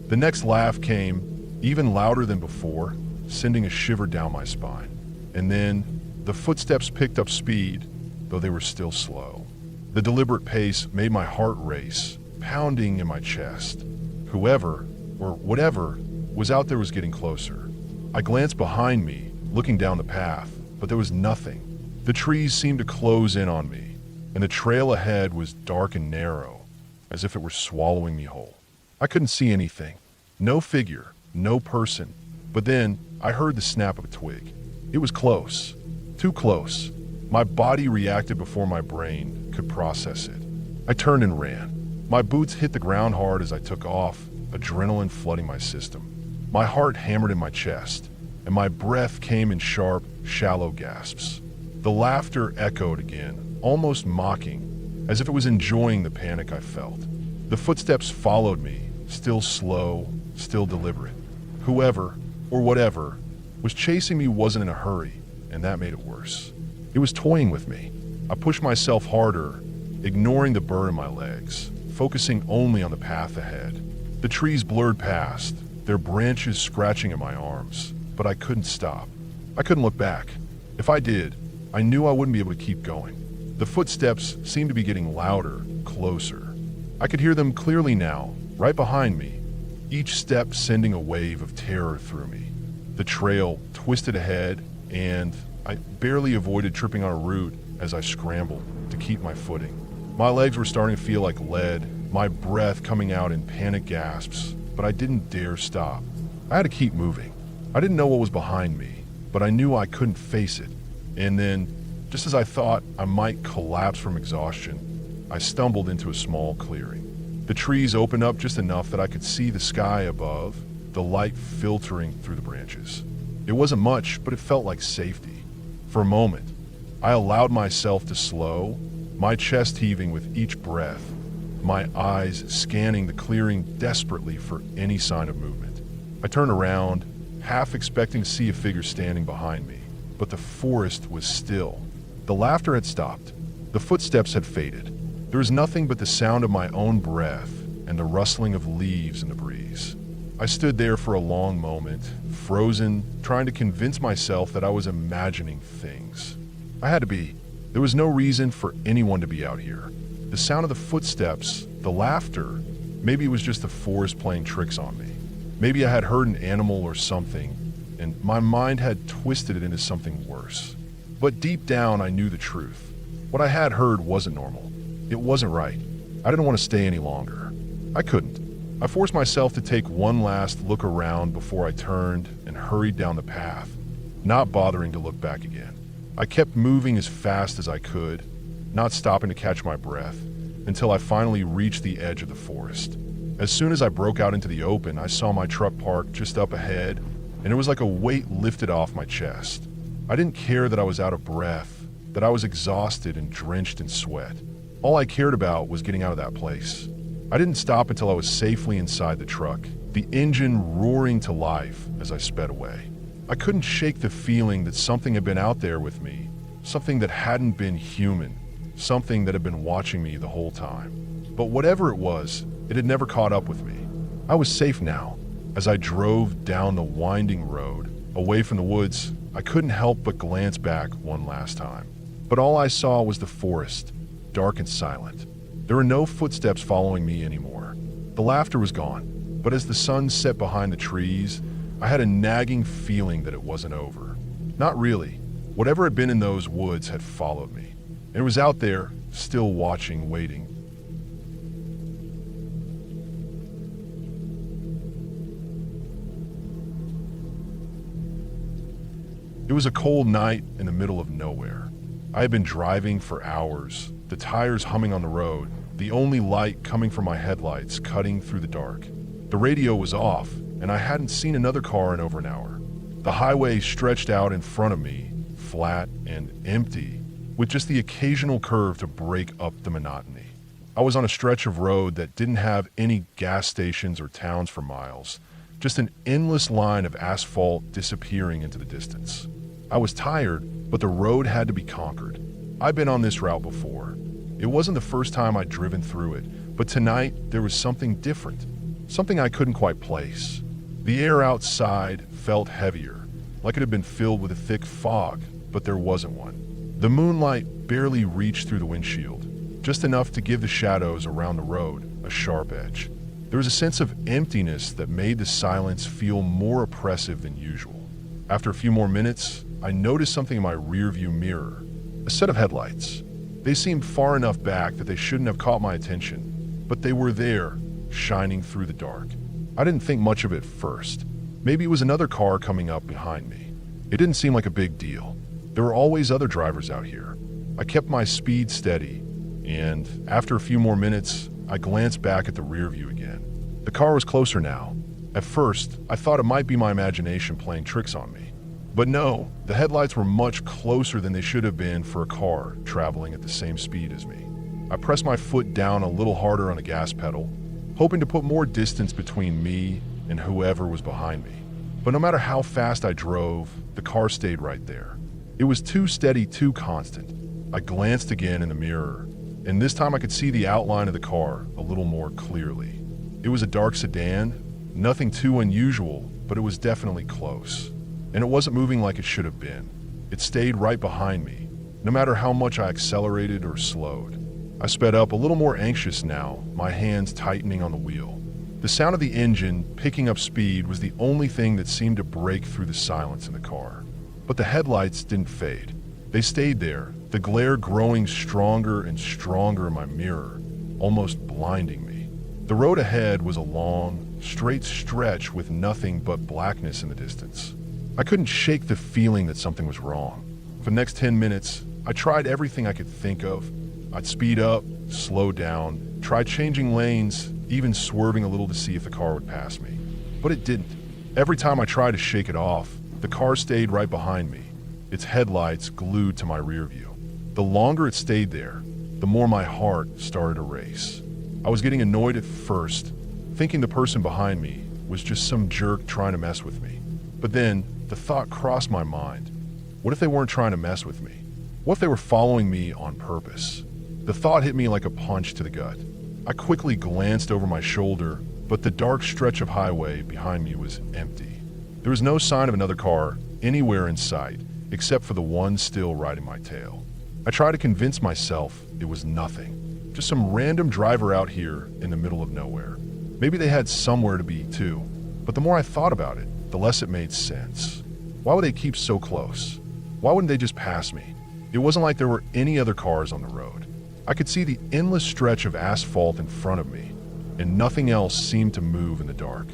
The next laugh came, even louder than before, sending a shiver down my spine. And then the footsteps picked up speed, though they were still slow. The deliberate pace made my heart race, pounding in my chest. Whoever, or whatever, was out there was getting closer. I glanced behind me, looking down the path, but there was nothing. The trees seemed to close in on me, and the trail ahead was dark and narrow, as if it were swallowing me whole. I couldn't see anything. No figure, no person. But then I heard the snap of a twig. It was close. Too close. My body reacted before my brain could process it. I turned and ran. My boots hit the ground hard as I took off, adrenaline flooding my system. My heart hammered in my chest, and my breath came in sharp, shallow gasps. The laughter echoed again, almost mocking, as if it was enjoying the panic I felt. The footsteps followed me, still slow, still deliberate. Whoever, or whatever, was chasing me wasn't in a hurry, and that made it worse. It was toying with me. I pushed myself harder, ignoring the burn in my legs, focusing only on the path ahead. The trees blurred past, their branches scratching at my arms, but I couldn't stop. I couldn't look back. If I did, I knew I wouldn't be able to keep going. The footsteps seemed to be getting louder, closer. I could hear them clearly now, right behind me, each step sending a wave of terror through me. The trail twisted ahead, and I barely avoided tripping on a root as I scrambled to keep my footing. My legs were starting to feel like lead, my breath coming out in panic gasps, but I didn't dare stop. I had to keep moving. I didn't know what was behind me, but I knew I couldn't face it. And then, just as I thought I might collapse from exhaustion, I stumbled into a small clearing. The trees opened up just enough that I could see the sky above, the light filtering through the branches. It wasn't much, but it felt like safety. For a moment, I allowed myself to slow, my chest heaving with each breath, my eyes scanning the clearing desperately for any sign of movement. I turned around, half expecting to see a figure standing behind me, but the forest was still. The laughter had stopped. The footsteps had faded. There was nothing but the sound of my own breath and the rustling of leaves in the breeze. I stood there for a long moment, frozen, trying to convince myself that I was imagining things. I had to be. There was no reason for anyone to be out here. The sound of the footsteps, the laughter, maybe it was just the forest playing tricks on me. Maybe I had heard an animal or something, and my mind had twisted it into something worse. But deep down, I knew the truth. What I had heard wasn't normal. It wasn't right. I didn't want to stay any longer. I couldn't. I forced myself to take one last look around before I turned and hurried down the path, not bothering to look back again. I kept moving as fast as I could, not stopping to catch my breath, until I finally reached the edge of the forest. As soon as I broke out into the open, I saw my truck parked just up ahead, and it was like a weight lifted off my chest. I didn't care that I was out of breath, that I was exhausted and drenched in sweat. All I cared about was getting out of that place. I didn't stop until I was safely inside the truck, the engine roaring to life as I sped away. I couldn't shake the feeling that something had been out there with me, something that hadn't been human, something that had been watching me the whole time. But whatever it was, it had never caught up with me. I was safe now. As I drove down the winding road, away from the woods, I couldn't help but glance back one last time. But all I saw was the forest, dark and silent. There were no footsteps following me anymore. The laughter was gone, but as the sun set behind the trees, I had a nagging feeling that it wasn't over. Not really. Whatever had been in those woods had followed me. And it was out there, still watching, waiting. It was a cold night in the middle of nowhere. I had been driving for hours, the tires humming on the road, the only light coming from my headlights cutting through the dark. The radio was off, and I hadn't seen another car in over an hour. The highway stretched out in front of me, flat and empty, with just the occasional curve to break up the monotony. I was on a stretch of road that didn't have any gas stations or towns for miles, just an endless line of asphalt disappearing into the distance. I was tired, but the road had to be conquered. I'd been on this route before. It wasn't the first time I'd driven through it, but tonight there was something different, something I couldn't quite place. The air outside felt heavier, like it had been filled with a thick fog, but there wasn't one. The moonlight barely reached through the windshield, just enough to give the shadows around the road a sharp edge. There was a sense of emptiness that made the silence feel more oppressive than usual. After a few more minutes, I noticed something in my rearview mirror. A set of headlights. They seemed far enough back that they shouldn't have caught my attention, but they were there, shining through the dark. I didn't think much of it first. Maybe it was another car coming up behind me. It didn't seem like a big deal. There were always other drivers out here. I kept my speed steady, and after a few more minutes, I glanced back at the rear view again. The car was closer now. At first, I thought it might be my imagination playing tricks on me. But no, the headlights were much closer than they should have been for a car traveling at the same speed as me. I pressed my foot down a little harder on the gas pedal, hoping to put more distance between me and whoever was behind me. But no matter how fast I drove, the car stayed right there. It was too steady, too constant. I glanced again in the mirror, and this time I could see the outline of the car a little more clearly. It was a dark sedan, nothing too unusual, but it was definitely close. And it wasn't moving like it should have been. It stayed right behind me, no matter how much I accelerated or slowed. I sped up, a little more anxious now, my hands tightening on the wheel. The sound of the engine picking up speed was the only thing that seemed to break through the silence in the car. But the headlights didn't fade. They stayed there, the glare growing stronger and stronger in my mirror, almost blinding me. The road ahead was a long, straight stretch with nothing but blackness in the distance. I couldn't shake the feeling that something was wrong. For the next 10 minutes, I tried everything I could think of. I'd speed up, slow down, try changing lanes, even swerving a little to see if the car would pass me. But it didn't. Every time I tried to shake it off, the car stayed right behind me, its headlights glued to my rear view. The longer it stayed there, the more my heart started to race. I was getting annoyed at first, thinking the person behind me was just some jerk trying to mess with me. But then the thought crossed my mind. What if they weren't trying to mess with me? What if they were following me on purpose? The thought hit me like a punch to the gut. I quickly glanced over my shoulder, but the dark stretch of highway behind me was empty. There was no sign of another car anywhere in sight, except for the one still riding my tail. I tried to convince myself it was nothing, just some random driver out here in the middle of nowhere. Maybe they had somewhere to be too, but the more I thought about it, the less it made sense. Why would they keep so close? Why wouldn't they just pass me? It wasn't like there were any other cars on the road. I could see the endless stretch of asphalt in front of me, and nothing else seemed to move in the dark.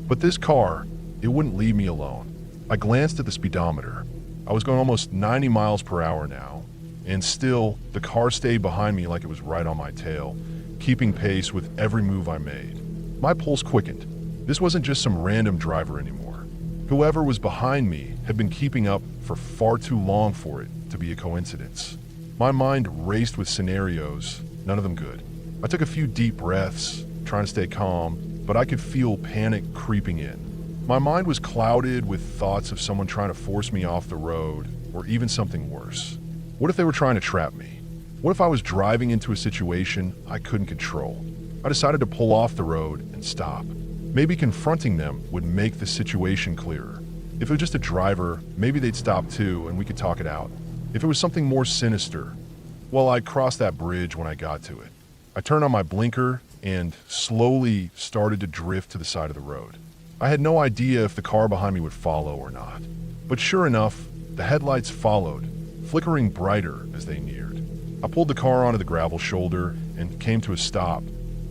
But this car, it wouldn't leave me alone. I glanced at the speedometer. I was going almost 90 miles per hour now, and still, the car stayed behind me like it was right on my tail, keeping pace with every move I made. My pulse quickened. This wasn't just some random driver anymore. Whoever was behind me had been keeping up for far too long for it to be a coincidence. My mind raced with scenarios, none of them good. I took a few deep breaths, trying to stay calm, but I could feel panic creeping in. My mind was clouded with thoughts of someone trying to force me off the road, or even something worse. What if they were trying to trap me? What if I was driving into a situation I couldn't control? I decided to pull off the road and stop. Maybe confronting them would make the situation clearer. If it was just a driver, maybe they'd stop too and we could talk it out. If it was something more sinister, well, I'd cross that bridge when I got to it. I turned on my blinker and slowly started to drift to the side of the road. I had no idea if the car behind me would follow or not. But sure enough, the headlights followed, flickering brighter as they neared. I pulled the car onto the gravel shoulder and came to a stop,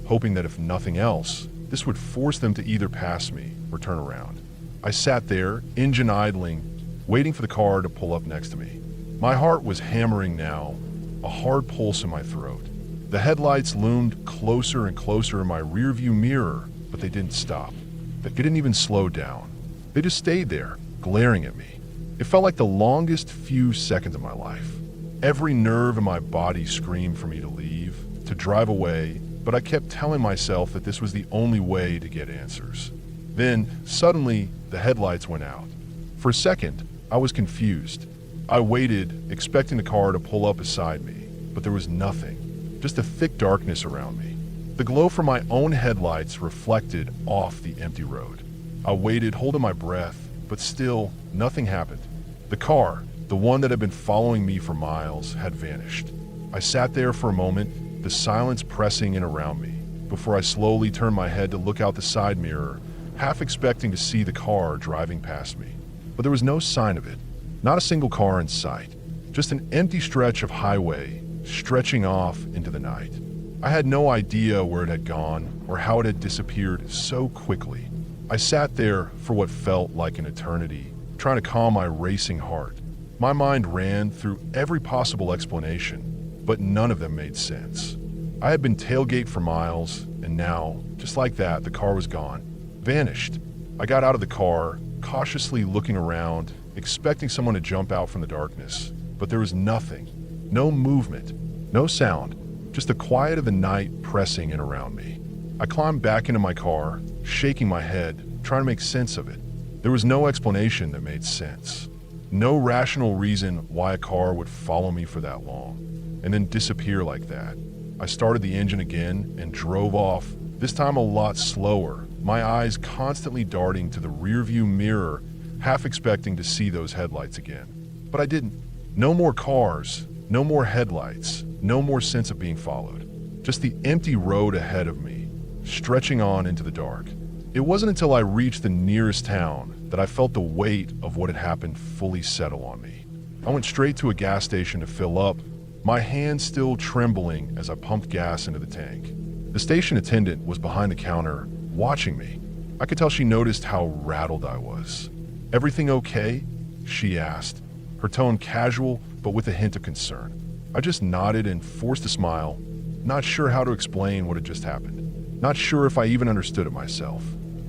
hoping that if nothing else, this would force them to either pass me or turn around. I sat there, engine idling, waiting for the car to pull up next to me. My heart was hammering now, a hard pulse in my throat. The headlights loomed closer and closer in my rearview mirror, but they didn't stop. They didn't even slow down. They just stayed there, glaring at me. It felt like the longest few seconds of my life. Every nerve in my body screamed for me to leave, to drive away, but I kept telling myself that this was the only way to get answers. Then, suddenly, the headlights went out. For a second, I was confused. I waited, expecting the car to pull up beside me, but there was nothing, just a thick darkness around me. The glow from my own headlights reflected off the empty road. I waited, holding my breath, but still, nothing happened. The car, the one that had been following me for miles, had vanished. I sat there for a moment, the silence pressing in around me, before I slowly turned my head to look out the side mirror, half expecting to see the car driving past me. But there was no sign of it. Not a single car in sight. Just an empty stretch of highway stretching off into the night. I had no idea where it had gone or how it had disappeared so quickly. I sat there for what felt like an eternity, trying to calm my racing heart. My mind ran through every possible explanation, but none of them made sense. I had been tailgate for miles, and now, just like that, the car was gone. Vanished. I got out of the car, cautiously looking around, expecting someone to jump out from the darkness, but there was nothing. No movement, no sound, just the quiet of the night pressing in around me. I climbed back into my car, shaking my head, trying to make sense of it. There was no explanation that made sense. No rational reason why a car would follow me for that long, and then disappear like that. I started the engine again and drove off, this time a lot slower, my eyes constantly darting to the rearview mirror, half expecting to see those headlights again. But I didn't. No more cars, no more headlights, no more sense of being followed. Just the empty road ahead of me, stretching on into the dark. It wasn't until I reached the nearest town that I felt the weight of what had happened fully settle on me. I went straight to a gas station to fill up, my hand still trembling as I pumped gas into the tank. The station attendant was behind the counter, watching me. I could tell she noticed how rattled I was. "Everything okay?" she asked, her tone casual but with a hint of concern. I just nodded and forced a smile, not sure how to explain what had just happened. Not sure if I even understood it myself.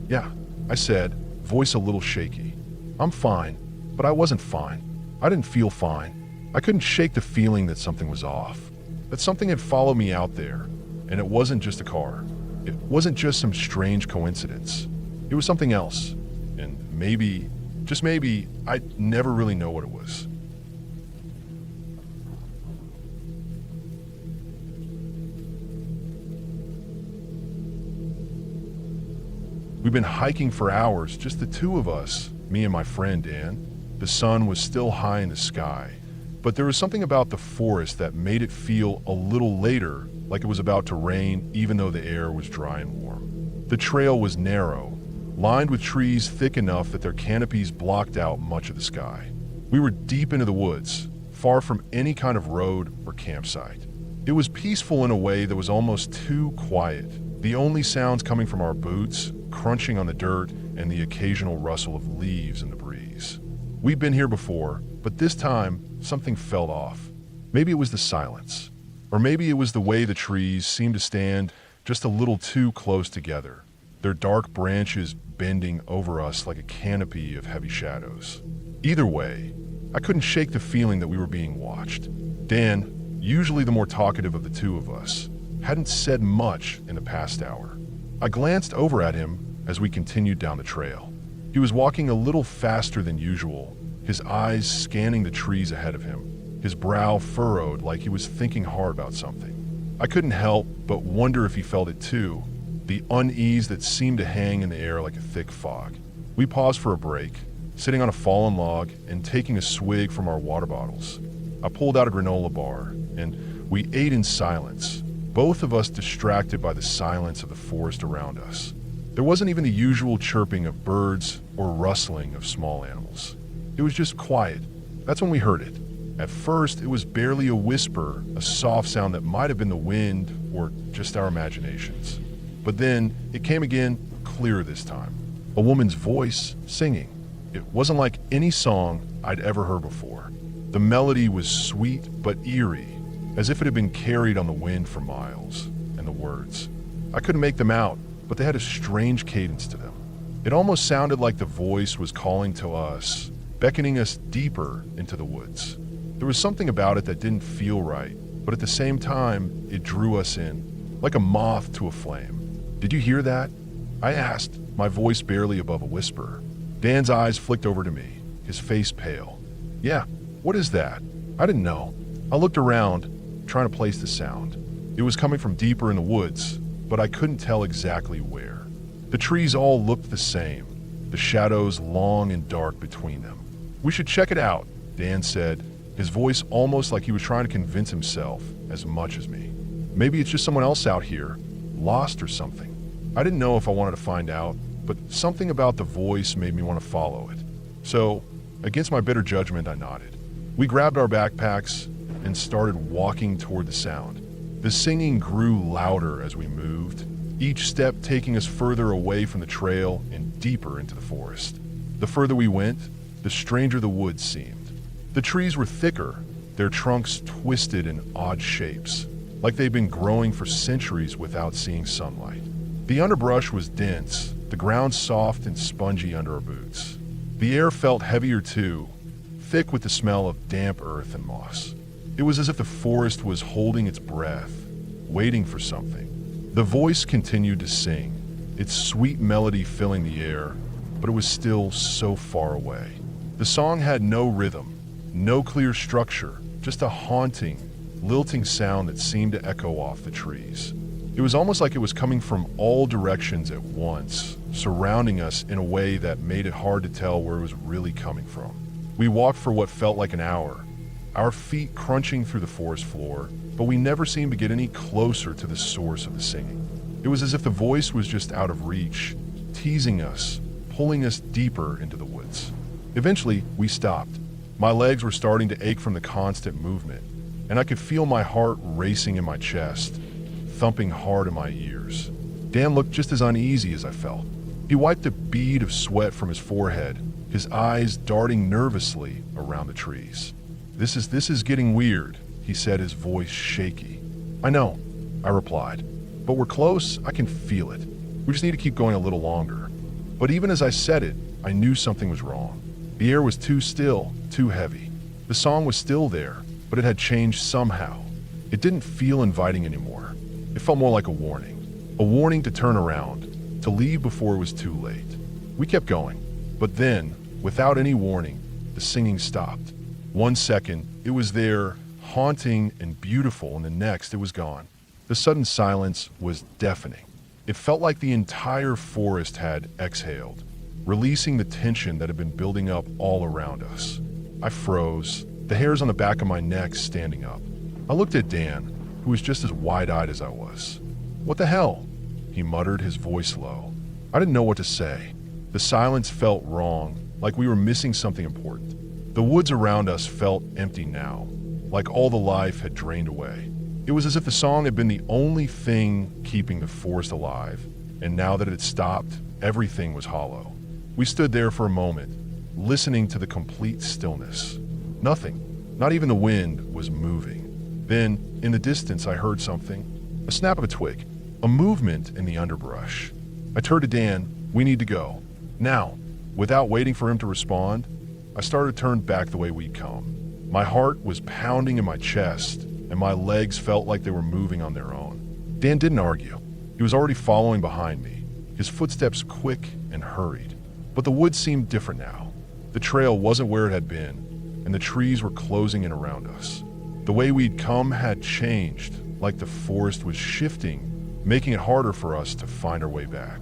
"Yeah," I said, voice a little shaky. "I'm fine," but I wasn't fine. I didn't feel fine. I couldn't shake the feeling that something was off, that something had followed me out there, and it wasn't just a car. It wasn't just some strange coincidence. It was something else, and maybe, just maybe, I'd never really know what it was. We'd been hiking for hours, just the two of us, me and my friend Dan. The sun was still high in the sky, but there was something about the forest that made it feel a little later, like it was about to rain, even though the air was dry and warm. The trail was narrow, lined with trees thick enough that their canopies blocked out much of the sky. We were deep into the woods, far from any kind of road or campsite. It was peaceful in a way that was almost too quiet, the only sounds coming from our boots, crunching on the dirt, and the occasional rustle of leaves in the breeze. We'd been here before, but this time, something felt off. Maybe it was the silence, or maybe it was the way the trees seemed to stand just a little too close together, their dark branches bending over us like a canopy of heavy shadows. Either way, I couldn't shake the feeling that we were being watched. Dan, usually the more talkative of the two of us, hadn't said much in the past hour. I glanced over at him as we continued down the trail. He was walking a little faster than usual, his eyes scanning the trees ahead of him, his brow furrowed like he was thinking hard about something. I couldn't help but wonder if he felt it too, the unease that seemed to hang in the air like a thick fog. We paused for a break, sitting on a fallen log and taking a swig from our water bottles. I pulled out a granola bar, and we ate in silence, both of us distracted by the silence of the forest around us. There wasn't even the usual chirping of birds or rustling of small animals. It was just quiet. That's when we heard it. At first, it was barely a whisper, a soft sound that might have been the wind or just our imaginations. But then, it came again, clearer this time. A woman's voice, singing. It wasn't like any song I'd ever heard before. The melody was sweet but eerie, as if it had been carried on the wind for miles, and the words. I couldn't make them out, but they had a strange cadence to them. It almost sounded like the voice was calling to us, beckoning us deeper into the woods. There was something about it that didn't feel right, but at the same time, it drew us in, like a moth to a flame. "Did you hear that?" I asked, my voice barely above a whisper. Dan's eyes flicked over to me, his face pale. "Yeah, what is that?" I didn't know. I looked around, trying to place the sound. It was coming from deeper in the woods, but I couldn't tell exactly where. The trees all looked the same, the shadows long and dark between them. "We should check it out," Dan said, his voice almost like he was trying to convince himself as much as me. Maybe it's just someone else out here, lost or something. I didn't know if I wanted to find out, but something about the voice made me want to follow it. So, against my better judgment, I nodded. We grabbed our backpacks and started walking toward the sound. The singing grew louder as we moved, each step taking us further away from the trail and deeper into the forest. The further we went, the stranger the woods seemed. The trees were thicker, their trunks twisted in odd shapes, like they'd been growing for centuries without seeing sunlight. The underbrush was dense, the ground soft and spongy under our boots. The air felt heavier too, thick with the smell of damp earth and moss. It was as if the forest was holding its breath, waiting for something. The voice continued to sing, its sweet melody filling the air, but it was still so far away. The song had no rhythm, no clear structure, just a haunting, lilting sound that seemed to echo off the trees. It was almost like it was coming from all directions at once, surrounding us in a way that made it hard to tell where it was really coming from. We walked for what felt like an hour, our feet crunching through the forest floor, but we never seemed to get any closer to the source of the singing. It was as if the voice was just out of reach, teasing us, pulling us deeper into the woods. Eventually, we stopped. My legs were starting to ache from the constant movement, and I could feel my heart racing in my chest, thumping hard in my ears. Dan looked just as uneasy as I felt. He wiped a bead of sweat from his forehead, his eyes darting nervously around the trees. This is getting weird, he said, his voice shaky. I know, I replied, but we're close, I can feel it. We just need to keep going a little longer. But even as I said it, I knew something was wrong. The air was too still, too heavy. The song was still there, but it had changed somehow. It didn't feel inviting anymore. It felt more like a warning to turn around, to leave before it was too late. We kept going, but then, without any warning, the singing stopped. 1 second, it was there, haunting and beautiful, and the next, it was gone. The sudden silence was deafening. It felt like the entire forest had exhaled, releasing the tension that had been building up all around us. I froze, the hairs on the back of my neck standing up. I looked at Dan, who was just as wide-eyed as I was. What the hell? He muttered, his voice low. I didn't know what to say. The silence felt wrong, like we were missing something important. The woods around us felt empty now, like all the life had drained away. It was as if the song had been the only thing keeping the forest alive, and now that it had stopped, everything was hollow. We stood there for a moment, listening to the complete stillness. Nothing, not even the wind, was moving. Then, in the distance, I heard something. A snap of a twig, a movement in the underbrush. I turned to Dan. We need to go. Now. Without waiting for him to respond, I started to turn back the way we'd come. My heart was pounding in my chest, and my legs felt like they were moving on their own. Dan didn't argue. He was already following behind me, his footsteps quick and hurried. But the woods seemed different now. The trail wasn't where it had been, and the trees were closing in around us. The way we'd come had changed, like the forest was shifting, making it harder for us to find our way back.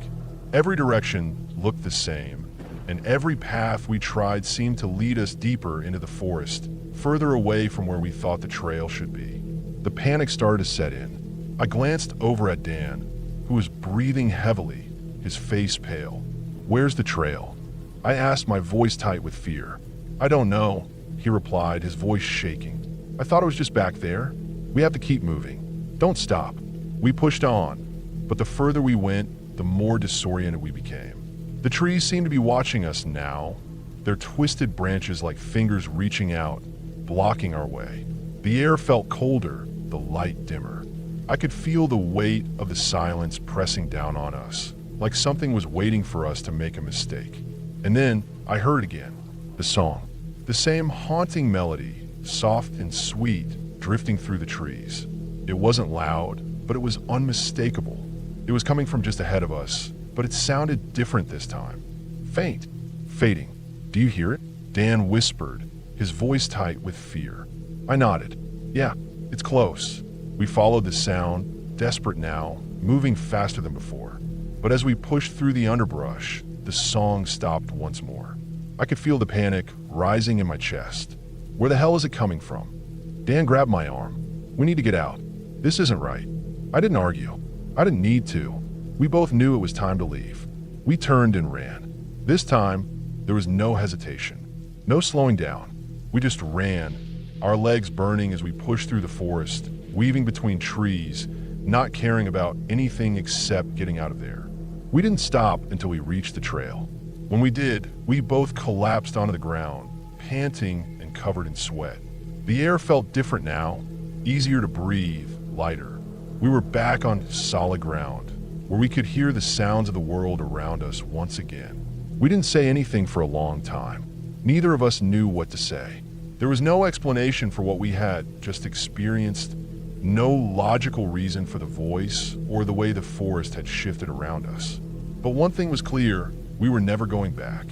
Every direction looked the same, and every path we tried seemed to lead us deeper into the forest, further away from where we thought the trail should be. The panic started to set in. I glanced over at Dan, who was breathing heavily, his face pale. Where's the trail? I asked, my voice tight with fear. I don't know, he replied, his voice shaking. I thought it was just back there. We have to keep moving. Don't stop. We pushed on, but the further we went, the more disoriented we became. The trees seemed to be watching us now, their twisted branches like fingers reaching out, blocking our way. The air felt colder, the light dimmer. I could feel the weight of the silence pressing down on us, like something was waiting for us to make a mistake. And then I heard again, the song. The same haunting melody, soft and sweet, drifting through the trees. It wasn't loud, but it was unmistakable. It was coming from just ahead of us, but it sounded different this time. Faint, fading. Do you hear it? Dan whispered, his voice tight with fear. I nodded. Yeah, it's close. We followed the sound, desperate now, moving faster than before. But as we pushed through the underbrush, the song stopped once more. I could feel the panic rising in my chest. Where the hell is it coming from? Dan grabbed my arm. We need to get out. This isn't right. I didn't argue. I didn't need to. We both knew it was time to leave. We turned and ran. This time, there was no hesitation, no slowing down. We just ran, our legs burning as we pushed through the forest, weaving between trees, not caring about anything except getting out of there. We didn't stop until we reached the trail. When we did, we both collapsed onto the ground, panting and covered in sweat. The air felt different now, easier to breathe, lighter. We were back on solid ground, where we could hear the sounds of the world around us once again. We didn't say anything for a long time. Neither of us knew what to say. There was no explanation for what we had just experienced, no logical reason for the voice or the way the forest had shifted around us. But one thing was clear, we were never going back.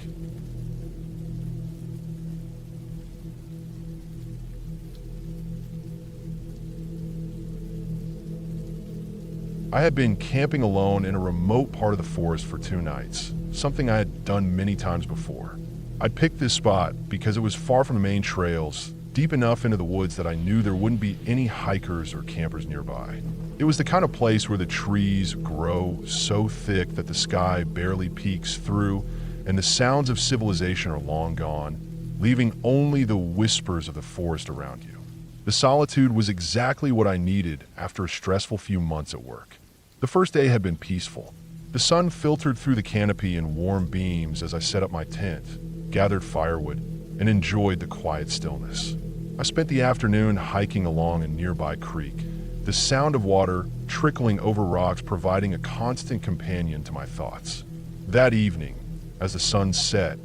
I had been camping alone in a remote part of the forest for 2 nights, something I had done many times before. I'd picked this spot because it was far from the main trails, deep enough into the woods that I knew there wouldn't be any hikers or campers nearby. It was the kind of place where the trees grow so thick that the sky barely peeks through, and the sounds of civilization are long gone, leaving only the whispers of the forest around you. The solitude was exactly what I needed after a stressful few months at work. The first day had been peaceful. The sun filtered through the canopy in warm beams as I set up my tent, gathered firewood, and enjoyed the quiet stillness. I spent the afternoon hiking along a nearby creek, the sound of water trickling over rocks providing a constant companion to my thoughts. That evening, as the sun set,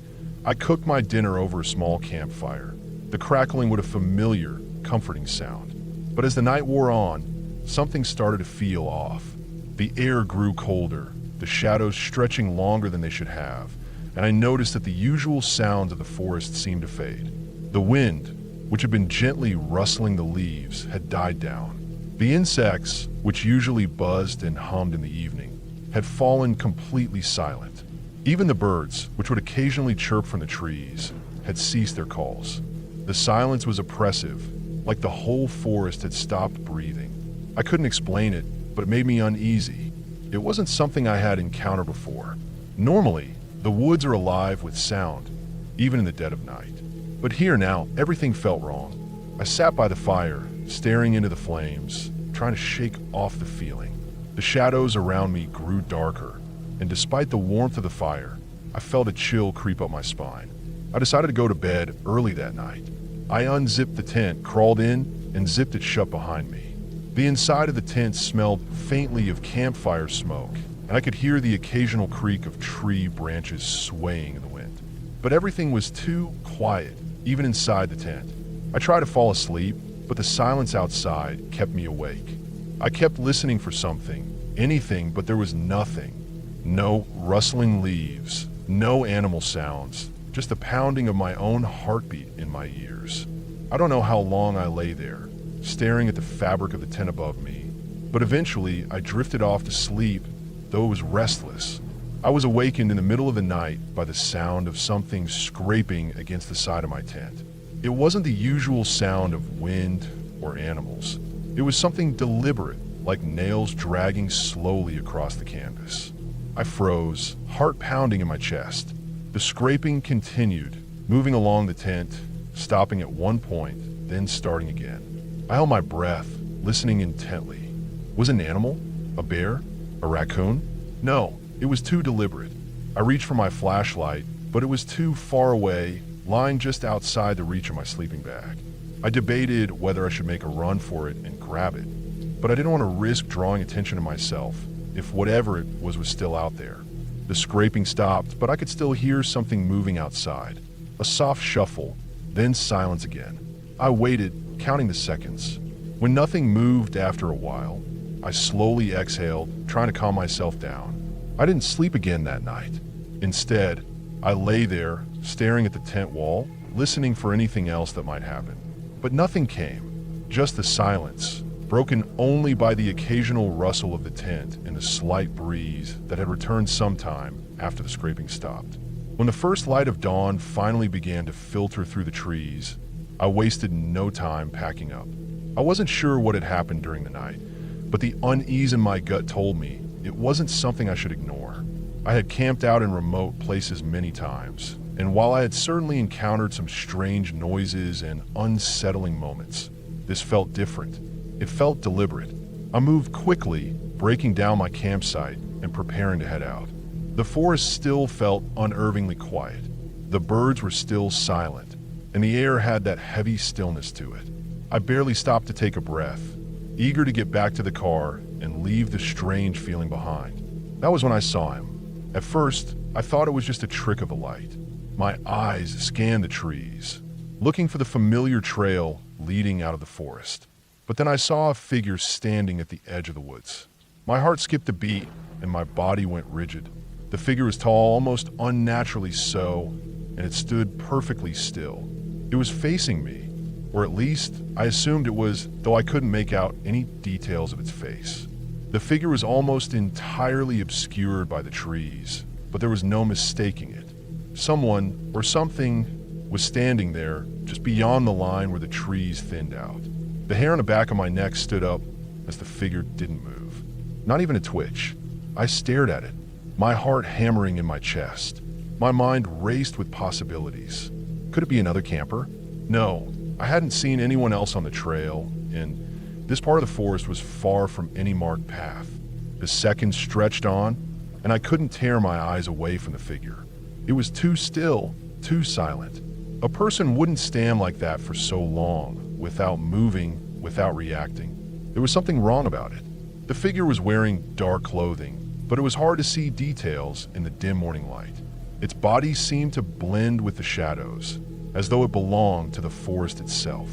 I cooked my dinner over a small campfire, the crackling with a familiar, comforting sound. But as the night wore on, something started to feel off. The air grew colder, the shadows stretching longer than they should have, and I noticed that the usual sounds of the forest seemed to fade. The wind, which had been gently rustling the leaves, had died down. The insects, which usually buzzed and hummed in the evening, had fallen completely silent. Even the birds, which would occasionally chirp from the trees, had ceased their calls. The silence was oppressive, like the whole forest had stopped breathing. I couldn't explain it, but it made me uneasy. It wasn't something I had encountered before. Normally, the woods are alive with sound, even in the dead of night. But here now, everything felt wrong. I sat by the fire, staring into the flames, trying to shake off the feeling. The shadows around me grew darker, and despite the warmth of the fire, I felt a chill creep up my spine. I decided to go to bed early that night. I unzipped the tent, crawled in, and zipped it shut behind me. The inside of the tent smelled faintly of campfire smoke, and I could hear the occasional creak of tree branches swaying in the wind. But everything was too quiet, even inside the tent. I tried to fall asleep, but the silence outside kept me awake. I kept listening for something, anything, but there was nothing. No rustling leaves, no animal sounds, just the pounding of my own heartbeat in my ears. I don't know how long I lay there, staring at the fabric of the tent above me, but eventually I drifted off to sleep, though it was restless. I was awakened in the middle of the night by the sound of something scraping against the side of my tent. It wasn't the usual sound of wind or animals. It was something deliberate, like nails dragging slowly across the canvas. I froze, heart pounding in my chest. The scraping continued, moving along the tent, stopping at one point, then starting again. I held my breath, listening intently. Was it an animal? A bear? A raccoon? No, it was too deliberate. I reached for my flashlight, but it was too far away, lying just outside the reach of my sleeping bag. I debated whether I should make a run for it and grab it, but I didn't want to risk drawing attention to myself if whatever it was still out there. The scraping stopped, but I could still hear something moving outside. A soft shuffle, then silence again. I waited, counting the seconds. When nothing moved after a while, I slowly exhaled, trying to calm myself down. I didn't sleep again that night. Instead, I lay there, staring at the tent wall, listening for anything else that might happen. But nothing came, just the silence, broken only by the occasional rustle of the tent and the slight breeze that had returned sometime after the scraping stopped. When the first light of dawn finally began to filter through the trees, I wasted no time packing up. I wasn't sure what had happened during the night, but the unease in my gut told me it wasn't something I should ignore. I had camped out in remote places many times, and while I had certainly encountered some strange noises and unsettling moments, this felt different. It felt deliberate. I moved quickly, breaking down my campsite and preparing to head out. The forest still felt unnervingly quiet. The birds were still silent, and the air had that heavy stillness to it. I barely stopped to take a breath, eager to get back to the car and leave the strange feeling behind. That was when I saw him. At first, I thought it was just a trick of the light. My eyes scanned the trees, looking for the familiar trail leading out of the forest. But then I saw a figure standing at the edge of the woods. My heart skipped a beat and my body went rigid. The figure was tall, almost unnaturally so, and it stood perfectly still. It was facing me, or at least I assumed it was, though I couldn't make out any details of its face. The figure was almost entirely obscured by the trees, but there was no mistaking it. Someone or something was standing there just beyond the line where the trees thinned out. The hair on the back of my neck stood up as the figure didn't move. Not even a twitch. I stared at it, my heart hammering in my chest. My mind raced with possibilities. Could it be another camper? No, I hadn't seen anyone else on the trail, and this part of the forest was far from any marked path. The seconds stretched on, and I couldn't tear my eyes away from the figure. It was too still, too silent. A person wouldn't stand like that for so long, without moving, without reacting. There was something wrong about it. The figure was wearing dark clothing, but it was hard to see details in the dim morning light. Its body seemed to blend with the shadows, as though it belonged to the forest itself.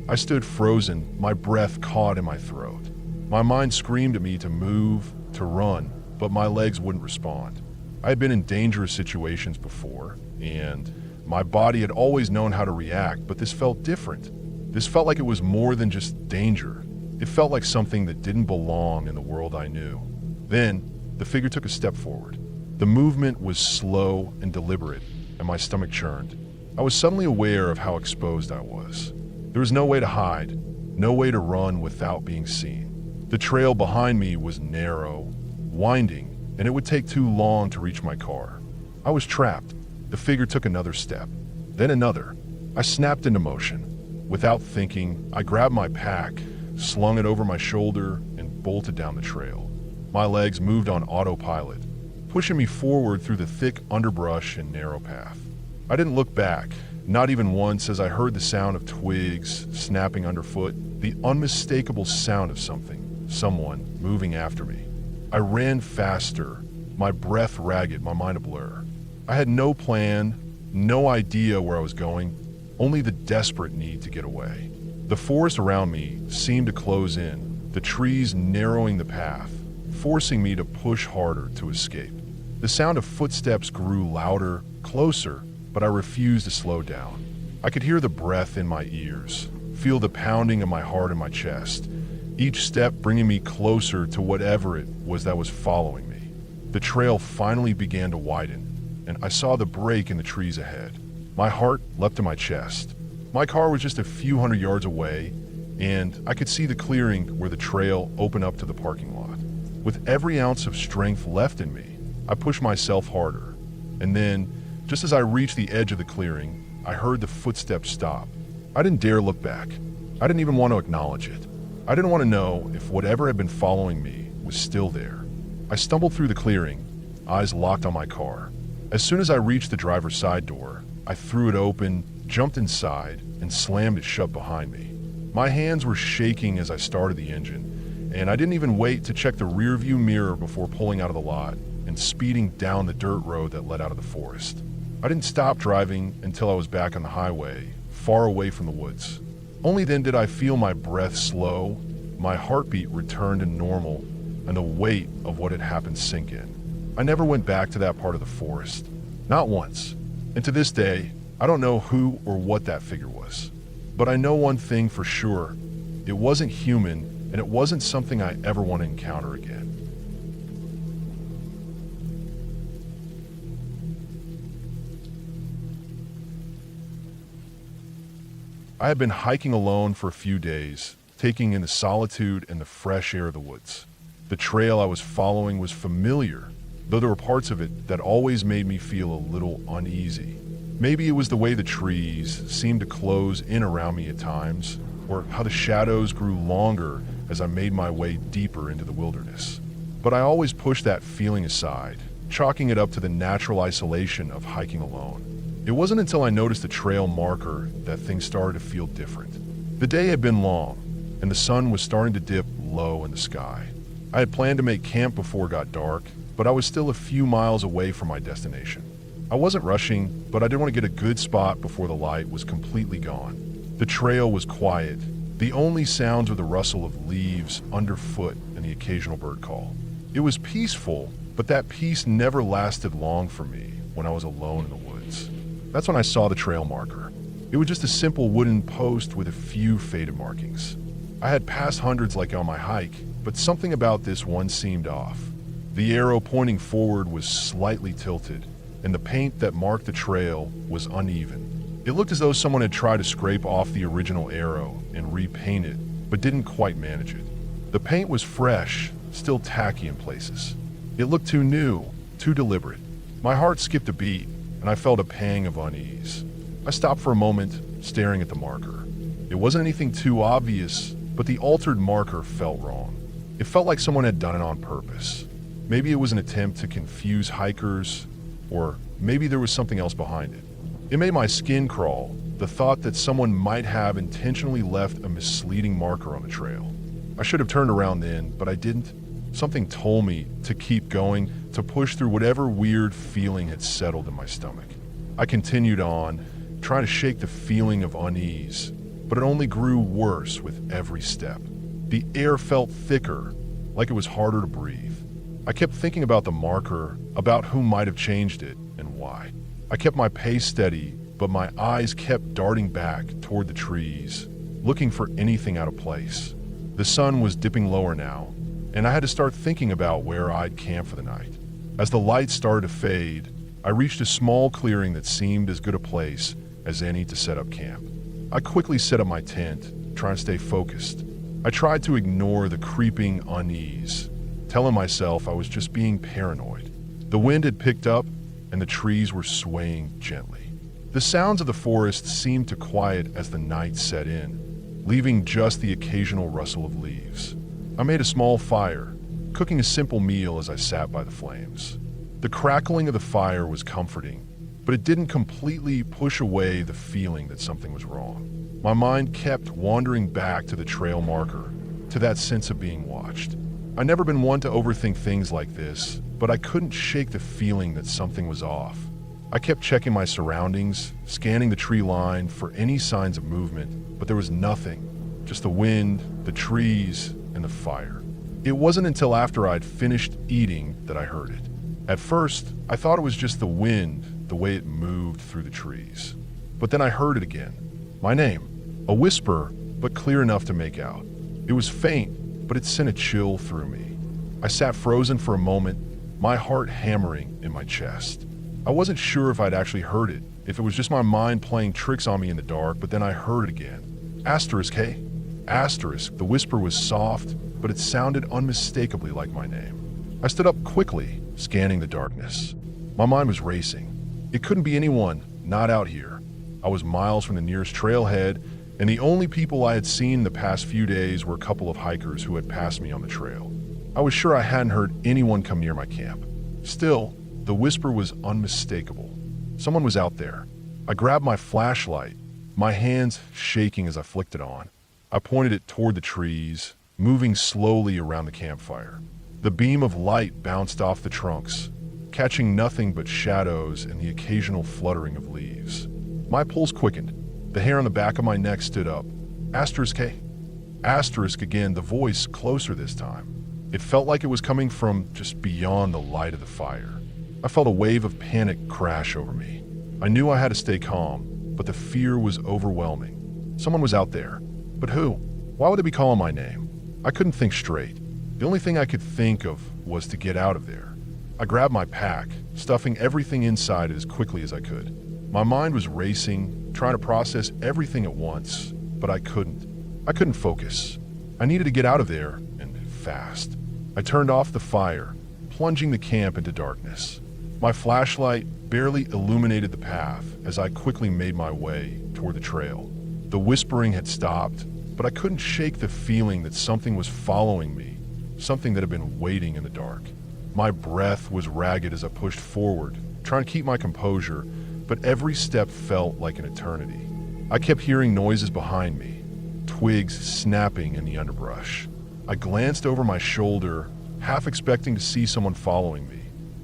I stood frozen, my breath caught in my throat. My mind screamed at me to move, to run, but my legs wouldn't respond. I had been in dangerous situations before, and my body had always known how to react, but this felt different. This felt like it was more than just danger. It felt like something that didn't belong in the world I knew. Then, the figure took a step forward. The movement was slow and deliberate, and my stomach churned. I was suddenly aware of how exposed I was. There was no way to hide, no way to run without being seen. The trail behind me was narrow, winding, and it would take too long to reach my car. I was trapped. The figure took another step, then another. I snapped into motion. Without thinking, I grabbed my pack, slung it over my shoulder, and bolted down the trail. My legs moved on autopilot, pushing me forward through the thick underbrush and narrow path. I didn't look back, not even once, as I heard the sound of twigs snapping underfoot, the unmistakable sound of someone moving after me. I ran faster, my breath ragged, my mind a blur. I had no plan, no idea where I was going, only the desperate need to get away. The forest around me seemed to close in, the trees narrowing the path, forcing me to push harder to escape. The sound of footsteps grew louder, closer, but I refused to slow down. I could hear the breath in my ears, feel the pounding of my heart in my chest, each step bringing me closer to whatever it was that was following me. The trail finally began to widen, and I saw the break in the trees ahead. My heart leapt to my chest. My car was just a few hundred yards away, and I could see the clearing where the trail opened up to the parking lot. With every ounce of strength left in me, I pushed myself harder, and then, just as I reached the edge of the clearing, I heard the footsteps stop. I didn't dare look back. I didn't even want to acknowledge it. I didn't want to know if whatever had been following me was still there. I stumbled through the clearing, eyes locked on my car. As soon as I reached the driver's side door, I threw it open, jumped inside, and slammed it shut behind me. My hands were shaking as I started the engine, and I didn't even wait to check the rearview mirror before pulling out of the lot and speeding down the dirt road that led out of the forest. I didn't stop driving until I was back on the highway, far away from the woods. Only then did I feel my breath slow, my heartbeat return to normal, and the weight of what had happened sink in. I never went back to that part of the forest. Not once. And to this day, I don't know who or what that figure was. But I know one thing for sure. It wasn't human, and it wasn't something I ever want to encounter again. I had been hiking alone for a few days, taking in the solitude and the fresh air of the woods. The trail I was following was familiar, though there were parts of it that always made me feel a little uneasy. Maybe it was the way the trees seemed to close in around me at times, or how the shadows grew longer as I made my way deeper into the wilderness. But I always pushed that feeling aside, chalking it up to the natural isolation of hiking alone. It wasn't until I noticed a trail marker that things started to feel different. The day had been long, and the sun was starting to dip low in the sky. I had planned to make camp before it got dark, but I was still a few miles away from my destination. I wasn't rushing, but I did want to get a good spot before the light was completely gone. The trail was quiet. The only sounds were the rustle of leaves underfoot and the occasional bird call. It was peaceful, but that peace never lasted long for me when I was alone in the woods. That's when I saw the trail marker. It was just a simple wooden post with a few faded markings. I had passed hundreds like on my hike, but something about this one seemed off. The arrow pointing forward was slightly tilted, and the paint that marked the trail was uneven. It looked as though someone had tried to scrape off the original arrow and repaint it, but didn't quite manage it. The paint was fresh, still tacky in places. It looked too new, too deliberate. My heart skipped a beat, and I felt a pang of unease. I stopped for a moment, staring at the marker. It wasn't anything too obvious, but the altered marker felt wrong. It felt like someone had done it on purpose. Maybe it was an attempt to confuse hikers, or maybe there was something else behind it. It made my skin crawl, the thought that someone might have intentionally left a misleading marker on the trail. I should have turned around then, but I didn't. Something told me to keep going, to push through whatever weird feeling had settled in my stomach. I continued on, trying to shake the feeling of unease, but it only grew worse with every step. The air felt thicker, like it was harder to breathe. I kept thinking about the marker, about who might have changed it and why. I kept my pace steady, but my eyes kept darting back toward the trees, looking for anything out of place. The sun was dipping lower now, and I had to start thinking about where I'd camp for the night. As the lights started to fade, I reached a small clearing that seemed as good a place as any to set up camp. I quickly set up my tent, trying to stay focused. I tried to ignore the creeping unease, telling myself I was just being paranoid. The wind had picked up, and the trees were swaying gently. The sounds of the forest seemed to quiet as the night set in, leaving just the occasional rustle of leaves. I made a small fire, cooking a simple meal as I sat by the flames. The crackling of the fire was comforting, but it didn't completely push away the feeling that something was wrong. My mind kept wandering back to the trail marker, to that sense of being watched. I'd never been one to overthink things like this, but I couldn't shake the feeling that something was off. I kept checking my surroundings, scanning the tree line for any signs of movement, but there was nothing. Just the wind, the trees, and the fire. It wasn't until after I'd finished eating that I heard it. At first, I thought it was just the wind, the way it moved through the trees. But then I heard it again. My name. A whisper, but clear enough to make out. It was faint, but it sent a chill through me. I sat frozen for a moment, my heart hammering in my chest. I wasn't sure if I'd actually heard it, if it was just my mind playing tricks on me in the dark, but then I heard it again. Asterisk, hey? Asterisk. The whisper was soft, but it sounded unmistakably like my name. I stood up quickly, scanning the darkness. My mind was racing. It couldn't be anyone, not out here. I was miles from the nearest trailhead, and the only people I had seen the past few days were a couple of hikers who had passed me on the trail. I was sure I hadn't heard anyone come near my camp. Still, the whisper was unmistakable. Someone was out there. I grabbed my flashlight, my hands shaking as I flicked it on. I pointed it toward the trees, moving slowly around the campfire. The beam of light bounced off the trunks, catching nothing but shadows and the occasional fluttering of leaves. My pulse quickened. The hair on the back of my neck stood up. Asterisk, hey? Asterisk again, the voice closer this time. It felt like it was coming from just beyond the light of the fire. I felt a wave of panic crash over me. I knew I had to stay calm, but the fear was overwhelming. Someone was out there. But who? Why would they be calling my name? I couldn't think straight. The only thing I could think of was to get out of there. I grabbed my pack, stuffing everything inside it as quickly as I could. My mind was racing, trying to process everything at once, but I couldn't. I couldn't focus. I needed to get out of there, and fast. I turned off the fire, plunging the camp into darkness. My flashlight barely illuminated the path as I quickly made my way toward the trail. The whispering had stopped, but I couldn't shake the feeling that something was following me, something that had been waiting in the dark. My breath was ragged as I pushed forward, trying to keep my composure, but every step felt like an eternity. I kept hearing noises behind me, twigs snapping in the underbrush. I glanced over my shoulder, half expecting to see someone following me,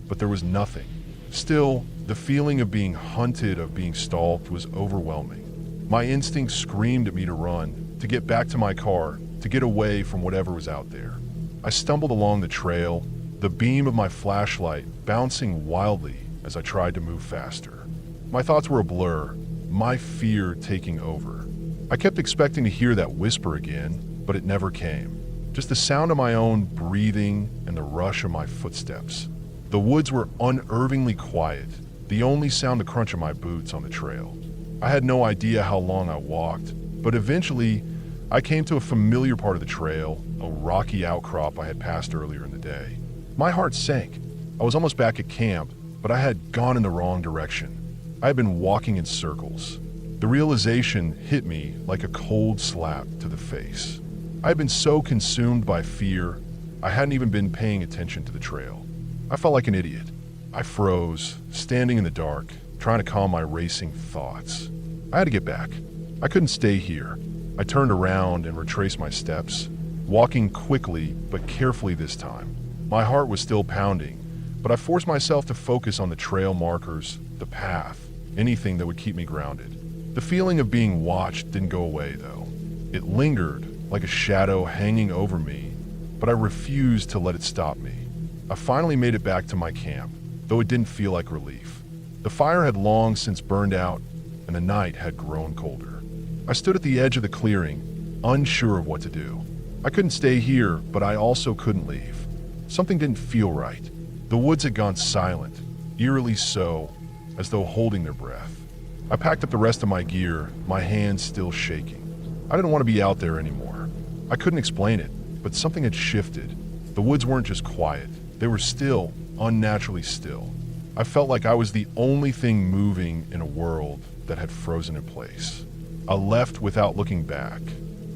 but there was nothing. Still, the feeling of being hunted, of being stalked, was overwhelming. My instinct screamed at me to run, to get back to my car, to get away from whatever was out there. I stumbled along the trail, the beam of my flashlight bouncing wildly as I tried to move faster. My thoughts were a blur, my fear taking over. I kept expecting to hear that whisper again, but it never came. Just the sound of my own breathing and the rush of my footsteps. The woods were unnervingly quiet, the only sound the crunch of my boots on the trail. I had no idea how long I walked, but eventually I came to a familiar part of the trail, a rocky outcrop I had passed earlier in the day. My heart sank. I was almost back at camp, but I had gone in the wrong direction. I had been walking in circles. The realization hit me like a cold slap to the face. I had been so consumed by fear, I hadn't even been paying attention to the trail. I felt like an idiot. I froze, standing in the dark, trying to calm my racing thoughts. I had to get back. I couldn't stay here. I turned around and retraced my steps, walking quickly but carefully this time. My heart was still pounding, but I forced myself to focus on the trail markers, the path, anything that would keep me grounded. The feeling of being watched didn't go away, though. It lingered like a shadow hanging over me, but I refused to let it stop me. I finally made it back to my camp, though it didn't feel like relief. The fire had long since burned out, and the night had grown colder. I stood at the edge of the clearing, unsure of what to do. I couldn't stay here, but I also couldn't leave. Something didn't feel right. The woods had gone silent, eerily so, as though holding their breath. I packed up the rest of my gear, my hands still shaking. I didn't want to be out there anymore. I couldn't explain it, but something had shifted. The woods weren't just quiet. They were still, unnaturally still. I felt like I was the only thing moving in a world that had frozen in place. I left without looking back,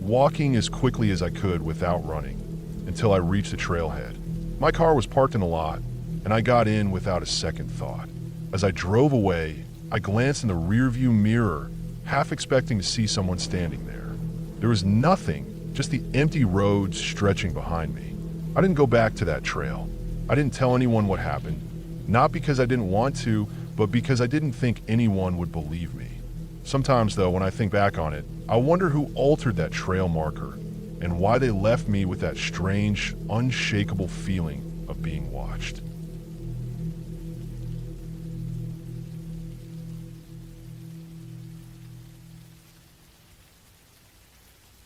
walking as quickly as I could without running, until I reached the trailhead. My car was parked in a lot, and I got in without a second thought. As I drove away, I glanced in the rearview mirror, half expecting to see someone standing there. There was nothing, just the empty road stretching behind me. I didn't go back to that trail. I didn't tell anyone what happened, not because I didn't want to, but because I didn't think anyone would believe me. Sometimes, though, when I think back on it, I wonder who altered that trail marker and why they left me with that strange, unshakable feeling of being watched.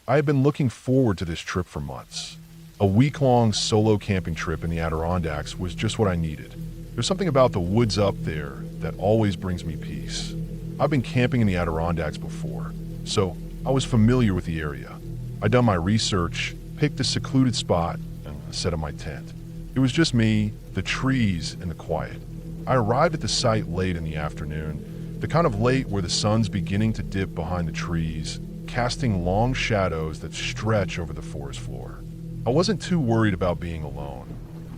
I had been looking forward to this trip for months. A week-long solo camping trip in the Adirondacks was just what I needed. There's something about the woods up there that always brings me peace. I've been camping in the Adirondacks before, so I was familiar with the area. I'd done my research, picked a secluded spot, and set up my tent. It was just me, the trees, and the quiet. I arrived at the site late in the afternoon, the kind of late where the sun's beginning to dip behind the trees, casting long shadows that stretch over the forest floor. I wasn't too worried about being alone.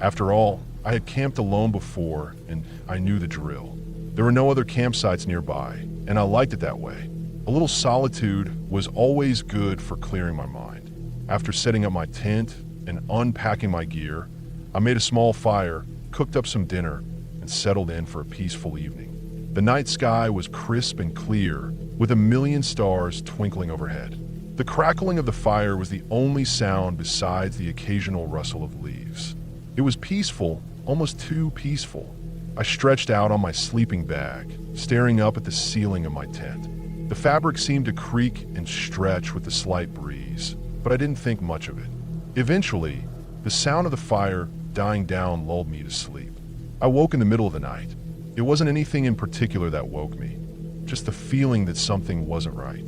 After all, I had camped alone before, and I knew the drill. There were no other campsites nearby, and I liked it that way. A little solitude was always good for clearing my mind. After setting up my tent and unpacking my gear, I made a small fire, cooked up some dinner, and settled in for a peaceful evening. The night sky was crisp and clear, with a million stars twinkling overhead. The crackling of the fire was the only sound besides the occasional rustle of leaves. It was peaceful, almost too peaceful. I stretched out on my sleeping bag, staring up at the ceiling of my tent. The fabric seemed to creak and stretch with the slight breeze, but I didn't think much of it. Eventually, the sound of the fire dying down lulled me to sleep. I woke in the middle of the night. It wasn't anything in particular that woke me, just the feeling that something wasn't right.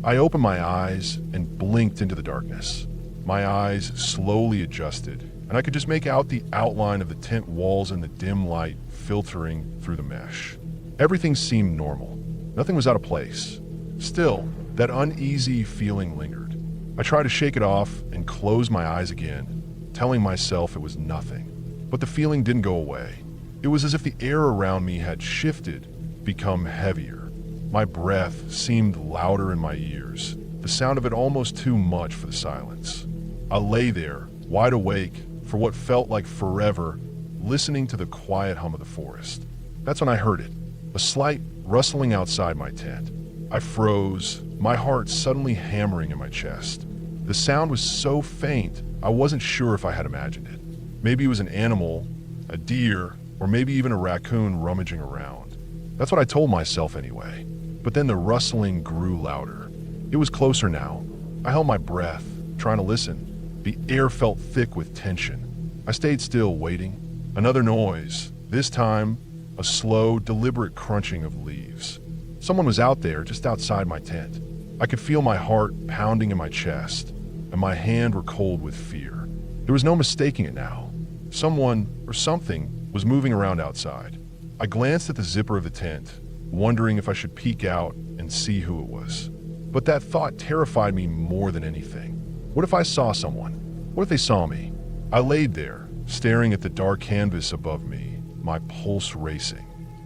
I opened my eyes and blinked into the darkness. My eyes slowly adjusted, and I could just make out the outline of the tent walls and the dim light filtering through the mesh. Everything seemed normal. Nothing was out of place. Still, that uneasy feeling lingered. I tried to shake it off and close my eyes again, telling myself it was nothing. But the feeling didn't go away. It was as if the air around me had shifted, become heavier. My breath seemed louder in my ears, the sound of it almost too much for the silence. I lay there, wide awake, for what felt like forever, listening to the quiet hum of the forest. That's when I heard it, a slight rustling outside my tent. I froze, my heart suddenly hammering in my chest. The sound was so faint, I wasn't sure if I had imagined it. Maybe it was an animal, a deer, or maybe even a raccoon rummaging around. That's what I told myself anyway. But then the rustling grew louder. It was closer now. I held my breath, trying to listen. The air felt thick with tension. I stayed still, waiting. Another noise, this time a slow, deliberate crunching of leaves. Someone was out there, just outside my tent. I could feel my heart pounding in my chest, and my hands were cold with fear. There was no mistaking it now. Someone, or something, was moving around outside. I glanced at the zipper of the tent, wondering if I should peek out and see who it was. But that thought terrified me more than anything. What if I saw someone? What if they saw me? I laid there, staring at the dark canvas above me, my pulse racing.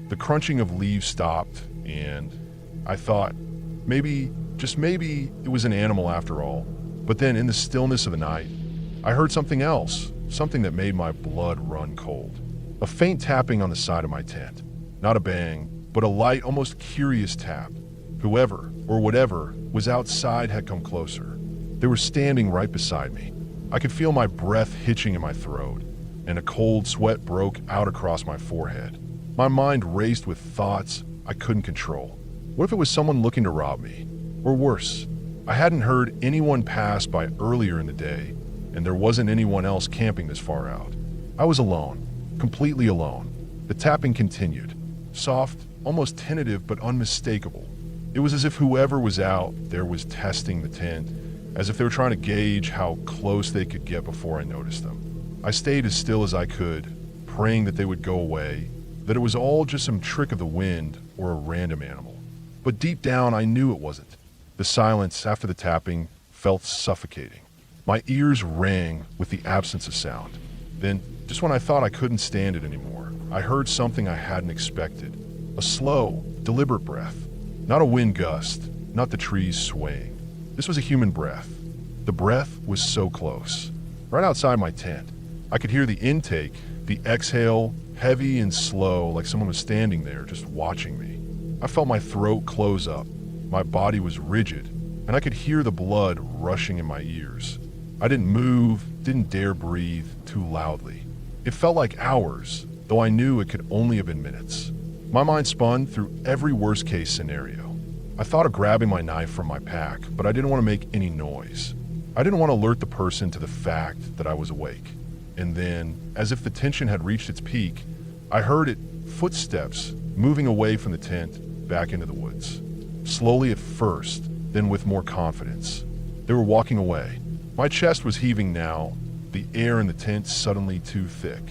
The crunching of leaves stopped, and I thought, maybe, just maybe, it was an animal after all. But then in the stillness of the night, I heard something else, something that made my blood run cold. A faint tapping on the side of my tent. Not a bang, but a light, almost curious tap. Whoever, or whatever, was outside had come closer. They were standing right beside me. I could feel my breath hitching in my throat, and a cold sweat broke out across my forehead. My mind raced with thoughts I couldn't control. What if it was someone looking to rob me? Or worse, I hadn't heard anyone pass by earlier in the day, and there wasn't anyone else camping this far out. I was alone, completely alone. The tapping continued, soft, almost tentative, but unmistakable. It was as if whoever was out there was testing the tent, as if they were trying to gauge how close they could get before I noticed them. I stayed as still as I could, praying that they would go away, that it was all just some trick of the wind or a random animal. But deep down, I knew it wasn't. The silence after the tapping felt suffocating. My ears rang with the absence of sound. Then, just when I thought I couldn't stand it anymore, I heard something I hadn't expected. A slow, deliberate breath. Not a wind gust, not the trees swaying. This was a human breath. The breath was so close. Right outside my tent. I could hear the intake, the exhale, heavy and slow, like someone was standing there just watching me. I felt my throat close up. My body was rigid, and I could hear the blood rushing in my ears. I didn't move, didn't dare breathe too loudly. It felt like hours, though I knew it could only have been minutes. My mind spun through every worst-case scenario. I thought of grabbing my knife from my pack, but I didn't want to make any noise. I didn't want to alert the person to the fact that I was awake. And then, as if the tension had reached its peak, I heard it, footsteps, moving away from the tent, back into the woods. Slowly at first, then with more confidence. They were walking away. My chest was heaving now, the air in the tent suddenly too thick.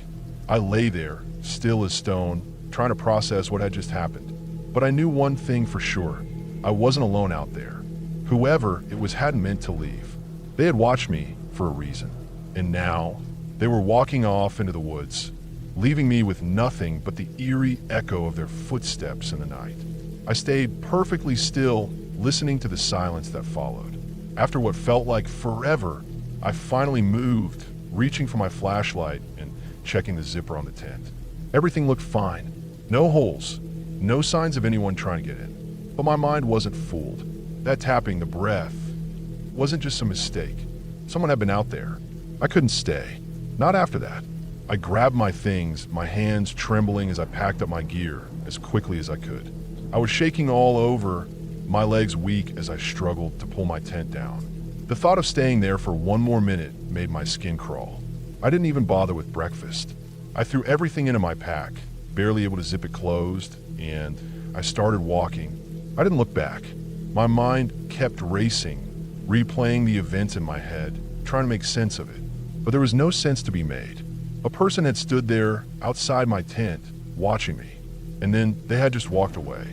I lay there, still as stone, trying to process what had just happened. But I knew one thing for sure. I wasn't alone out there. Whoever it was hadn't meant to leave. They had watched me for a reason. And now, they were walking off into the woods, leaving me with nothing but the eerie echo of their footsteps in the night. I stayed perfectly still, listening to the silence that followed. After what felt like forever, I finally moved, reaching for my flashlight and checking the zipper on the tent. Everything looked fine. No holes, no signs of anyone trying to get in. But my mind wasn't fooled. That tapping, the breath, wasn't just a mistake. Someone had been out there. I couldn't stay. Not after that. I grabbed my things, my hands trembling as I packed up my gear as quickly as I could. I was shaking all over, my legs weak as I struggled to pull my tent down. The thought of staying there for one more minute made my skin crawl. I didn't even bother with breakfast. I threw everything into my pack, barely able to zip it closed, and I started walking. I didn't look back. My mind kept racing, replaying the events in my head. trying to make sense of it. But there was no sense to be made. A person had stood there outside my tent, watching me, and then they had just walked away.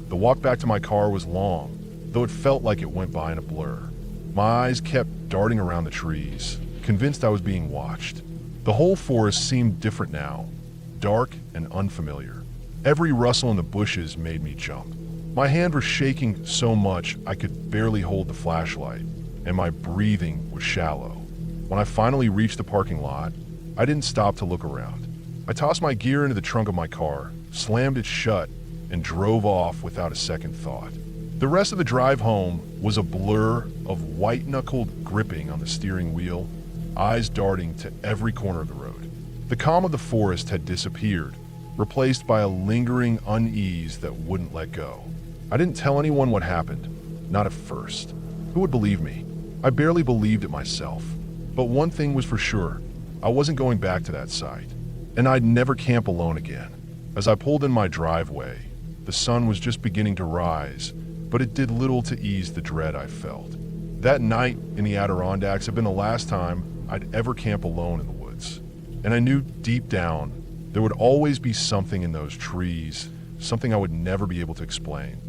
The walk back to my car was long, though it felt like it went by in a blur. My eyes kept darting around the trees, convinced I was being watched. The whole forest seemed different now, dark and unfamiliar. Every rustle in the bushes made me jump. My hand was shaking so much I could barely hold the flashlight, and my breathing was shallow. When I finally reached the parking lot, I didn't stop to look around. I tossed my gear into the trunk of my car, slammed it shut, and drove off without a second thought. The rest of the drive home was a blur of white-knuckled gripping on the steering wheel, eyes darting to every corner of the road. The calm of the forest had disappeared, replaced by a lingering unease that wouldn't let go. I didn't tell anyone what happened, not at first. Who would believe me? I barely believed it myself. But one thing was for sure, I wasn't going back to that site, and I'd never camp alone again. As I pulled in my driveway, the sun was just beginning to rise, but it did little to ease the dread I felt. That night in the Adirondacks had been the last time I'd ever camp alone in the woods, and I knew deep down there would always be something in those trees, something I would never be able to explain.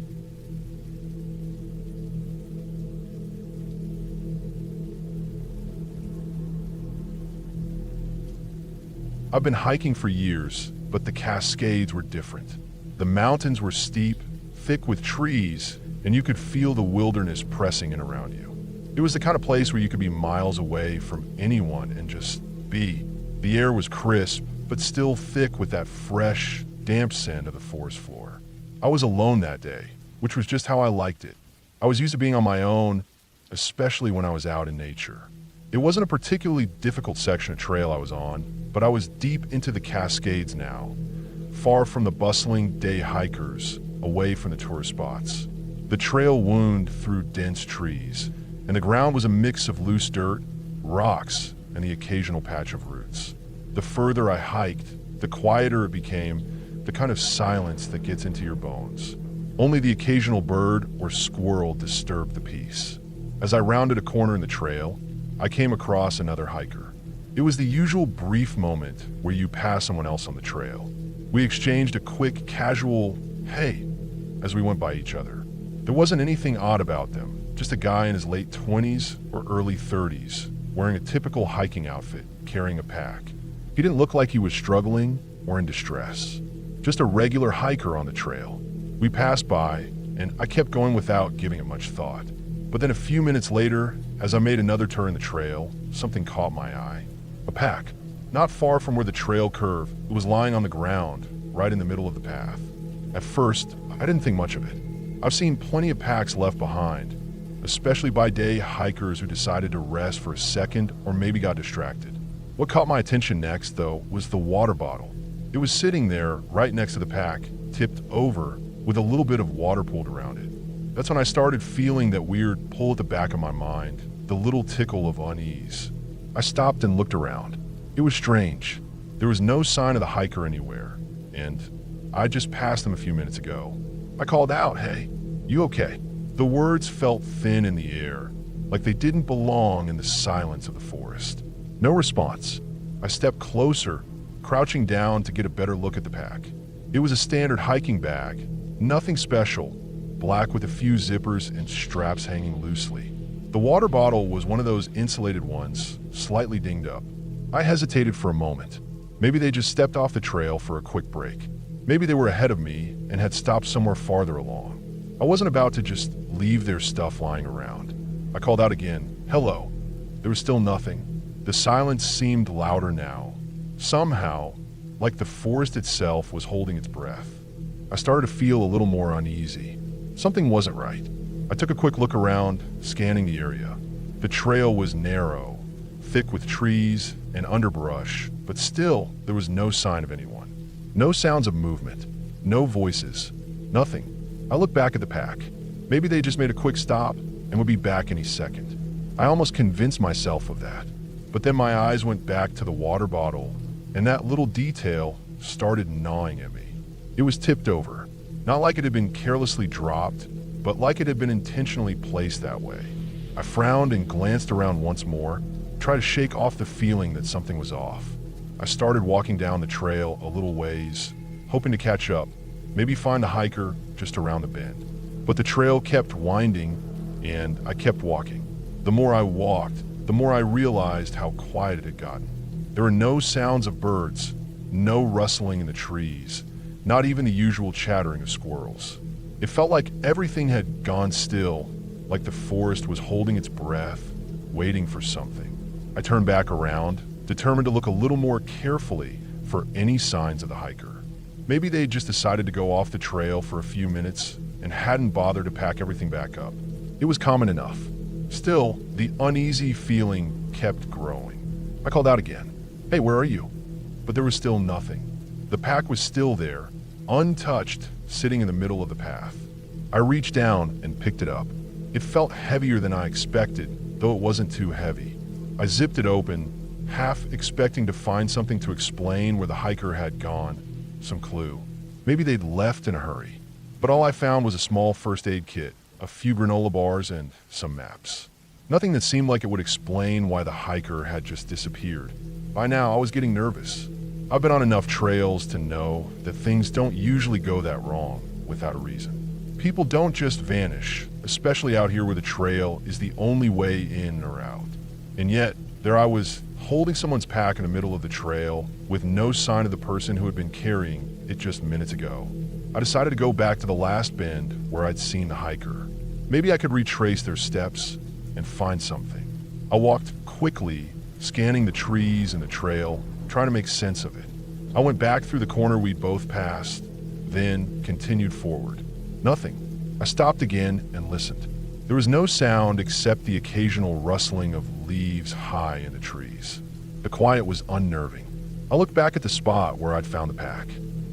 I've been hiking for years, but the Cascades were different. The mountains were steep, thick with trees, and you could feel the wilderness pressing in around you. It was the kind of place where you could be miles away from anyone and just be. The air was crisp, but still thick with that fresh, damp scent of the forest floor. I was alone that day, which was just how I liked it. I was used to being on my own, especially when I was out in nature. It wasn't a particularly difficult section of trail I was on, but I was deep into the Cascades now, far from the bustling day hikers, away from the tourist spots. The trail wound through dense trees, and the ground was a mix of loose dirt, rocks, and the occasional patch of roots. The further I hiked, the quieter it became, the kind of silence that gets into your bones. Only the occasional bird or squirrel disturbed the peace. As I rounded a corner in the trail, I came across another hiker. It was the usual brief moment where you pass someone else on the trail. We exchanged a quick, casual, "Hey," as we went by each other. There wasn't anything odd about them, just a guy in his late 20s or early 30s, wearing a typical hiking outfit, carrying a pack. He didn't look like he was struggling or in distress. Just a regular hiker on the trail. We passed by, and I kept going without giving it much thought. But then a few minutes later, as I made another turn in the trail, something caught my eye. A pack. Not far from where the trail curved, it was lying on the ground, right in the middle of the path. At first, I didn't think much of it. I've seen plenty of packs left behind, especially by day hikers who decided to rest for a second or maybe got distracted. What caught my attention next, though, was the water bottle. It was sitting there right next to the pack, tipped over, with a little bit of water pooled around it. That's when I started feeling that weird pull at the back of my mind, the little tickle of unease. I stopped and looked around. It was strange. There was no sign of the hiker anywhere, and I just passed them a few minutes ago. I called out, "Hey, you okay?" The words felt thin in the air, like they didn't belong in the silence of the forest. No response. I stepped closer, crouching down to get a better look at the pack. It was a standard hiking bag, nothing special, black with a few zippers and straps hanging loosely. The water bottle was one of those insulated ones, slightly dinged up. I hesitated for a moment. Maybe they just stepped off the trail for a quick break. Maybe they were ahead of me and had stopped somewhere farther along. I wasn't about to just leave their stuff lying around. I called out again, "Hello." There was still nothing. The silence seemed louder now. Somehow, like the forest itself was holding its breath. I started to feel a little more uneasy. Something wasn't right. I took a quick look around, scanning the area. The trail was narrow, thick with trees and underbrush, but still there was no sign of anyone. No sounds of movement, no voices, nothing. I looked back at the pack. Maybe they just made a quick stop and would be back any second. I almost convinced myself of that. But then my eyes went back to the water bottle, and that little detail started gnawing at me. It was tipped over, not like it had been carelessly dropped, but like it had been intentionally placed that way. I frowned and glanced around once more, try to shake off the feeling that something was off. I started walking down the trail a little ways, hoping to catch up, maybe find a hiker just around the bend. But the trail kept winding, and I kept walking. The more I walked, the more I realized how quiet it had gotten. There were no sounds of birds, no rustling in the trees, not even the usual chattering of squirrels. It felt like everything had gone still, like the forest was holding its breath, waiting for something. I turned back around, determined to look a little more carefully for any signs of the hiker. Maybe they just decided to go off the trail for a few minutes and hadn't bothered to pack everything back up. It was common enough. Still, the uneasy feeling kept growing. I called out again, "Hey, where are you?" But there was still nothing. The pack was still there, untouched, sitting in the middle of the path. I reached down and picked it up. It felt heavier than I expected, though it wasn't too heavy. I zipped it open, half expecting to find something to explain where the hiker had gone, some clue. Maybe they'd left in a hurry. But all I found was a small first aid kit, a few granola bars, and some maps. Nothing that seemed like it would explain why the hiker had just disappeared. By now, I was getting nervous. I've been on enough trails to know that things don't usually go that wrong without a reason. People don't just vanish, especially out here where the trail is the only way in or out. And yet, there I was, holding someone's pack in the middle of the trail with no sign of the person who had been carrying it just minutes ago. I decided to go back to the last bend where I'd seen the hiker. Maybe I could retrace their steps and find something. I walked quickly, scanning the trees and the trail, trying to make sense of it. I went back through the corner we'd both passed, then continued forward. Nothing. I stopped again and listened. There was no sound except the occasional rustling of leaves high in the trees. The quiet was unnerving. I looked back at the spot where I'd found the pack.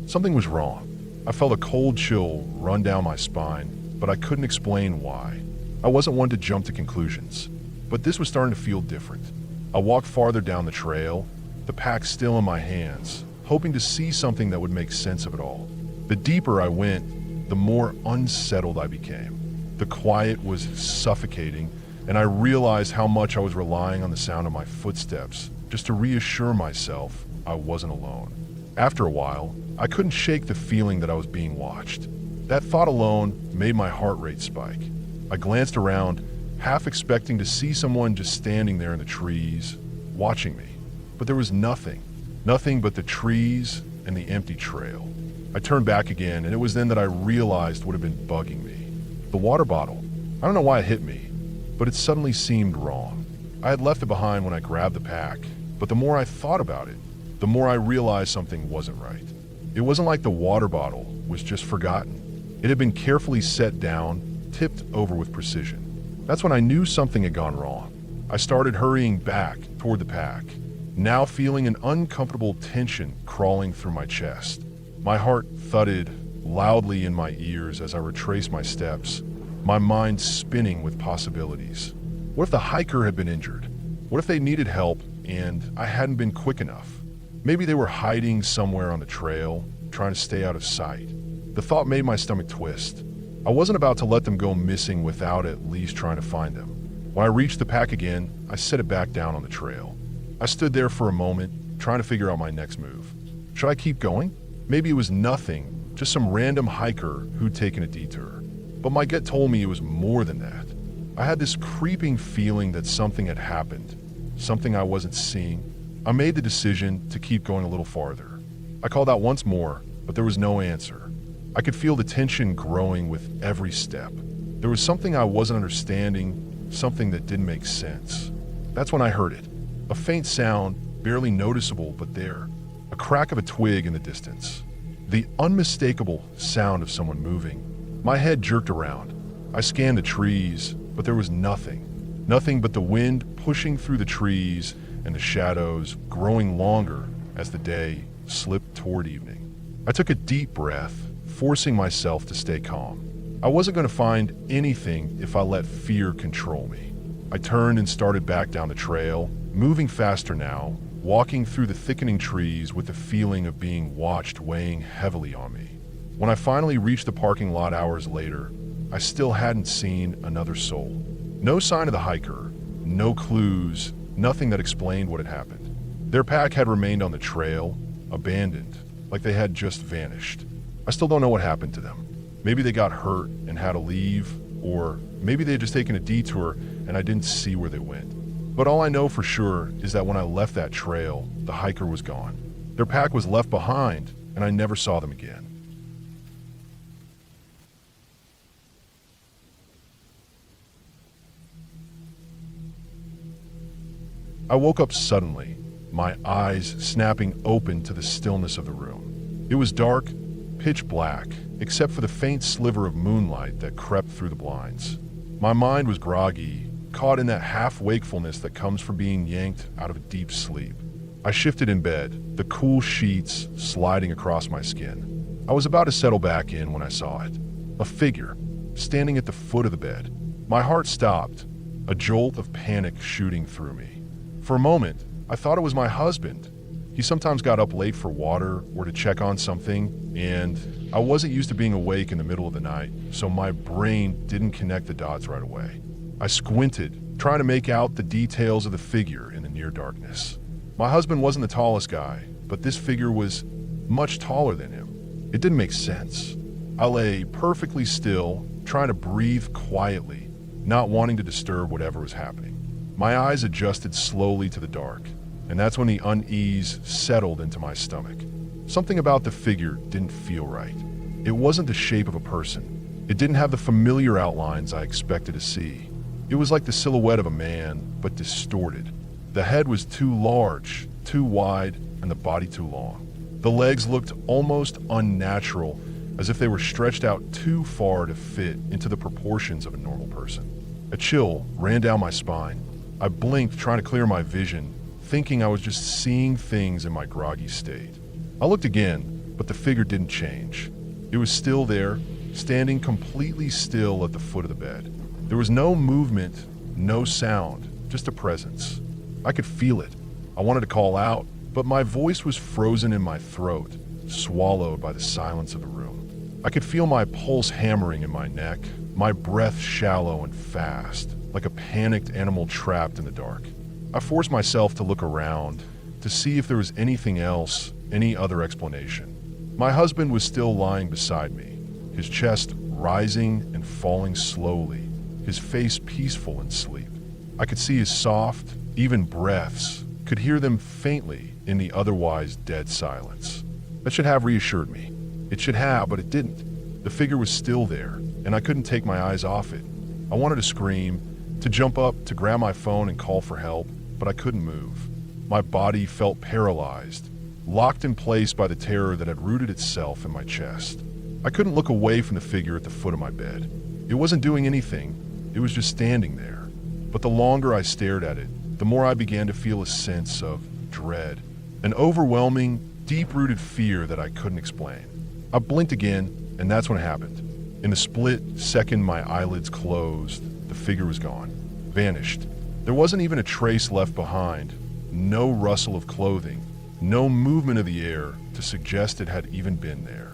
Something was wrong. I felt a cold chill run down my spine, but I couldn't explain why. I wasn't one to jump to conclusions, but this was starting to feel different. I walked farther down the trail, the pack still in my hands, hoping to see something that would make sense of it all. The deeper I went, the more unsettled I became. The quiet was suffocating, and I realized how much I was relying on the sound of my footsteps just to reassure myself I wasn't alone. After a while, I couldn't shake the feeling that I was being watched. That thought alone made my heart rate spike. I glanced around, half expecting to see someone just standing there in the trees, watching me. But there was nothing but the trees and the empty trail. I turned back again, and it was then that I realized what had been bugging me. The water bottle. I don't know why it hit me, but it suddenly seemed wrong. I had left it behind when I grabbed the pack, but the more I thought about it, the more I realized something wasn't right. It wasn't like the water bottle was just forgotten. It had been carefully set down, tipped over with precision. That's when I knew something had gone wrong. I started hurrying back toward the pack, now feeling an uncomfortable tension crawling through my chest. My heart thudded loudly in my ears as I retraced my steps, my mind spinning with possibilities. What if the hiker had been injured? What if they needed help and I hadn't been quick enough? Maybe they were hiding somewhere on the trail, trying to stay out of sight. The thought made my stomach twist. I wasn't about to let them go missing without at least trying to find them. When I reached the pack again, I set it back down on the trail. I stood there for a moment, trying to figure out my next move. Should I keep going? Maybe it was nothing, just some random hiker who'd taken a detour. But my gut told me it was more than that. I had this creeping feeling that something had happened, something I wasn't seeing. I made the decision to keep going a little farther. I called out once more, but there was no answer. I could feel the tension growing with every step. There was something I wasn't understanding, something that didn't make sense. That's when I heard it. A faint sound, barely noticeable, but there. A crack of a twig in the distance. The unmistakable sound of someone moving. My head jerked around. I scanned the trees, but there was nothing. Nothing but the wind pushing through the trees and the shadows growing longer as the day slipped toward evening. I took a deep breath, forcing myself to stay calm. I wasn't going to find anything if I let fear control me. I turned and started back down the trail, moving faster now, walking through the thickening trees with the feeling of being watched weighing heavily on me. When I finally reached the parking lot hours later, I still hadn't seen another soul. No sign of the hiker, no clues, Nothing that explained what had happened. Their pack had remained on the trail, abandoned, like they had just vanished. I still don't know what happened to them. Maybe they got hurt and had to leave, or maybe they had just taken a detour and I didn't see where they went. But all I know for sure is that when I left that trail, the hiker was gone. Their pack was left behind, and I never saw them again. I woke up suddenly, my eyes snapping open to the stillness of the room. It was dark, pitch black, except for the faint sliver of moonlight that crept through the blinds. My mind was groggy, caught in that half-wakefulness that comes from being yanked out of a deep sleep. I shifted in bed, the cool sheets sliding across my skin. I was about to settle back in when I saw it. A figure, standing at the foot of the bed. My heart stopped, a jolt of panic shooting through me. For a moment, I thought it was my husband. He sometimes got up late for water or to check on something, and I wasn't used to being awake in the middle of the night, so my brain didn't connect the dots right away. I squinted, trying to make out the details of the figure in the near darkness. My husband wasn't the tallest guy, but this figure was much taller than him. It didn't make sense. I lay perfectly still, trying to breathe quietly, not wanting to disturb whatever was happening. My eyes adjusted slowly to the dark, and that's when the unease settled into my stomach. Something about the figure didn't feel right. It wasn't the shape of a person. It didn't have the familiar outlines I expected to see. It was like the silhouette of a man, but distorted. The head was too large, too wide, and the body too long. The legs looked almost unnatural, as if they were stretched out too far to fit into the proportions of a normal person. A chill ran down my spine. I blinked, trying to clear my vision, thinking I was just seeing things in my groggy state. I looked again, but the figure didn't change. It was still there, standing completely still at the foot of the bed. There was no movement, no sound, just a presence. I could feel it. I wanted to call out, but my voice was frozen in my throat, swallowed by the silence of the room. I could feel my pulse hammering in my neck, my breath shallow and fast, like a panicked animal trapped in the dark. I forced myself to look around to see if there was anything else, any other explanation. My husband was still lying beside me, his chest rising and falling slowly, his face peaceful in sleep. I could see his soft, even breaths, could hear them faintly in the otherwise dead silence. That should have reassured me. It should have, but it didn't. The figure was still there, and I couldn't take my eyes off it. I wanted to scream, to jump up, to grab my phone and call for help, but I couldn't move. My body felt paralyzed, locked in place by the terror that had rooted itself in my chest. I couldn't look away from the figure at the foot of my bed. It wasn't doing anything. It was just standing there. But the longer I stared at it, the more I began to feel a sense of dread, an overwhelming, deep-rooted fear that I couldn't explain. I blinked again, and that's when it happened. In the split second my eyelids closed, the figure was gone, vanished. There wasn't even a trace left behind, no rustle of clothing, no movement of the air to suggest it had even been there.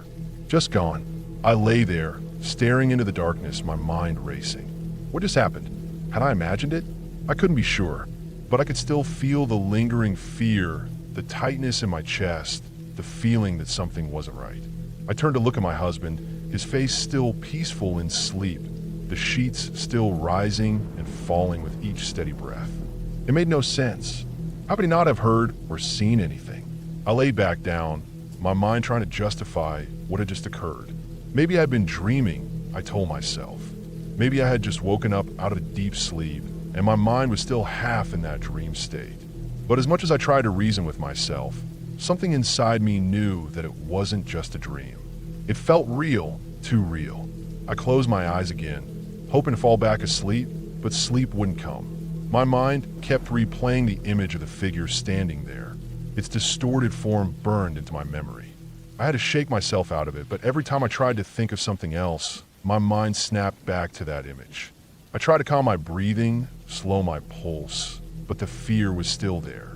Just gone. I lay there, staring into the darkness, my mind racing. What just happened? Had I imagined it? I couldn't be sure, but I could still feel the lingering fear, the tightness in my chest, the feeling that something wasn't right. I turned to look at my husband, his face still peaceful in sleep, the sheets still rising and falling with each steady breath. It made no sense. How could he not have heard or seen anything? I lay back down, my mind trying to justify what had just occurred. Maybe I had been dreaming, I told myself. Maybe I had just woken up out of a deep sleep, and my mind was still half in that dream state. But as much as I tried to reason with myself, something inside me knew that it wasn't just a dream. It felt real, too real. I closed my eyes again, hoping to fall back asleep, but sleep wouldn't come. My mind kept replaying the image of the figure standing there. Its distorted form burned into my memory. I had to shake myself out of it, but every time I tried to think of something else, my mind snapped back to that image. I tried to calm my breathing, slow my pulse, but the fear was still there.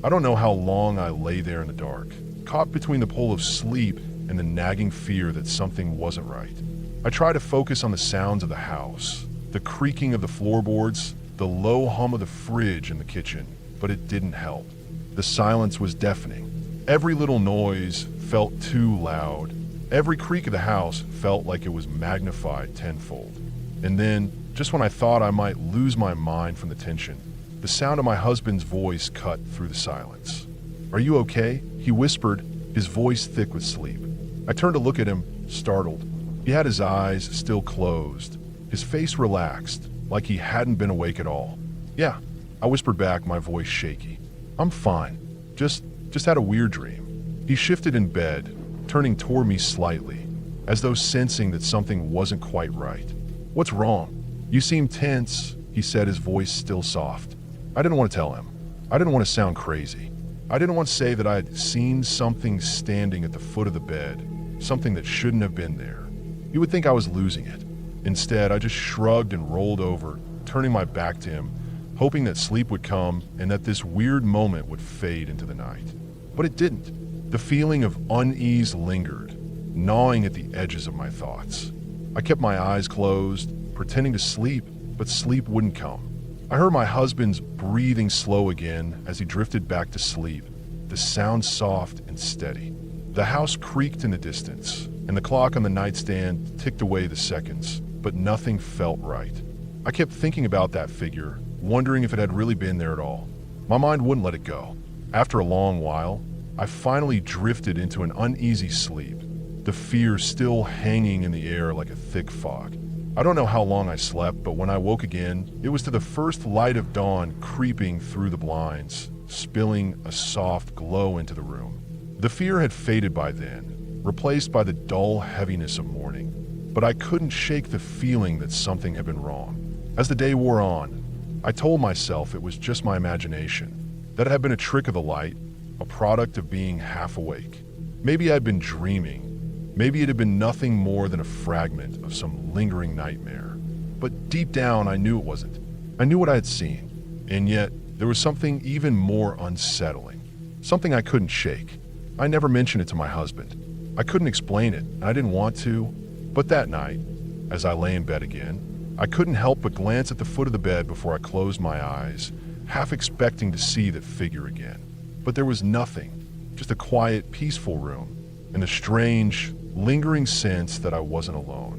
I don't know how long I lay there in the dark, caught between the pull of sleep and the nagging fear that something wasn't right. I tried to focus on the sounds of the house, the creaking of the floorboards, the low hum of the fridge in the kitchen. but it didn't help. The silence was deafening. Every little noise felt too loud. Every creak of the house felt like it was magnified tenfold. And then, just when I thought I might lose my mind from the tension, the sound of my husband's voice cut through the silence. "Are you okay?" he whispered, his voice thick with sleep. I turned to look at him, startled. He had his eyes still closed, his face relaxed, like he hadn't been awake at all. "Yeah," I whispered back, my voice shaky. "I'm fine. Just had a weird dream." He shifted in bed, turning toward me slightly, as though sensing that something wasn't quite right. "What's wrong? You seem tense," he said, his voice still soft. I didn't want to tell him. I didn't want to sound crazy. I didn't want to say that I had seen something standing at the foot of the bed, something that shouldn't have been there. He would think I was losing it. Instead, I just shrugged and rolled over, turning my back to him, hoping that sleep would come and that this weird moment would fade into the night. But it didn't. The feeling of unease lingered, gnawing at the edges of my thoughts. I kept my eyes closed, pretending to sleep, but sleep wouldn't come. I heard my husband's breathing slow again as he drifted back to sleep, the sound soft and steady. The house creaked in the distance, and the clock on the nightstand ticked away the seconds, but nothing felt right. I kept thinking about that figure, wondering if it had really been there at all. My mind wouldn't let it go. After a long while, I finally drifted into an uneasy sleep, the fear still hanging in the air like a thick fog. I don't know how long I slept, but when I woke again, it was to the first light of dawn creeping through the blinds, spilling a soft glow into the room. The fear had faded by then, replaced by the dull heaviness of morning, but I couldn't shake the feeling that something had been wrong. As the day wore on, I told myself it was just my imagination, that it had been a trick of the light, a product of being half awake. Maybe I'd been dreaming. Maybe it had been nothing more than a fragment of some lingering nightmare. But deep down, I knew it wasn't. I knew what I had seen. And yet, there was something even more unsettling. Something I couldn't shake. I never mentioned it to my husband. I couldn't explain it, and I didn't want to. But that night, as I lay in bed again, I couldn't help but glance at the foot of the bed before I closed my eyes, half expecting to see that figure again. But there was nothing, just a quiet, peaceful room, and a strange, lingering sense that I wasn't alone.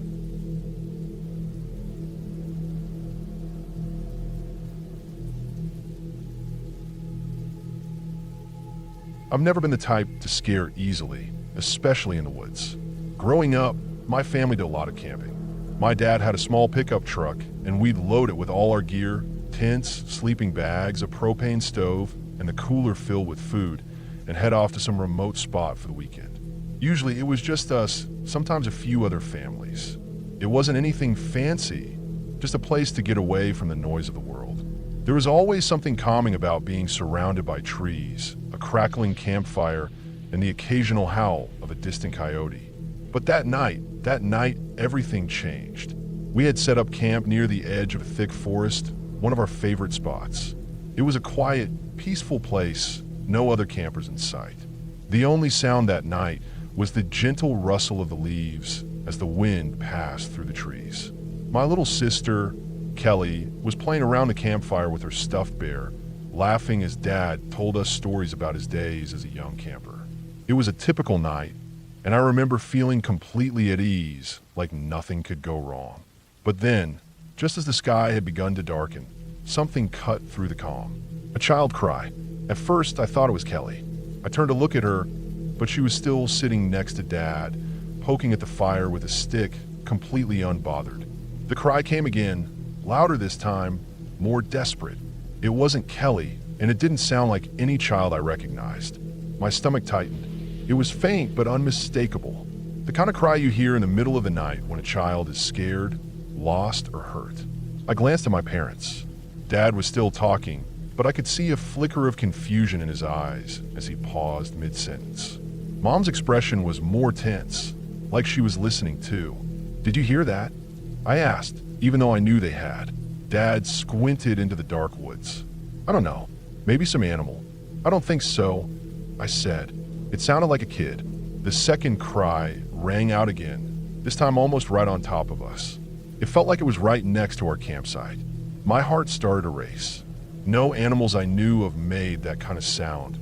I've never been the type to scare easily, especially in the woods. Growing up, my family did a lot of camping. My dad had a small pickup truck, and we'd load it with all our gear, tents, sleeping bags, a propane stove, and the cooler filled with food, and head off to some remote spot for the weekend. Usually it was just us, sometimes a few other families. It wasn't anything fancy, just a place to get away from the noise of the world. There was always something calming about being surrounded by trees, a crackling campfire, and the occasional howl of a distant coyote. But that night, everything changed. We had set up camp near the edge of a thick forest, one of our favorite spots. It was a quiet, peaceful place, no other campers in sight. The only sound that night was the gentle rustle of the leaves as the wind passed through the trees. My little sister, Kelly, was playing around the campfire with her stuffed bear, laughing as Dad told us stories about his days as a young camper. It was a typical night, and I remember feeling completely at ease, like nothing could go wrong. But then, just as the sky had begun to darken, something cut through the calm. A child cry. At first, I thought it was Kelly. I turned to look at her, but she was still sitting next to Dad, poking at the fire with a stick, completely unbothered. The cry came again, louder this time, more desperate. It wasn't Kelly, and it didn't sound like any child I recognized. My stomach tightened. It was faint but unmistakable. The kind of cry you hear in the middle of the night when a child is scared, lost, or hurt. I glanced at my parents. Dad was still talking, but I could see a flicker of confusion in his eyes as he paused mid-sentence. Mom's expression was more tense, like she was listening too. "Did you hear that?" I asked, even though I knew they had. Dad squinted into the dark woods. "I don't know. Maybe some animal." "I don't think so," I said. It sounded like a kid. The second cry rang out again, this time almost right on top of us. It felt like it was right next to our campsite. My heart started to race. No animals I knew of made that kind of sound,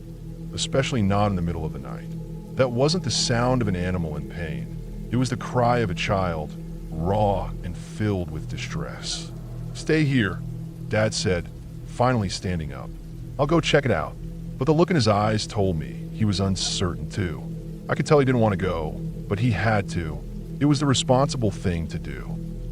especially not in the middle of the night. That wasn't the sound of an animal in pain. It was the cry of a child, raw and filled with distress. "Stay here," Dad said, finally standing up. "I'll go check it out." But the look in his eyes told me he was uncertain too. I could tell he didn't want to go, but he had to. It was the responsible thing to do.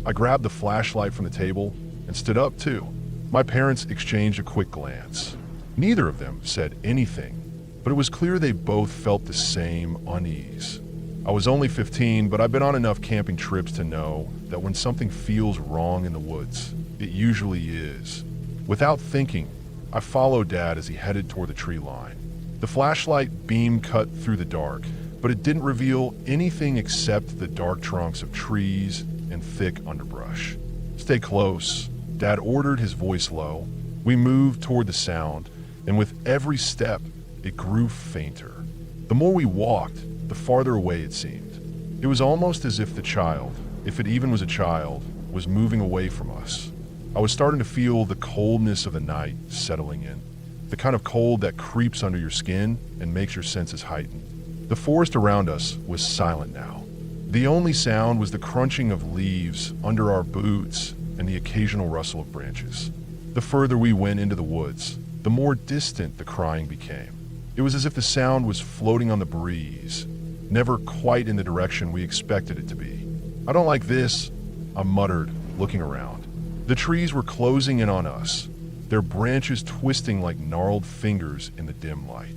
I grabbed the flashlight from the table and stood up too. My parents exchanged a quick glance. Neither of them said anything, but it was clear they both felt the same unease. I was only 15, but I've been on enough camping trips to know that when something feels wrong in the woods, it usually is. Without thinking, I followed Dad as he headed toward the tree line. The flashlight beam cut through the dark, but it didn't reveal anything except the dark trunks of trees and thick underbrush. "Stay close," Dad ordered, his voice low. We moved toward the sound, and with every step, it grew fainter. The more we walked, the farther away it seemed. It was almost as if the child, if it even was a child, was moving away from us. I was starting to feel the coldness of the night settling in, the kind of cold that creeps under your skin and makes your senses heightened. The forest around us was silent now. The only sound was the crunching of leaves under our boots and the occasional rustle of branches. The further we went into the woods, the more distant the crying became. It was as if the sound was floating on the breeze, never quite in the direction we expected it to be. "I don't like this," I muttered, looking around. The trees were closing in on us, their branches twisting like gnarled fingers in the dim light.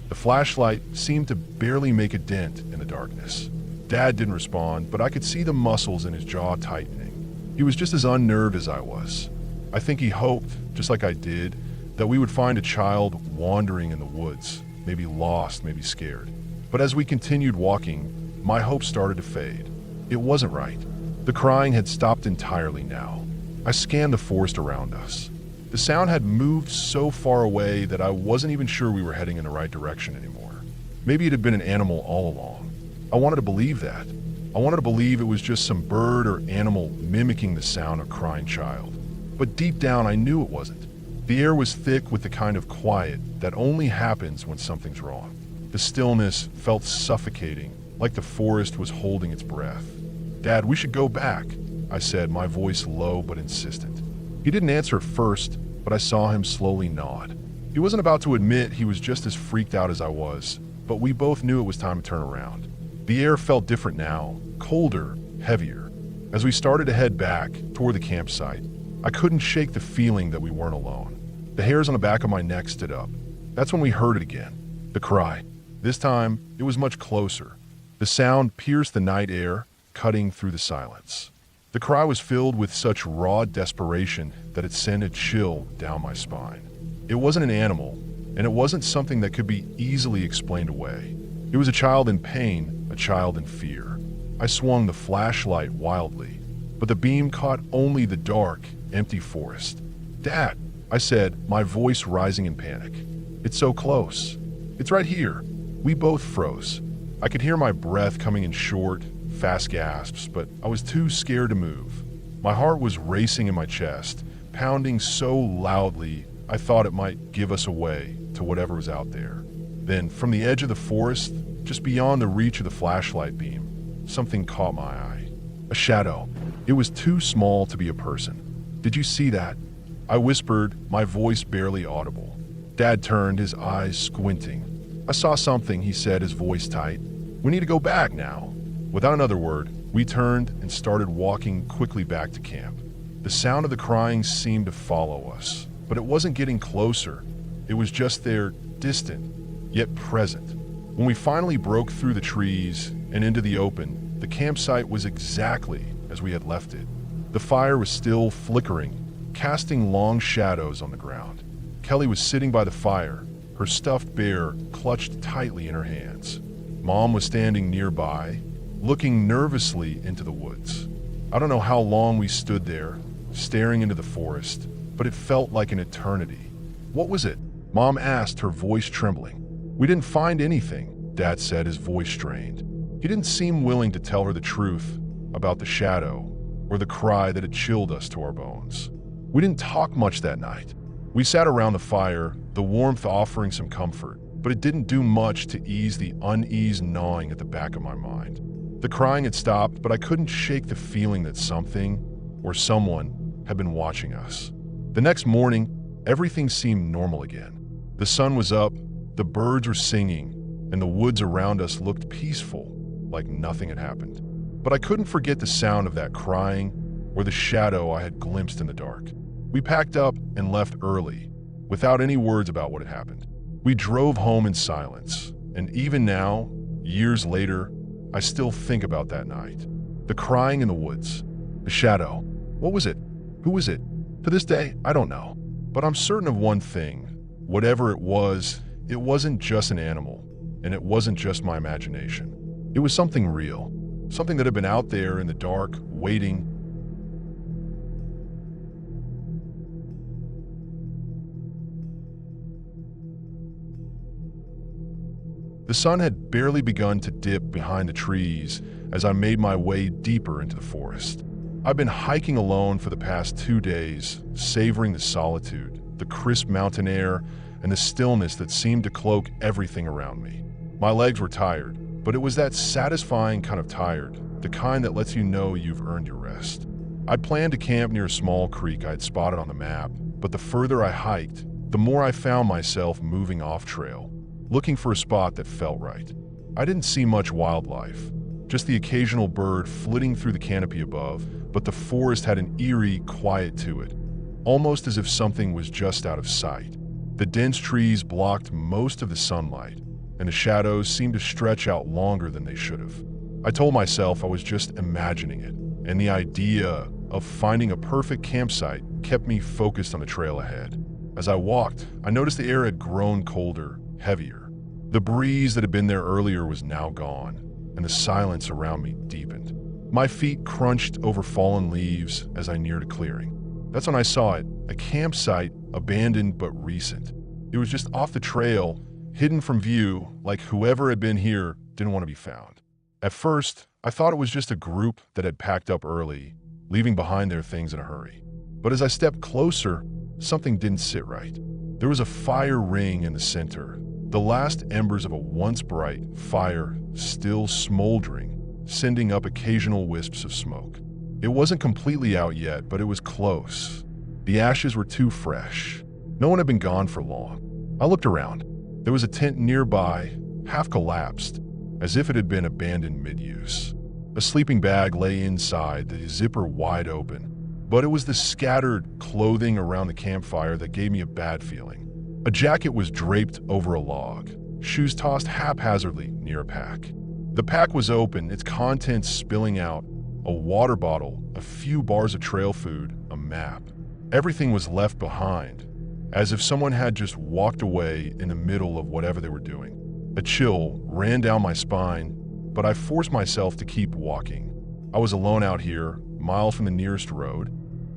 The flashlight seemed to barely make a dent in the darkness. Dad didn't respond, but I could see the muscles in his jaw tightening. He was just as unnerved as I was. I think he hoped, just like I did, that we would find a child wandering in the woods, maybe lost, maybe scared. But as we continued walking, my hope started to fade. It wasn't right. The crying had stopped entirely now. I scanned the forest around us. The sound had moved so far away that I wasn't even sure we were heading in the right direction anymore. Maybe it had been an animal all along. I wanted to believe that. I wanted to believe it was just some bird or animal mimicking the sound of a crying child. But deep down, I knew it wasn't. The air was thick with the kind of quiet that only happens when something's wrong. The stillness felt suffocating, like the forest was holding its breath. "Dad, we should go back," I said, my voice low but insistent. He didn't answer at first, but I saw him slowly nod. He wasn't about to admit he was just as freaked out as I was, but we both knew it was time to turn around. The air felt different now, colder, heavier. As we started to head back toward the campsite, I couldn't shake the feeling that we weren't alone. The hairs on the back of my neck stood up. That's when we heard it again, the cry. This time, it was much closer. The sound pierced the night air, cutting through the silence. The cry was filled with such raw desperation that it sent a chill down my spine. It wasn't an animal, and it wasn't something that could be easily explained away. It was a child in pain, a child in fear. I swung the flashlight wildly, but the beam caught only the dark, empty forest. "Dad," I said, my voice rising in panic. "It's so close. It's right here." We both froze. I could hear my breath coming in short, fast gasps, but I was too scared to move. My heart was racing in my chest, pounding so loudly I thought it might give us away to whatever was out there. Then, from the edge of the forest, just beyond the reach of the flashlight beam, something caught my eye. A shadow. It was too small to be a person. "Did you see that?" I whispered, my voice barely audible. Dad turned, his eyes squinting. "I saw something," he said, his voice tight. "We need to go back now." Without another word, we turned and started walking quickly back to camp. The sound of the crying seemed to follow us, but it wasn't getting closer. It was just there, distant, yet present. When we finally broke through the trees and into the open, the campsite was exactly as we had left it. The fire was still flickering, casting long shadows on the ground. Kelly was sitting by the fire, her stuffed bear clutched tightly in her hands. Mom was standing nearby, looking nervously into the woods. I don't know how long we stood there, staring into the forest, but it felt like an eternity. "What was it?" Mom asked, her voice trembling. "We didn't find anything," Dad said, his voice strained. He didn't seem willing to tell her the truth about the shadow or the cry that had chilled us to our bones. We didn't talk much that night. We sat around the fire, the warmth offering some comfort, but it didn't do much to ease the unease gnawing at the back of my mind. The crying had stopped, but I couldn't shake the feeling that something or someone had been watching us. The next morning, everything seemed normal again. The sun was up, the birds were singing, and the woods around us looked peaceful, like nothing had happened. But I couldn't forget the sound of that crying or the shadow I had glimpsed in the dark. We packed up and left early, without any words about what had happened. We drove home in silence, and even now, years later, I still think about that night. The crying in the woods, the shadow. What was it? Who was it? To this day, I don't know. But I'm certain of one thing. Whatever it wasn't just an animal, and it wasn't just my imagination. It was something real, something that had been out there in the dark, waiting. The sun had barely begun to dip behind the trees as I made my way deeper into the forest. I've been hiking alone for the past 2 days, savoring the solitude, the crisp mountain air, and the stillness that seemed to cloak everything around me. My legs were tired, but it was that satisfying kind of tired, the kind that lets you know you've earned your rest. I'd planned to camp near a small creek I'd spotted on the map, but the further I hiked, the more I found myself moving off trail, looking for a spot that felt right. I didn't see much wildlife, just the occasional bird flitting through the canopy above, but the forest had an eerie quiet to it, almost as if something was just out of sight. The dense trees blocked most of the sunlight, and the shadows seemed to stretch out longer than they should have. I told myself I was just imagining it, and the idea of finding a perfect campsite kept me focused on the trail ahead. As I walked, I noticed the air had grown colder, heavier. The breeze that had been there earlier was now gone, and the silence around me deepened. My feet crunched over fallen leaves as I neared a clearing. That's when I saw it, a campsite, abandoned but recent. It was just off the trail, hidden from view, like whoever had been here didn't want to be found. At first, I thought it was just a group that had packed up early, leaving behind their things in a hurry. But as I stepped closer, something didn't sit right. There was a fire ring in the center, the last embers of a once bright fire still smoldering, sending up occasional wisps of smoke. It wasn't completely out yet, but it was close. The ashes were too fresh. No one had been gone for long. I looked around. There was a tent nearby, half collapsed, as if it had been abandoned mid-use. A sleeping bag lay inside, the zipper wide open. But it was the scattered clothing around the campfire that gave me a bad feeling. A jacket was draped over a log, shoes tossed haphazardly near a pack. The pack was open, its contents spilling out. A water bottle, a few bars of trail food, a map. Everything was left behind, as if someone had just walked away in the middle of whatever they were doing. A chill ran down my spine, but I forced myself to keep walking. I was alone out here, miles from the nearest road,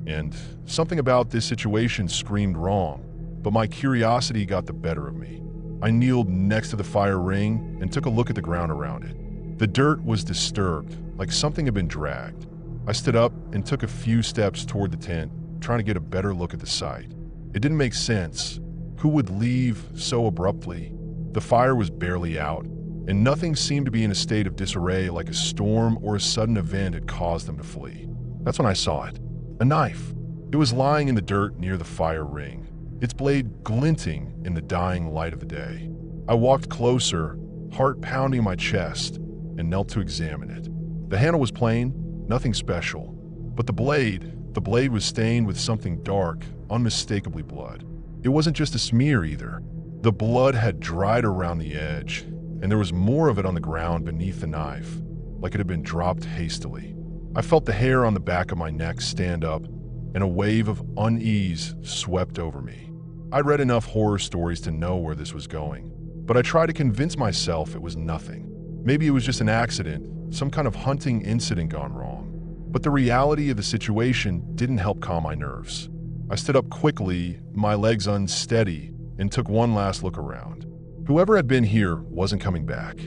and something about this situation screamed wrong, but my curiosity got the better of me. I kneeled next to the fire ring and took a look at the ground around it. The dirt was disturbed, like something had been dragged. I stood up and took a few steps toward the tent, trying to get a better look at the site. It didn't make sense. Who would leave so abruptly? The fire was barely out, and nothing seemed to be in a state of disarray like a storm or a sudden event had caused them to flee. That's when I saw it. A knife. It was lying in the dirt near the fire ring, its blade glinting in the dying light of the day. I walked closer, heart pounding my chest, and knelt to examine it. The handle was plain, nothing special, but the blade was stained with something dark, unmistakably blood. It wasn't just a smear either. The blood had dried around the edge, and there was more of it on the ground beneath the knife, like it had been dropped hastily. I felt the hair on the back of my neck stand up, and a wave of unease swept over me. I'd read enough horror stories to know where this was going, but I tried to convince myself it was nothing. Maybe it was just an accident, some kind of hunting incident gone wrong. But the reality of the situation didn't help calm my nerves. I stood up quickly, my legs unsteady, and took one last look around. Whoever had been here wasn't coming back.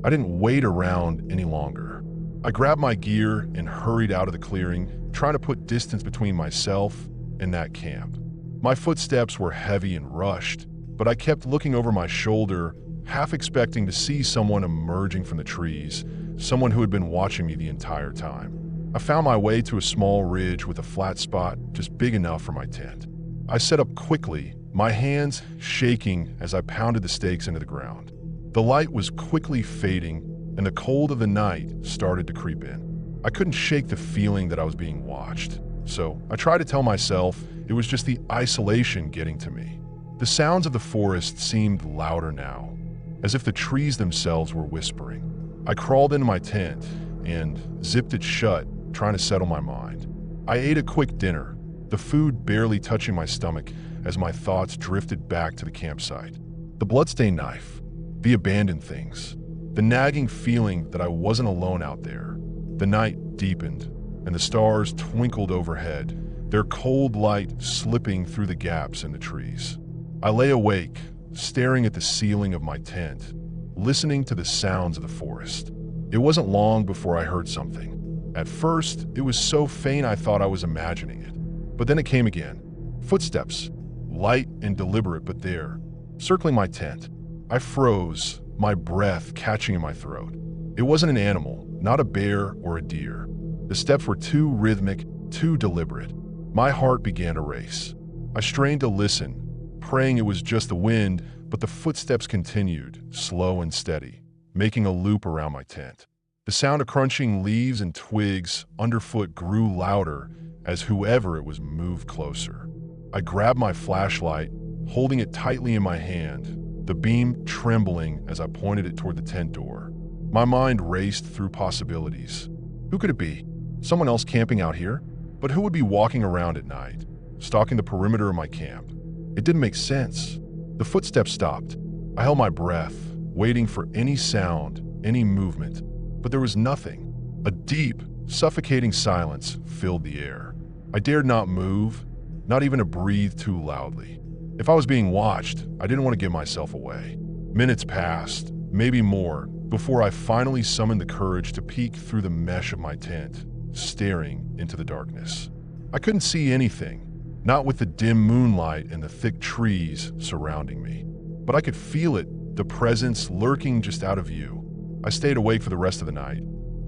I didn't wait around any longer. I grabbed my gear and hurried out of the clearing, trying to put distance between myself and that camp. My footsteps were heavy and rushed, but I kept looking over my shoulder, half expecting to see someone emerging from the trees, someone who had been watching me the entire time. I found my way to a small ridge with a flat spot just big enough for my tent. I set up quickly, my hands shaking as I pounded the stakes into the ground. The light was quickly fading, and the cold of the night started to creep in. I couldn't shake the feeling that I was being watched, so I tried to tell myself it was just the isolation getting to me. The sounds of the forest seemed louder now, as if the trees themselves were whispering. I crawled into my tent and zipped it shut, trying to settle my mind. I ate a quick dinner, the food barely touching my stomach as my thoughts drifted back to the campsite. The bloodstained knife, the abandoned things, the nagging feeling that I wasn't alone out there. The night deepened, and the stars twinkled overhead, their cold light slipping through the gaps in the trees. I lay awake, staring at the ceiling of my tent, listening to the sounds of the forest. It wasn't long before I heard something. At first, it was so faint I thought I was imagining it. But then it came again. Footsteps, light and deliberate but there, circling my tent. I froze, my breath catching in my throat. It wasn't an animal, not a bear or a deer. The steps were too rhythmic, too deliberate. My heart began to race. I strained to listen, praying it was just the wind, but the footsteps continued, slow and steady, making a loop around my tent. The sound of crunching leaves and twigs underfoot grew louder as whoever it was moved closer. I grabbed my flashlight, holding it tightly in my hand, the beam trembling as I pointed it toward the tent door. My mind raced through possibilities. Who could it be? Someone else camping out here? But who would be walking around at night, stalking the perimeter of my camp? It didn't make sense. The footsteps stopped. I held my breath, waiting for any sound, any movement, but there was nothing. A deep, suffocating silence filled the air. I dared not move, not even to breathe too loudly. If I was being watched, I didn't want to give myself away. Minutes passed, maybe more, before I finally summoned the courage to peek through the mesh of my tent, staring into the darkness. I couldn't see anything, not with the dim moonlight and the thick trees surrounding me. But I could feel it, the presence lurking just out of view. I stayed awake for the rest of the night,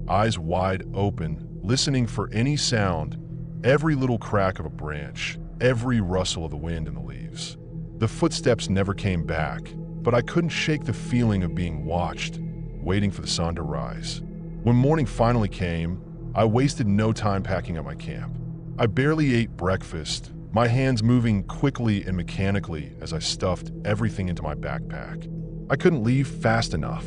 eyes wide open, listening for any sound, every little crack of a branch, every rustle of the wind in the leaves. The footsteps never came back, but I couldn't shake the feeling of being watched, waiting for the sun to rise. When morning finally came, I wasted no time packing up my camp. I barely ate breakfast, my hands moving quickly and mechanically as I stuffed everything into my backpack. I couldn't leave fast enough.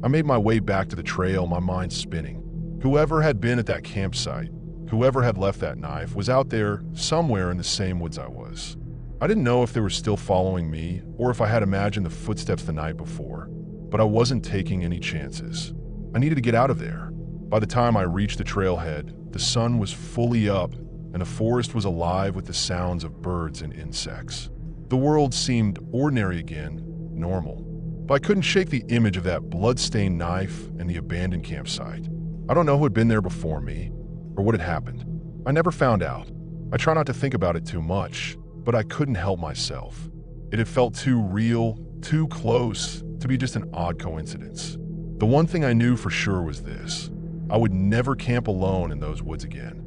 I made my way back to the trail, my mind spinning. Whoever had been at that campsite, whoever had left that knife, was out there somewhere in the same woods I was. I didn't know if they were still following me or if I had imagined the footsteps the night before, but I wasn't taking any chances. I needed to get out of there. By the time I reached the trailhead, the sun was fully up and the forest was alive with the sounds of birds and insects. The world seemed ordinary again, normal. But I couldn't shake the image of that blood-stained knife and the abandoned campsite. I don't know who had been there before me or what had happened. I never found out. I try not to think about it too much, but I couldn't help myself. It had felt too real, too close to be just an odd coincidence. The one thing I knew for sure was this: I would never camp alone in those woods again.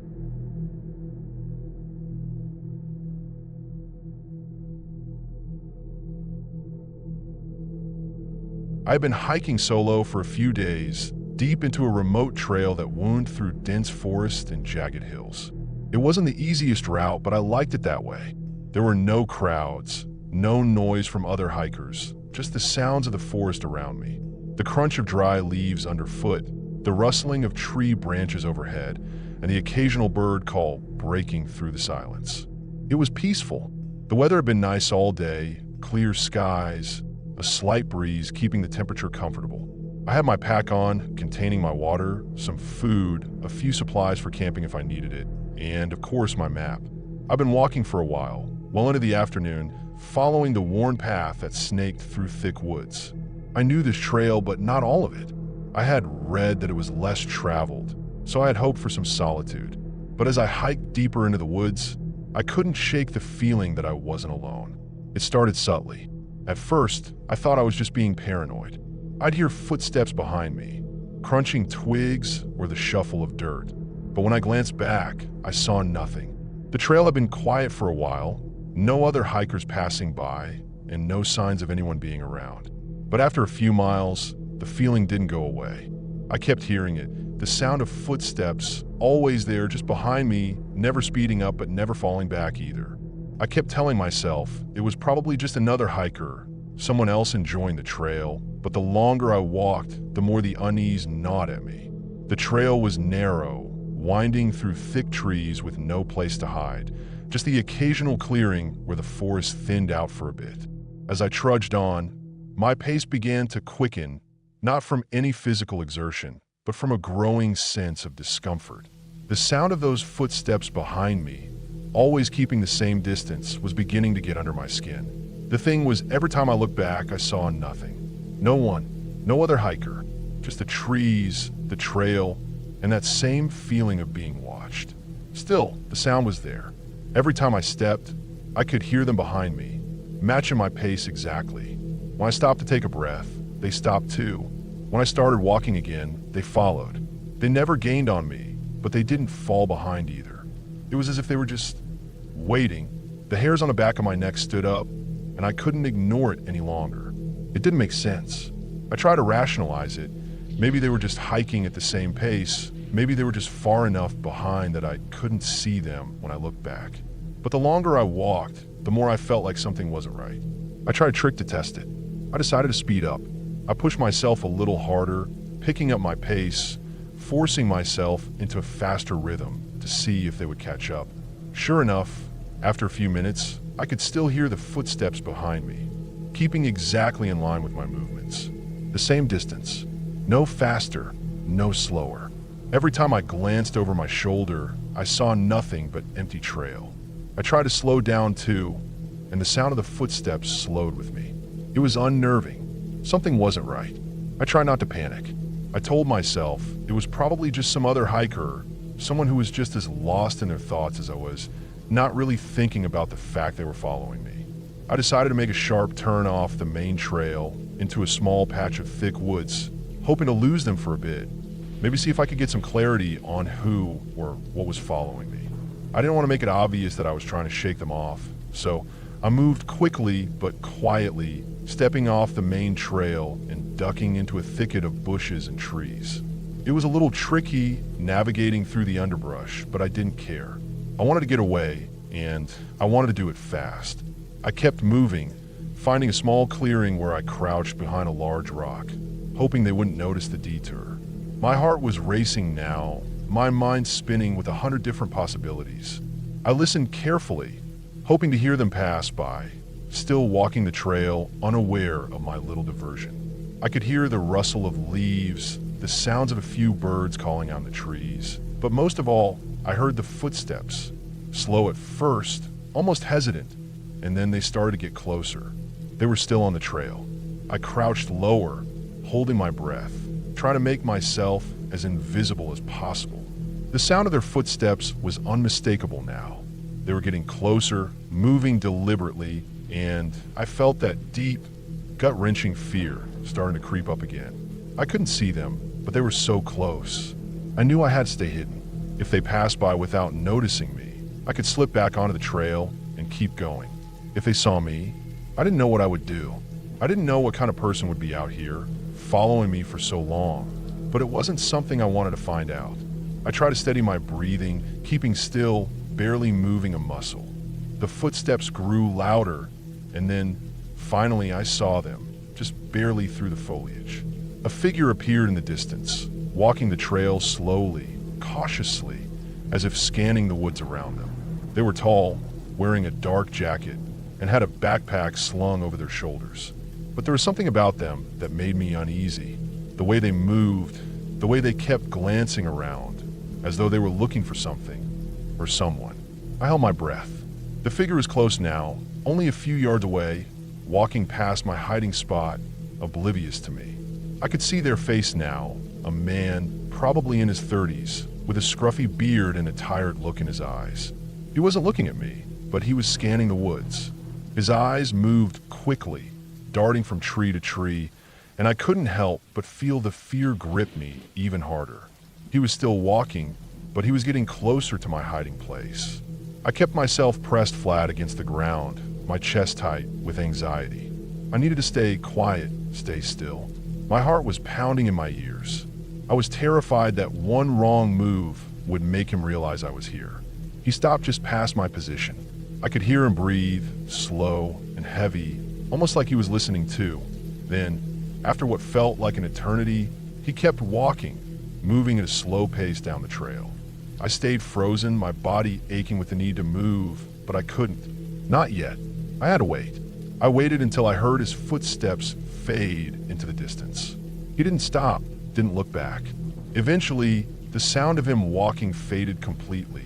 I had been hiking solo for a few days, deep into a remote trail that wound through dense forest and jagged hills. It wasn't the easiest route, but I liked it that way. There were no crowds, no noise from other hikers, just the sounds of the forest around me. The crunch of dry leaves underfoot, the rustling of tree branches overhead, and the occasional bird call breaking through the silence. It was peaceful. The weather had been nice all day, clear skies, a slight breeze keeping the temperature comfortable. I had my pack on, containing my water, some food, a few supplies for camping if I needed it, and of course my map. I've been walking for a while, well into the afternoon, following the worn path that snaked through thick woods. I knew this trail, but not all of it. I had read that it was less traveled, so I had hoped for some solitude. But as I hiked deeper into the woods, I couldn't shake the feeling that I wasn't alone. It started subtly. At first, I thought I was just being paranoid. I'd hear footsteps behind me, crunching twigs or the shuffle of dirt. But when I glanced back, I saw nothing. The trail had been quiet for a while, no other hikers passing by, and no signs of anyone being around. But after a few miles, the feeling didn't go away. I kept hearing it, the sound of footsteps, always there just behind me, never speeding up but never falling back either. I kept telling myself it was probably just another hiker, someone else enjoying the trail, but the longer I walked, the more the unease gnawed at me. The trail was narrow, winding through thick trees with no place to hide, just the occasional clearing where the forest thinned out for a bit. As I trudged on, my pace began to quicken, not from any physical exertion, but from a growing sense of discomfort. The sound of those footsteps behind me, always keeping the same distance, was beginning to get under my skin. The thing was, every time I looked back, I saw nothing. No one, no other hiker, just the trees, the trail, and that same feeling of being watched. Still, the sound was there. Every time I stepped, I could hear them behind me, matching my pace exactly. When I stopped to take a breath, they stopped too. When I started walking again, they followed. They never gained on me, but they didn't fall behind either. It was as if they were just waiting. The hairs on the back of my neck stood up, and I couldn't ignore it any longer. It didn't make sense. I tried to rationalize it. Maybe they were just hiking at the same pace. Maybe they were just far enough behind that I couldn't see them when I looked back. But the longer I walked, the more I felt like something wasn't right. I tried a trick to test it. I decided to speed up. I pushed myself a little harder, picking up my pace, forcing myself into a faster rhythm to see if they would catch up. Sure enough, after a few minutes, I could still hear the footsteps behind me, keeping exactly in line with my movements. The same distance, no faster, no slower. Every time I glanced over my shoulder, I saw nothing but empty trail. I tried to slow down too, and the sound of the footsteps slowed with me. It was unnerving. Something wasn't right. I tried not to panic. I told myself it was probably just some other hiker, someone who was just as lost in their thoughts as I was, not really thinking about the fact they were following me. I decided to make a sharp turn off the main trail into a small patch of thick woods, hoping to lose them for a bit. Maybe see if I could get some clarity on who or what was following me. I didn't want to make it obvious that I was trying to shake them off, so I moved quickly but quietly, stepping off the main trail and ducking into a thicket of bushes and trees. It was a little tricky navigating through the underbrush, but I didn't care. I wanted to get away, and I wanted to do it fast. I kept moving, finding a small clearing where I crouched behind a large rock, hoping they wouldn't notice the detour. My heart was racing now, my mind spinning with 100 different possibilities. I listened carefully, hoping to hear them pass by, still walking the trail, unaware of my little diversion. I could hear the rustle of leaves, the sounds of a few birds calling out in the trees, but most of all, I heard the footsteps, slow at first, almost hesitant, and then they started to get closer. They were still on the trail. I crouched lower, holding my breath, trying to make myself as invisible as possible. The sound of their footsteps was unmistakable now. They were getting closer, moving deliberately, and I felt that deep, gut-wrenching fear starting to creep up again. I couldn't see them, but they were so close. I knew I had to stay hidden. If they passed by without noticing me, I could slip back onto the trail and keep going. If they saw me, I didn't know what I would do. I didn't know what kind of person would be out here, following me for so long, but it wasn't something I wanted to find out. I tried to steady my breathing, keeping still, barely moving a muscle. The footsteps grew louder, and then, finally, I saw them, just barely through the foliage. A figure appeared in the distance, walking the trail slowly, cautiously, as if scanning the woods around them. They were tall, wearing a dark jacket, and had a backpack slung over their shoulders. But there was something about them that made me uneasy. The way they moved, the way they kept glancing around, as though they were looking for something, or someone. I held my breath. The figure was close now, only a few yards away, walking past my hiding spot, oblivious to me. I could see their face now, a man, probably in his 30s, with a scruffy beard and a tired look in his eyes. He wasn't looking at me, but he was scanning the woods. His eyes moved quickly, darting from tree to tree, and I couldn't help but feel the fear grip me even harder. He was still walking, but he was getting closer to my hiding place. I kept myself pressed flat against the ground, my chest tight with anxiety. I needed to stay quiet, stay still. My heart was pounding in my ears. I was terrified that one wrong move would make him realize I was here. He stopped just past my position. I could hear him breathe, slow and heavy, almost like he was listening too. Then, after what felt like an eternity, he kept walking, moving at a slow pace down the trail. I stayed frozen, my body aching with the need to move, but I couldn't. Not yet. I had to wait. I waited until I heard his footsteps fade into the distance. He didn't stop, didn't look back. Eventually, the sound of him walking faded completely,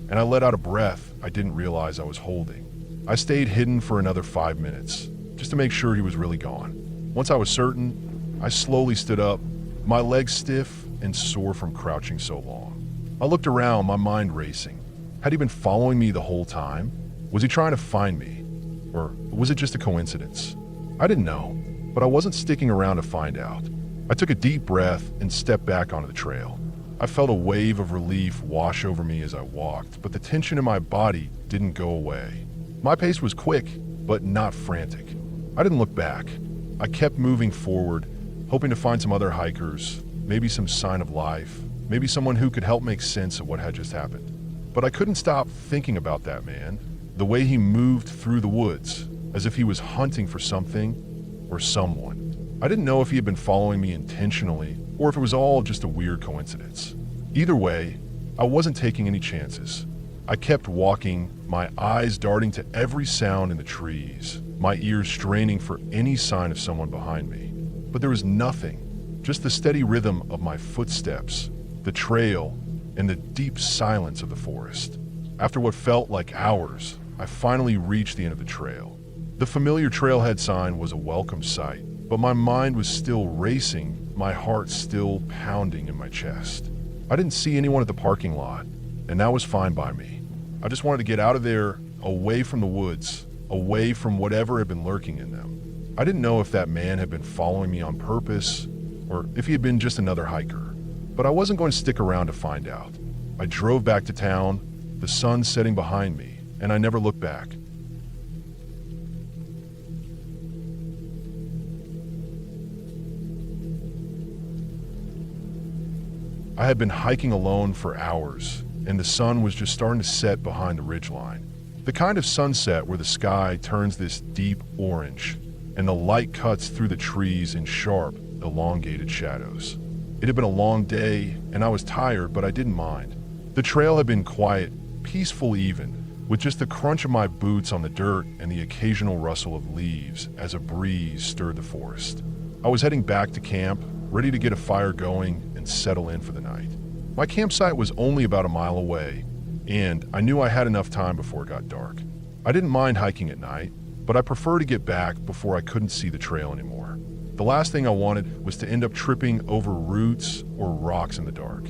and I let out a breath I didn't realize I was holding. I stayed hidden for another 5 minutes, just to make sure he was really gone. Once I was certain, I slowly stood up, my legs stiff and sore from crouching so long. I looked around, my mind racing. Had he been following me the whole time? Was he trying to find me? Or was it just a coincidence? I didn't know, but I wasn't sticking around to find out. I took a deep breath and stepped back onto the trail. I felt a wave of relief wash over me as I walked, but the tension in my body didn't go away. My pace was quick, but not frantic. I didn't look back. I kept moving forward, hoping to find some other hikers, maybe some sign of life, maybe someone who could help make sense of what had just happened. But I couldn't stop thinking about that man, the way he moved through the woods, as if he was hunting for something or someone. I didn't know if he had been following me intentionally or if it was all just a weird coincidence. Either way, I wasn't taking any chances. I kept walking, my eyes darting to every sound in the trees, my ears straining for any sign of someone behind me. But there was nothing, just the steady rhythm of my footsteps, the trail, and the deep silence of the forest. After what felt like hours, I finally reached the end of the trail. The familiar trailhead sign was a welcome sight, but my mind was still racing, my heart still pounding in my chest. I didn't see anyone at the parking lot, and that was fine by me. I just wanted to get out of there, away from the woods, away from whatever had been lurking in them. I didn't know if that man had been following me on purpose, or if he had been just another hiker. But I wasn't going to stick around to find out. I drove back to town, the sun setting behind me, and I never looked back. I had been hiking alone for hours, and the sun was just starting to set behind the ridgeline. The kind of sunset where the sky turns this deep orange, and the light cuts through the trees in sharp, elongated shadows. It had been a long day, and I was tired, but I didn't mind. The trail had been quiet, peaceful even, with just the crunch of my boots on the dirt and the occasional rustle of leaves as a breeze stirred the forest. I was heading back to camp, ready to get a fire going and settle in for the night. My campsite was only about a mile away, and I knew I had enough time before it got dark. I didn't mind hiking at night, but I preferred to get back before I couldn't see the trail anymore. The last thing I wanted was to end up tripping over roots or rocks in the dark.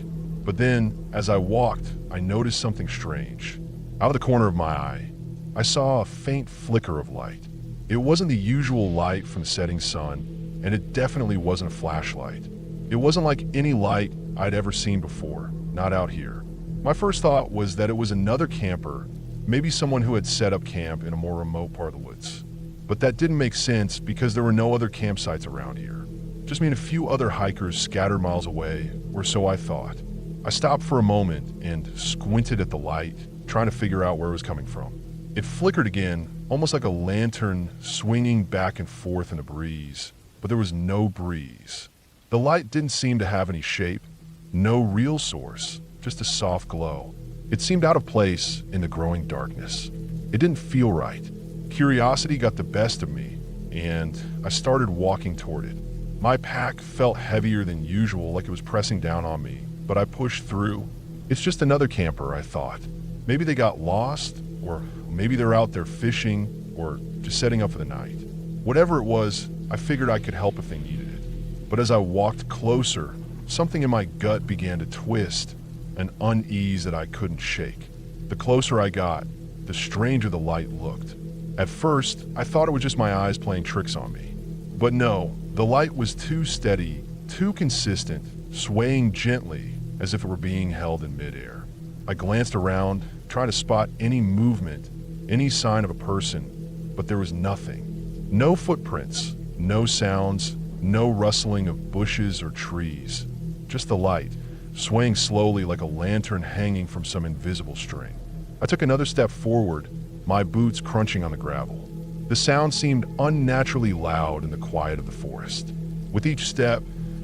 But then, as I walked, I noticed something strange. Out of the corner of my eye, I saw a faint flicker of light. It wasn't the usual light from the setting sun, and it definitely wasn't a flashlight. It wasn't like any light I'd ever seen before, not out here. My first thought was that it was another camper, maybe someone who had set up camp in a more remote part of the woods. But that didn't make sense because there were no other campsites around here. Just a few other hikers scattered miles away, or so I thought. I stopped for a moment and squinted at the light, trying to figure out where it was coming from. It flickered again, almost like a lantern swinging back and forth in a breeze, but there was no breeze. The light didn't seem to have any shape, no real source, just a soft glow. It seemed out of place in the growing darkness. It didn't feel right. Curiosity got the best of me, and I started walking toward it. My pack felt heavier than usual, like it was pressing down on me, but I pushed through. It's just another camper, I thought. Maybe they got lost, or maybe they're out there fishing, or just setting up for the night. Whatever it was, I figured I could help if they needed it. But as I walked closer, something in my gut began to twist, an unease that I couldn't shake. The closer I got, the stranger the light looked. At first, I thought it was just my eyes playing tricks on me. But no, the light was too steady, too consistent, swaying gently as if it were being held in midair. I glanced around, trying to spot any movement, any sign of a person, but there was nothing. No footprints, no sounds, no rustling of bushes or trees. Just the light, swaying slowly like a lantern hanging from some invisible string. I took another step forward, my boots crunching on the gravel. The sound seemed unnaturally loud in the quiet of the forest. With each step,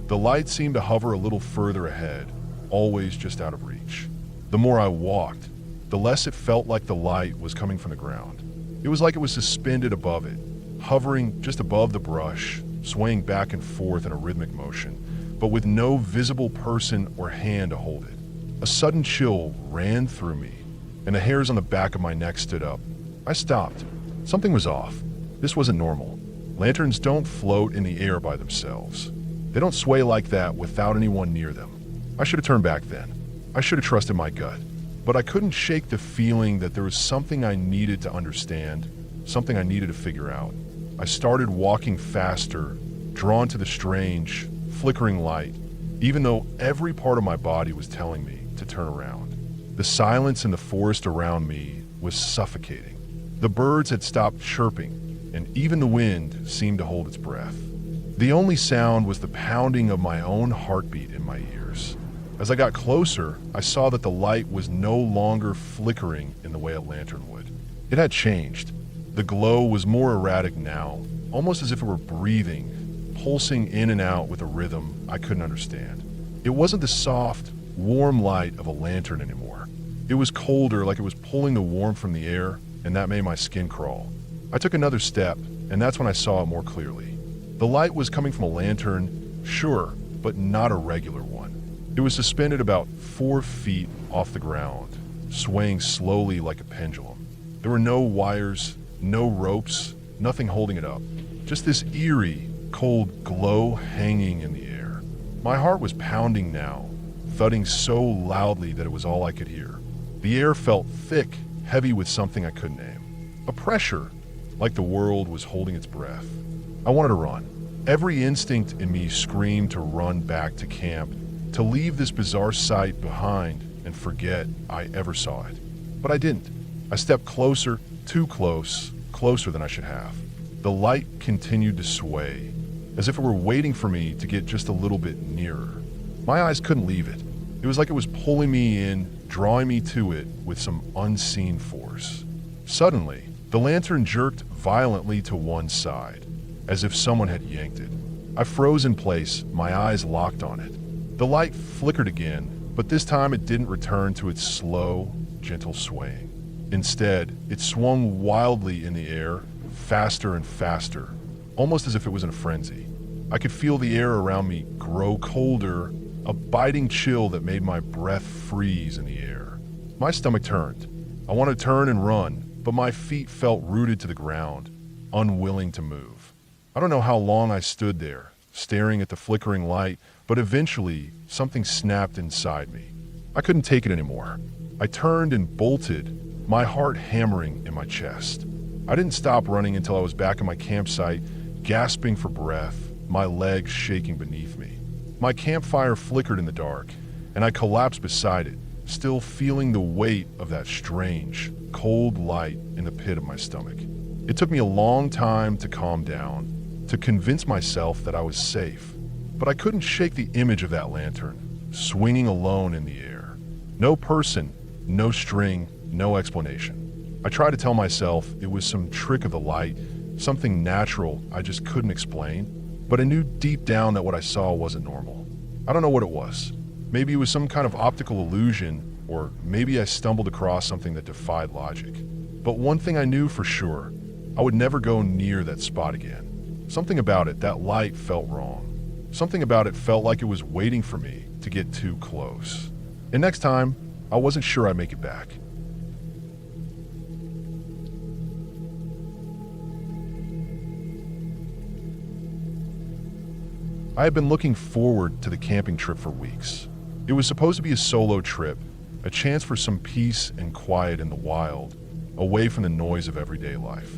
the light seemed to hover a little further ahead, always just out of reach. The more I walked, the less it felt like the light was coming from the ground. It was like it was suspended above it, hovering just above the brush, swaying back and forth in a rhythmic motion, but with no visible person or hand to hold it. A sudden chill ran through me, and the hairs on the back of my neck stood up. I stopped. Something was off. This wasn't normal. Lanterns don't float in the air by themselves. They don't sway like that without anyone near them. I should have turned back then. I should have trusted my gut. But I couldn't shake the feeling that there was something I needed to understand, something I needed to figure out. I started walking faster, drawn to the strange, flickering light, even though every part of my body was telling me to turn around. The silence in the forest around me was suffocating. The birds had stopped chirping, and even the wind seemed to hold its breath. The only sound was the pounding of my own heartbeat in my ears. As I got closer, I saw that the light was no longer flickering in the way a lantern would. It had changed. The glow was more erratic now, almost as if it were breathing, pulsing in and out with a rhythm I couldn't understand. It wasn't the soft, warm light of a lantern anymore. It was colder, like it was pulling the warmth from the air, and that made my skin crawl. I took another step, and that's when I saw it more clearly. The light was coming from a lantern, sure, but not a regular one. It was suspended about 4 feet off the ground, swaying slowly like a pendulum. There were no wires, no ropes, nothing holding it up. Just this eerie, cold glow hanging in the air. My heart was pounding now, thudding so loudly that it was all I could hear. The air felt thick, heavy with something I couldn't name. A pressure, like the world was holding its breath. I wanted to run. Every instinct in me screamed to run back to camp, to leave this bizarre sight behind and forget I ever saw it. But I didn't. I stepped closer, too close, closer than I should have. The light continued to sway, as if it were waiting for me to get just a little bit nearer. My eyes couldn't leave it. It was like it was pulling me in, drawing me to it with some unseen force. Suddenly, the lantern jerked violently to one side, as if someone had yanked it. I froze in place, my eyes locked on it. The light flickered again, but this time it didn't return to its slow, gentle swaying. Instead, it swung wildly in the air, faster and faster, almost as if it was in a frenzy. I could feel the air around me grow colder, a biting chill that made my breath freeze in the air. My stomach turned. I wanted to turn and run, but my feet felt rooted to the ground, unwilling to move. I don't know how long I stood there, staring at the flickering light, but eventually something snapped inside me. I couldn't take it anymore. I turned and bolted, my heart hammering in my chest. I didn't stop running until I was back in my campsite, gasping for breath, my legs shaking beneath me. My campfire flickered in the dark, and I collapsed beside it, still feeling the weight of that strange, cold light in the pit of my stomach. It took me a long time to calm down, to convince myself that I was safe, but I couldn't shake the image of that lantern, swinging alone in the air. No person, no string, no explanation. I tried to tell myself it was some trick of the light, something natural I just couldn't explain, but I knew deep down that what I saw wasn't normal. I don't know what it was. Maybe it was some kind of optical illusion, or maybe I stumbled across something that defied logic. But one thing I knew for sure, I would never go near that spot again. Something about it, that light, felt wrong. Something about it felt like it was waiting for me to get too close. And next time, I wasn't sure I'd make it back. I had been looking forward to the camping trip for weeks. It was supposed to be a solo trip, a chance for some peace and quiet in the wild, away from the noise of everyday life.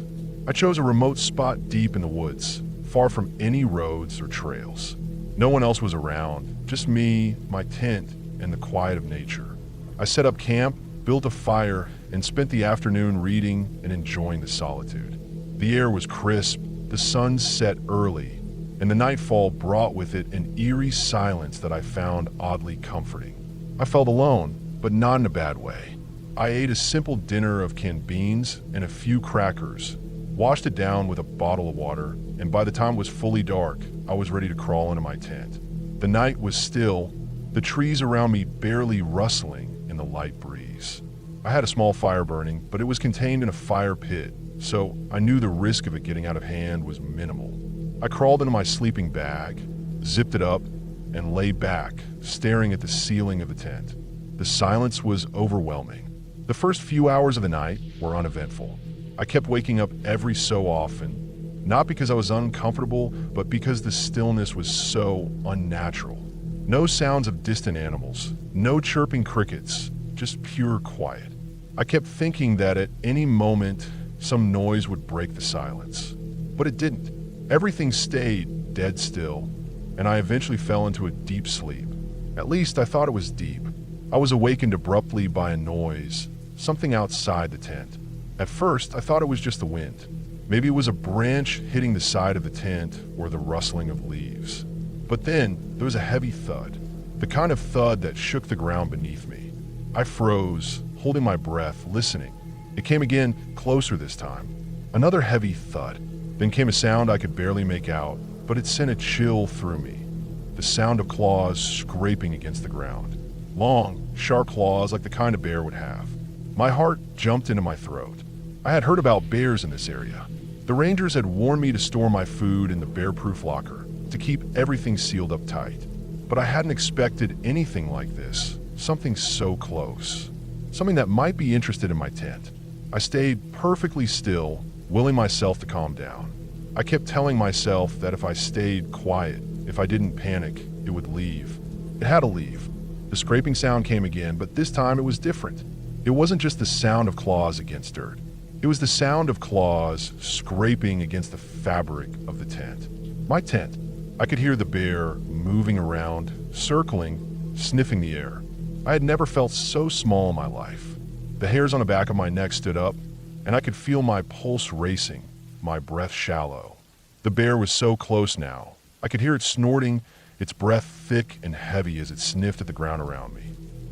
I chose a remote spot deep in the woods, far from any roads or trails. No one else was around, just me, my tent, and the quiet of nature. I set up camp, built a fire, and spent the afternoon reading and enjoying the solitude. The air was crisp, the sun set early, and the nightfall brought with it an eerie silence that I found oddly comforting. I felt alone, but not in a bad way. I ate a simple dinner of canned beans and a few crackers, washed it down with a bottle of water, and by the time it was fully dark, I was ready to crawl into my tent. The night was still, the trees around me barely rustling in the light breeze. I had a small fire burning, but it was contained in a fire pit, so I knew the risk of it getting out of hand was minimal. I crawled into my sleeping bag, zipped it up, and lay back, staring at the ceiling of the tent. The silence was overwhelming. The first few hours of the night were uneventful. I kept waking up every so often, not because I was uncomfortable, but because the stillness was so unnatural. No sounds of distant animals, no chirping crickets, just pure quiet. I kept thinking that at any moment, some noise would break the silence. But it didn't. Everything stayed dead still, and I eventually fell into a deep sleep. At least I thought it was deep. I was awakened abruptly by a noise, something outside the tent. At first, I thought it was just the wind. Maybe it was a branch hitting the side of the tent or the rustling of leaves. But then, there was a heavy thud, the kind of thud that shook the ground beneath me. I froze, holding my breath, listening. It came again, closer this time. Another heavy thud. Then came a sound I could barely make out, but it sent a chill through me. The sound of claws scraping against the ground. Long, sharp claws like the kind a bear would have. My heart jumped into my throat. I had heard about bears in this area. The rangers had warned me to store my food in the bear-proof locker, to keep everything sealed up tight. But I hadn't expected anything like this, something so close. Something that might be interested in my tent. I stayed perfectly still, willing myself to calm down. I kept telling myself that if I stayed quiet, if I didn't panic, it would leave. It had to leave. The scraping sound came again, but this time it was different. It wasn't just the sound of claws against dirt. It was the sound of claws scraping against the fabric of the tent. My tent. I could hear the bear moving around, circling, sniffing the air. I had never felt so small in my life. The hairs on the back of my neck stood up, and I could feel my pulse racing, my breath shallow. The bear was so close now. I could hear it snorting, its breath thick and heavy as it sniffed at the ground around me.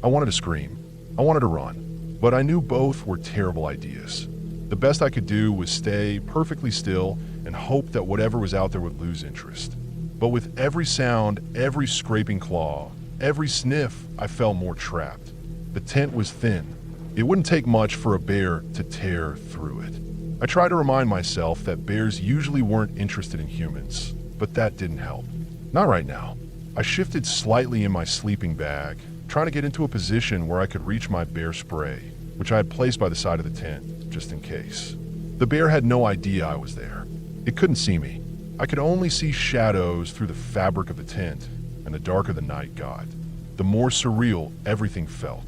I wanted to scream. I wanted to run, but I knew both were terrible ideas. The best I could do was stay perfectly still and hope that whatever was out there would lose interest. But with every sound, every scraping claw, every sniff, I felt more trapped. The tent was thin. It wouldn't take much for a bear to tear through it. I tried to remind myself that bears usually weren't interested in humans, but that didn't help. Not right now. I shifted slightly in my sleeping bag, trying to get into a position where I could reach my bear spray, which I had placed by the side of the tent, just in case. The bear had no idea I was there. It couldn't see me. I could only see shadows through the fabric of the tent, and the darker the night got, the more surreal everything felt.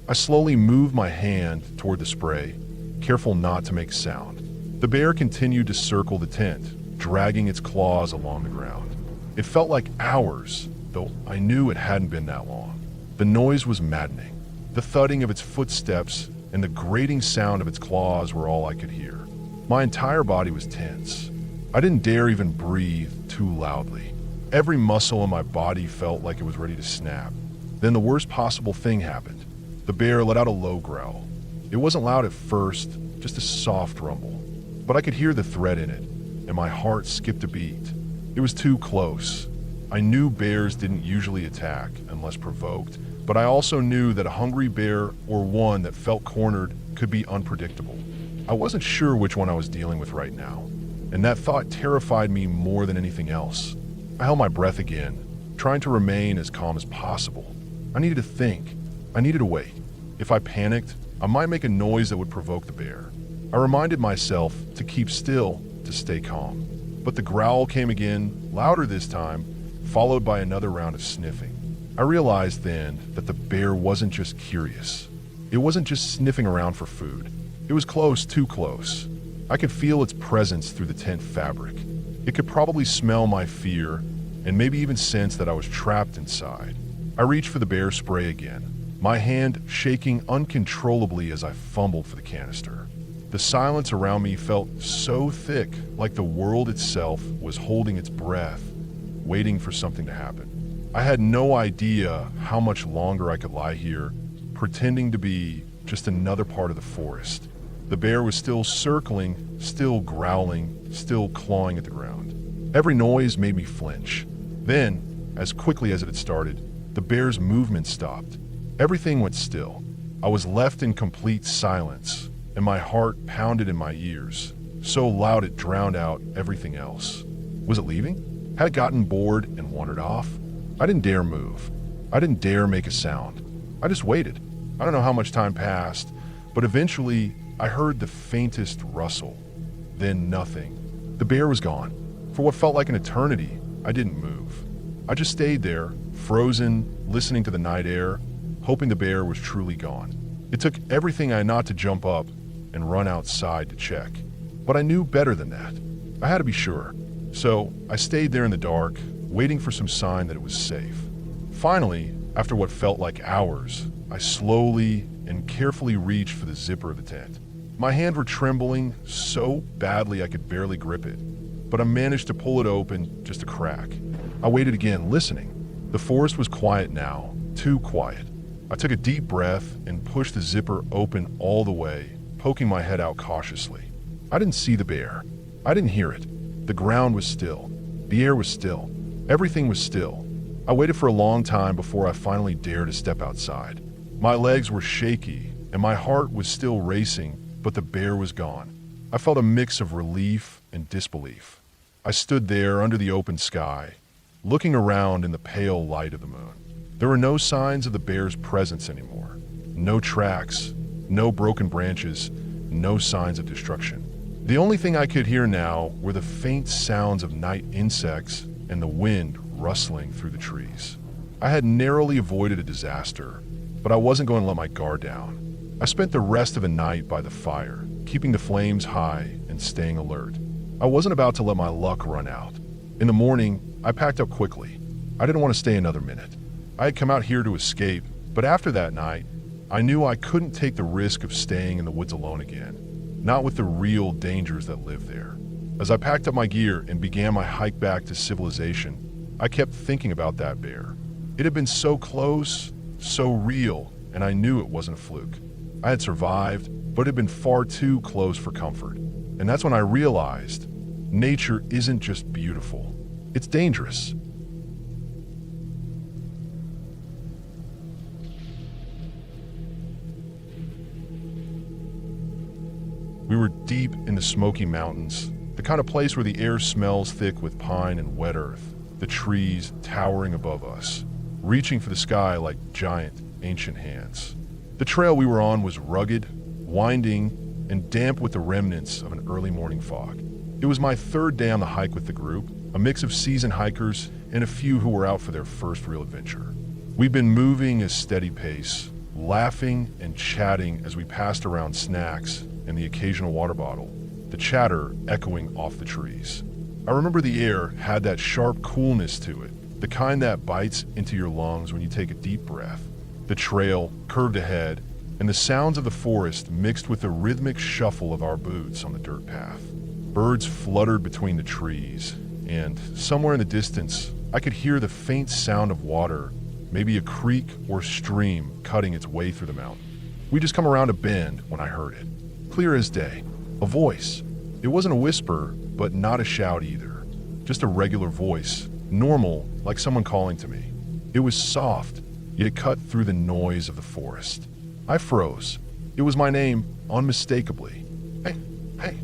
I slowly moved my hand toward the spray, careful not to make sound. The bear continued to circle the tent, dragging its claws along the ground. It felt like hours, though I knew it hadn't been that long. The noise was maddening. The thudding of its footsteps and the grating sound of its claws were all I could hear. My entire body was tense. I didn't dare even breathe too loudly. Every muscle in my body felt like it was ready to snap. Then the worst possible thing happened. The bear let out a low growl. It wasn't loud at first, just a soft rumble. But I could hear the threat in it, and my heart skipped a beat. It was too close. I knew bears didn't usually attack unless provoked, but I also knew that a hungry bear or one that felt cornered could be unpredictable. I wasn't sure which one I was dealing with right now, and that thought terrified me more than anything else. I held my breath again, trying to remain as calm as possible. I needed to think. I needed to wait. If I panicked, I might make a noise that would provoke the bear. I reminded myself to keep still, to stay calm. But the growl came again, louder this time, followed by another round of sniffing. I realized then that the bear wasn't just curious. It wasn't just sniffing around for food. It was close, too close. I could feel its presence through the tent fabric. It could probably smell my fear and maybe even sense that I was trapped inside. I reached for the bear spray again, my hand shaking uncontrollably as I fumbled for the canister. The silence around me felt so thick, like the world itself was holding its breath, waiting for something to happen. I had no idea how much longer I could lie here, pretending to be just another part of the forest. The bear was still circling, still growling, still clawing at the ground. Every noise made me flinch. Then, as quickly as it had started, the bear's movement stopped. Everything went still. I was left in complete silence, and my heart pounded in my ears, so loud it drowned out everything else. Was it leaving? Had it gotten bored and wandered off? I didn't dare move. I didn't dare make a sound. I just waited. I don't know how much time passed, but eventually I heard the faintest rustle. Then nothing. The bear was gone. For what felt like an eternity, I didn't move. I just stayed there, frozen, listening to the night air, hoping the bear was truly gone. It took everything I had not to jump up and run outside to check. But I knew better than that. I had to be sure. So I stayed there in the dark, waiting for some sign that it was safe. Finally, after what felt like hours, I slowly and carefully reached for the zipper of the tent. My hands were trembling so badly I could barely grip it, but I managed to pull it open just a crack. I waited again, listening. The forest was quiet now, too quiet. I took a deep breath and pushed the zipper open all the way, poking my head out cautiously. I didn't see the bear. I didn't hear it. The ground was still. The air was still. Everything was still. I waited for a long time before I finally dared to step outside. My legs were shaky, and my heart was still racing, but the bear was gone. I felt a mix of relief and disbelief. I stood there under the open sky, looking around in the pale light of the moon. There were no signs of the bear's presence anymore. No tracks, no broken branches, no signs of destruction. The only thing I could hear now were the faint sounds of night insects and the wind rustling through the trees. I had narrowly avoided a disaster, but I wasn't going to let my guard down. I spent the rest of the night by the fire, keeping the flames high and staying alert. I wasn't about to let my luck run out. In the morning, I packed up quickly. I didn't want to stay another minute. I had come out here to escape, but after that night, I knew I couldn't take the risk of staying in the woods alone again, not with the real dangers that live there. As I packed up my gear and began my hike back to civilization, I kept thinking about that bear. It had been so close, so real, and I knew it wasn't a fluke. I had survived, but it had been far too close for comfort. And that's when I realized nature isn't just beautiful, it's dangerous. We were deep in the Smoky Mountains, the kind of place where the air smells thick with pine and wet earth, the trees towering above us, reaching for the sky like giant, ancient hands. The trail we were on was rugged, winding, and damp with the remnants of an early morning fog. It was my third day on the hike with the group, a mix of seasoned hikers and a few who were out for their first real adventure. We'd been moving at a steady pace, laughing and chatting as we passed around snacks and the occasional water bottle, the chatter echoing off the trees. I remember the air had that sharp coolness to it, the kind that bites into your lungs when you take a deep breath. The trail curved ahead, and the sounds of the forest mixed with the rhythmic shuffle of our boots on the dirt path. Birds fluttered between the trees, and somewhere in the distance, I could hear the faint sound of water, maybe a creek or stream cutting its way through the mountain. We'd just come around a bend when I heard it. Clear as day. A voice. It wasn't a whisper, but not a shout either. Just a regular voice, normal, like someone calling to me. It was soft, yet it cut through the noise of the forest. I froze. It was my name, unmistakably. Hey, hey,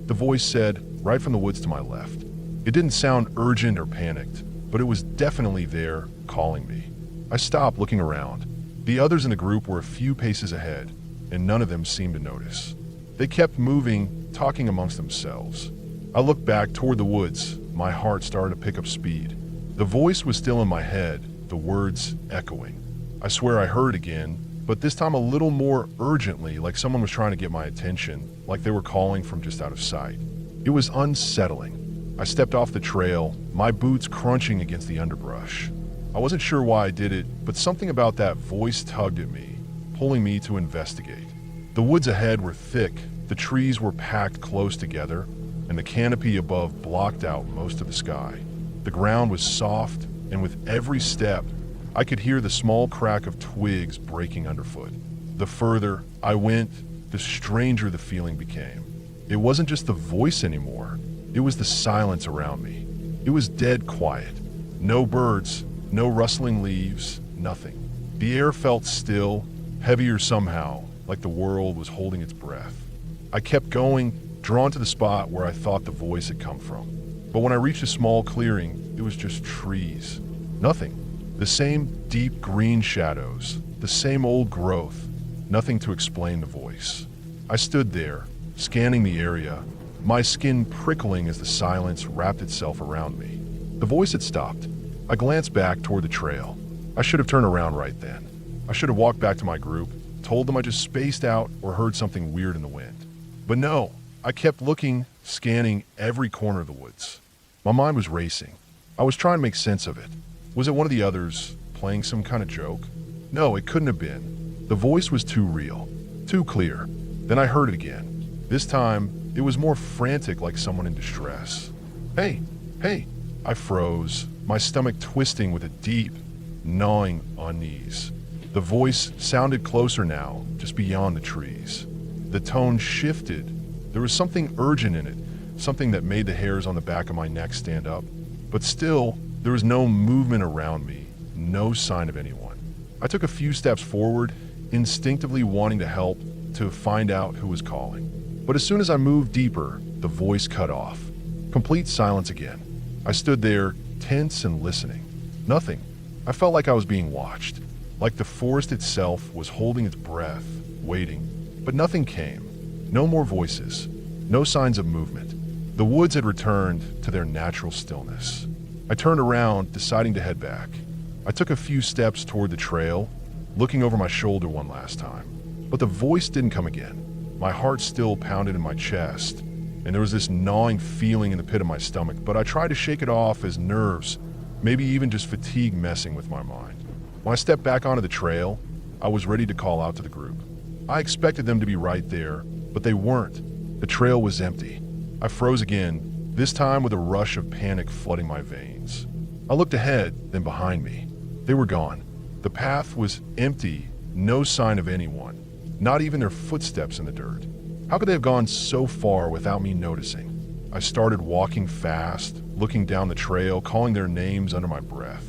the voice said, right from the woods to my left. It didn't sound urgent or panicked, but it was definitely there, calling me. I stopped looking around. The others in the group were a few paces ahead, and none of them seemed to notice. They kept moving, talking amongst themselves. I looked back toward the woods. My heart started to pick up speed. The voice was still in my head, the words echoing. I swear I heard again, but this time a little more urgently, like someone was trying to get my attention, like they were calling from just out of sight. It was unsettling. I stepped off the trail, my boots crunching against the underbrush. I wasn't sure why I did it, but something about that voice tugged at me, pulling me to investigate. The woods ahead were thick, the trees were packed close together, and the canopy above blocked out most of the sky. The ground was soft, and with every step, I could hear the small crack of twigs breaking underfoot. The further I went, the stranger the feeling became. It wasn't just the voice anymore, it was the silence around me. It was dead quiet. No birds, no rustling leaves, nothing. The air felt still, heavier somehow, like the world was holding its breath. I kept going, drawn to the spot where I thought the voice had come from. But when I reached a small clearing, it was just trees. Nothing. The same deep green shadows, the same old growth, nothing to explain the voice. I stood there, scanning the area, my skin prickling as the silence wrapped itself around me. The voice had stopped. I glanced back toward the trail. I should have turned around right then. I should have walked back to my group, told them I just spaced out or heard something weird in the wind. But no, I kept looking, scanning every corner of the woods. My mind was racing. I was trying to make sense of it. Was it one of the others playing some kind of joke? No, it couldn't have been. The voice was too real, too clear. Then I heard it again. This time, it was more frantic, like someone in distress. Hey, hey! I froze, my stomach twisting with a deep, gnawing unease. The voice sounded closer now, just beyond the trees. The tone shifted. There was something urgent in it, something that made the hairs on the back of my neck stand up. But still, there was no movement around me, no sign of anyone. I took a few steps forward, instinctively wanting to help, to find out who was calling. But as soon as I moved deeper, the voice cut off. Complete silence again. I stood there, tense and listening. Nothing. I felt like I was being watched, like the forest itself was holding its breath, waiting. But nothing came. No more voices. No signs of movement. The woods had returned to their natural stillness. I turned around, deciding to head back. I took a few steps toward the trail, looking over my shoulder one last time. But the voice didn't come again. My heart still pounded in my chest, and there was this gnawing feeling in the pit of my stomach, but I tried to shake it off as nerves, maybe even just fatigue messing with my mind. When I stepped back onto the trail, I was ready to call out to the group. I expected them to be right there, but they weren't. The trail was empty. I froze again, this time with a rush of panic flooding my veins. I looked ahead, then behind me. They were gone. The path was empty, no sign of anyone, not even their footsteps in the dirt. How could they have gone so far without me noticing? I started walking fast, looking down the trail, calling their names under my breath.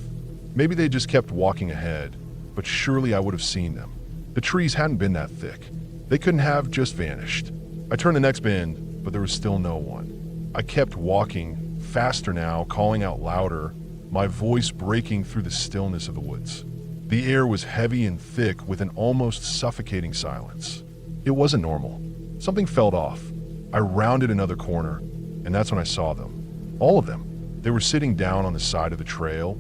Maybe they just kept walking ahead, but surely I would have seen them. The trees hadn't been that thick. They couldn't have just vanished. I turned the next bend, but there was still no one. I kept walking, faster now, calling out louder, my voice breaking through the stillness of the woods. The air was heavy and thick with an almost suffocating silence. It wasn't normal. Something felt off. I rounded another corner, and that's when I saw them. All of them. They were sitting down on the side of the trail,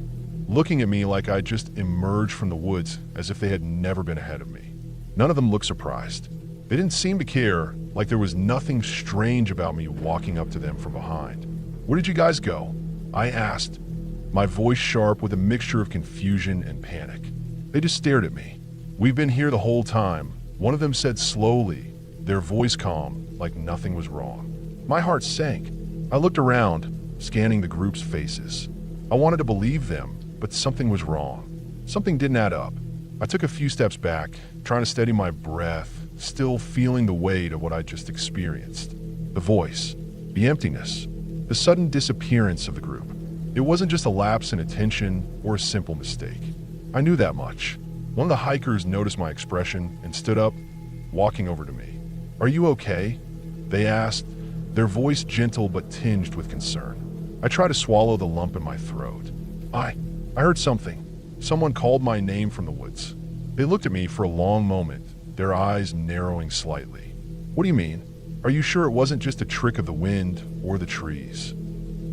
looking at me like I'd just emerged from the woods as if they had never been ahead of me. None of them looked surprised. They didn't seem to care, like there was nothing strange about me walking up to them from behind. "Where did you guys go?" I asked, my voice sharp with a mixture of confusion and panic. They just stared at me. "We've been here the whole time," one of them said slowly, their voice calm, like nothing was wrong. My heart sank. I looked around, scanning the group's faces. I wanted to believe them, but something was wrong. Something didn't add up. I took a few steps back, trying to steady my breath, still feeling the weight of what I just experienced. The voice, the emptiness, the sudden disappearance of the group. It wasn't just a lapse in attention or a simple mistake. I knew that much. One of the hikers noticed my expression and stood up, walking over to me. "Are you okay?" they asked, their voice gentle but tinged with concern. I tried to swallow the lump in my throat. I heard something. Someone called my name from the woods. They looked at me for a long moment, their eyes narrowing slightly. "What do you mean? Are you sure it wasn't just a trick of the wind or the trees?"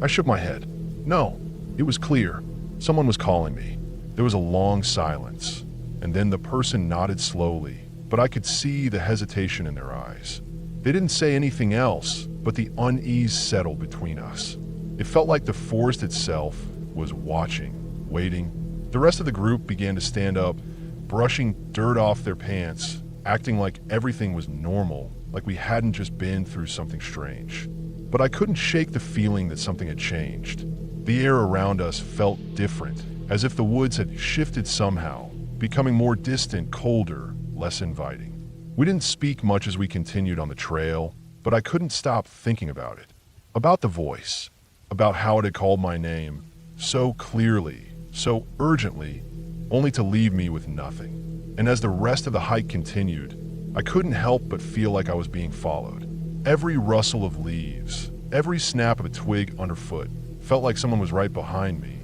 I shook my head. No, it was clear. Someone was calling me. There was a long silence, and then the person nodded slowly, but I could see the hesitation in their eyes. They didn't say anything else, but the unease settled between us. It felt like the forest itself was watching, waiting. The rest of the group began to stand up, brushing dirt off their pants, acting like everything was normal, like we hadn't just been through something strange. But I couldn't shake the feeling that something had changed. The air around us felt different, as if the woods had shifted somehow, becoming more distant, colder, less inviting. We didn't speak much as we continued on the trail, but I couldn't stop thinking about it. About the voice, about how it had called my name, so clearly, so urgently, only to leave me with nothing. And as the rest of the hike continued, I couldn't help but feel like I was being followed. Every rustle of leaves, every snap of a twig underfoot felt like someone was right behind me,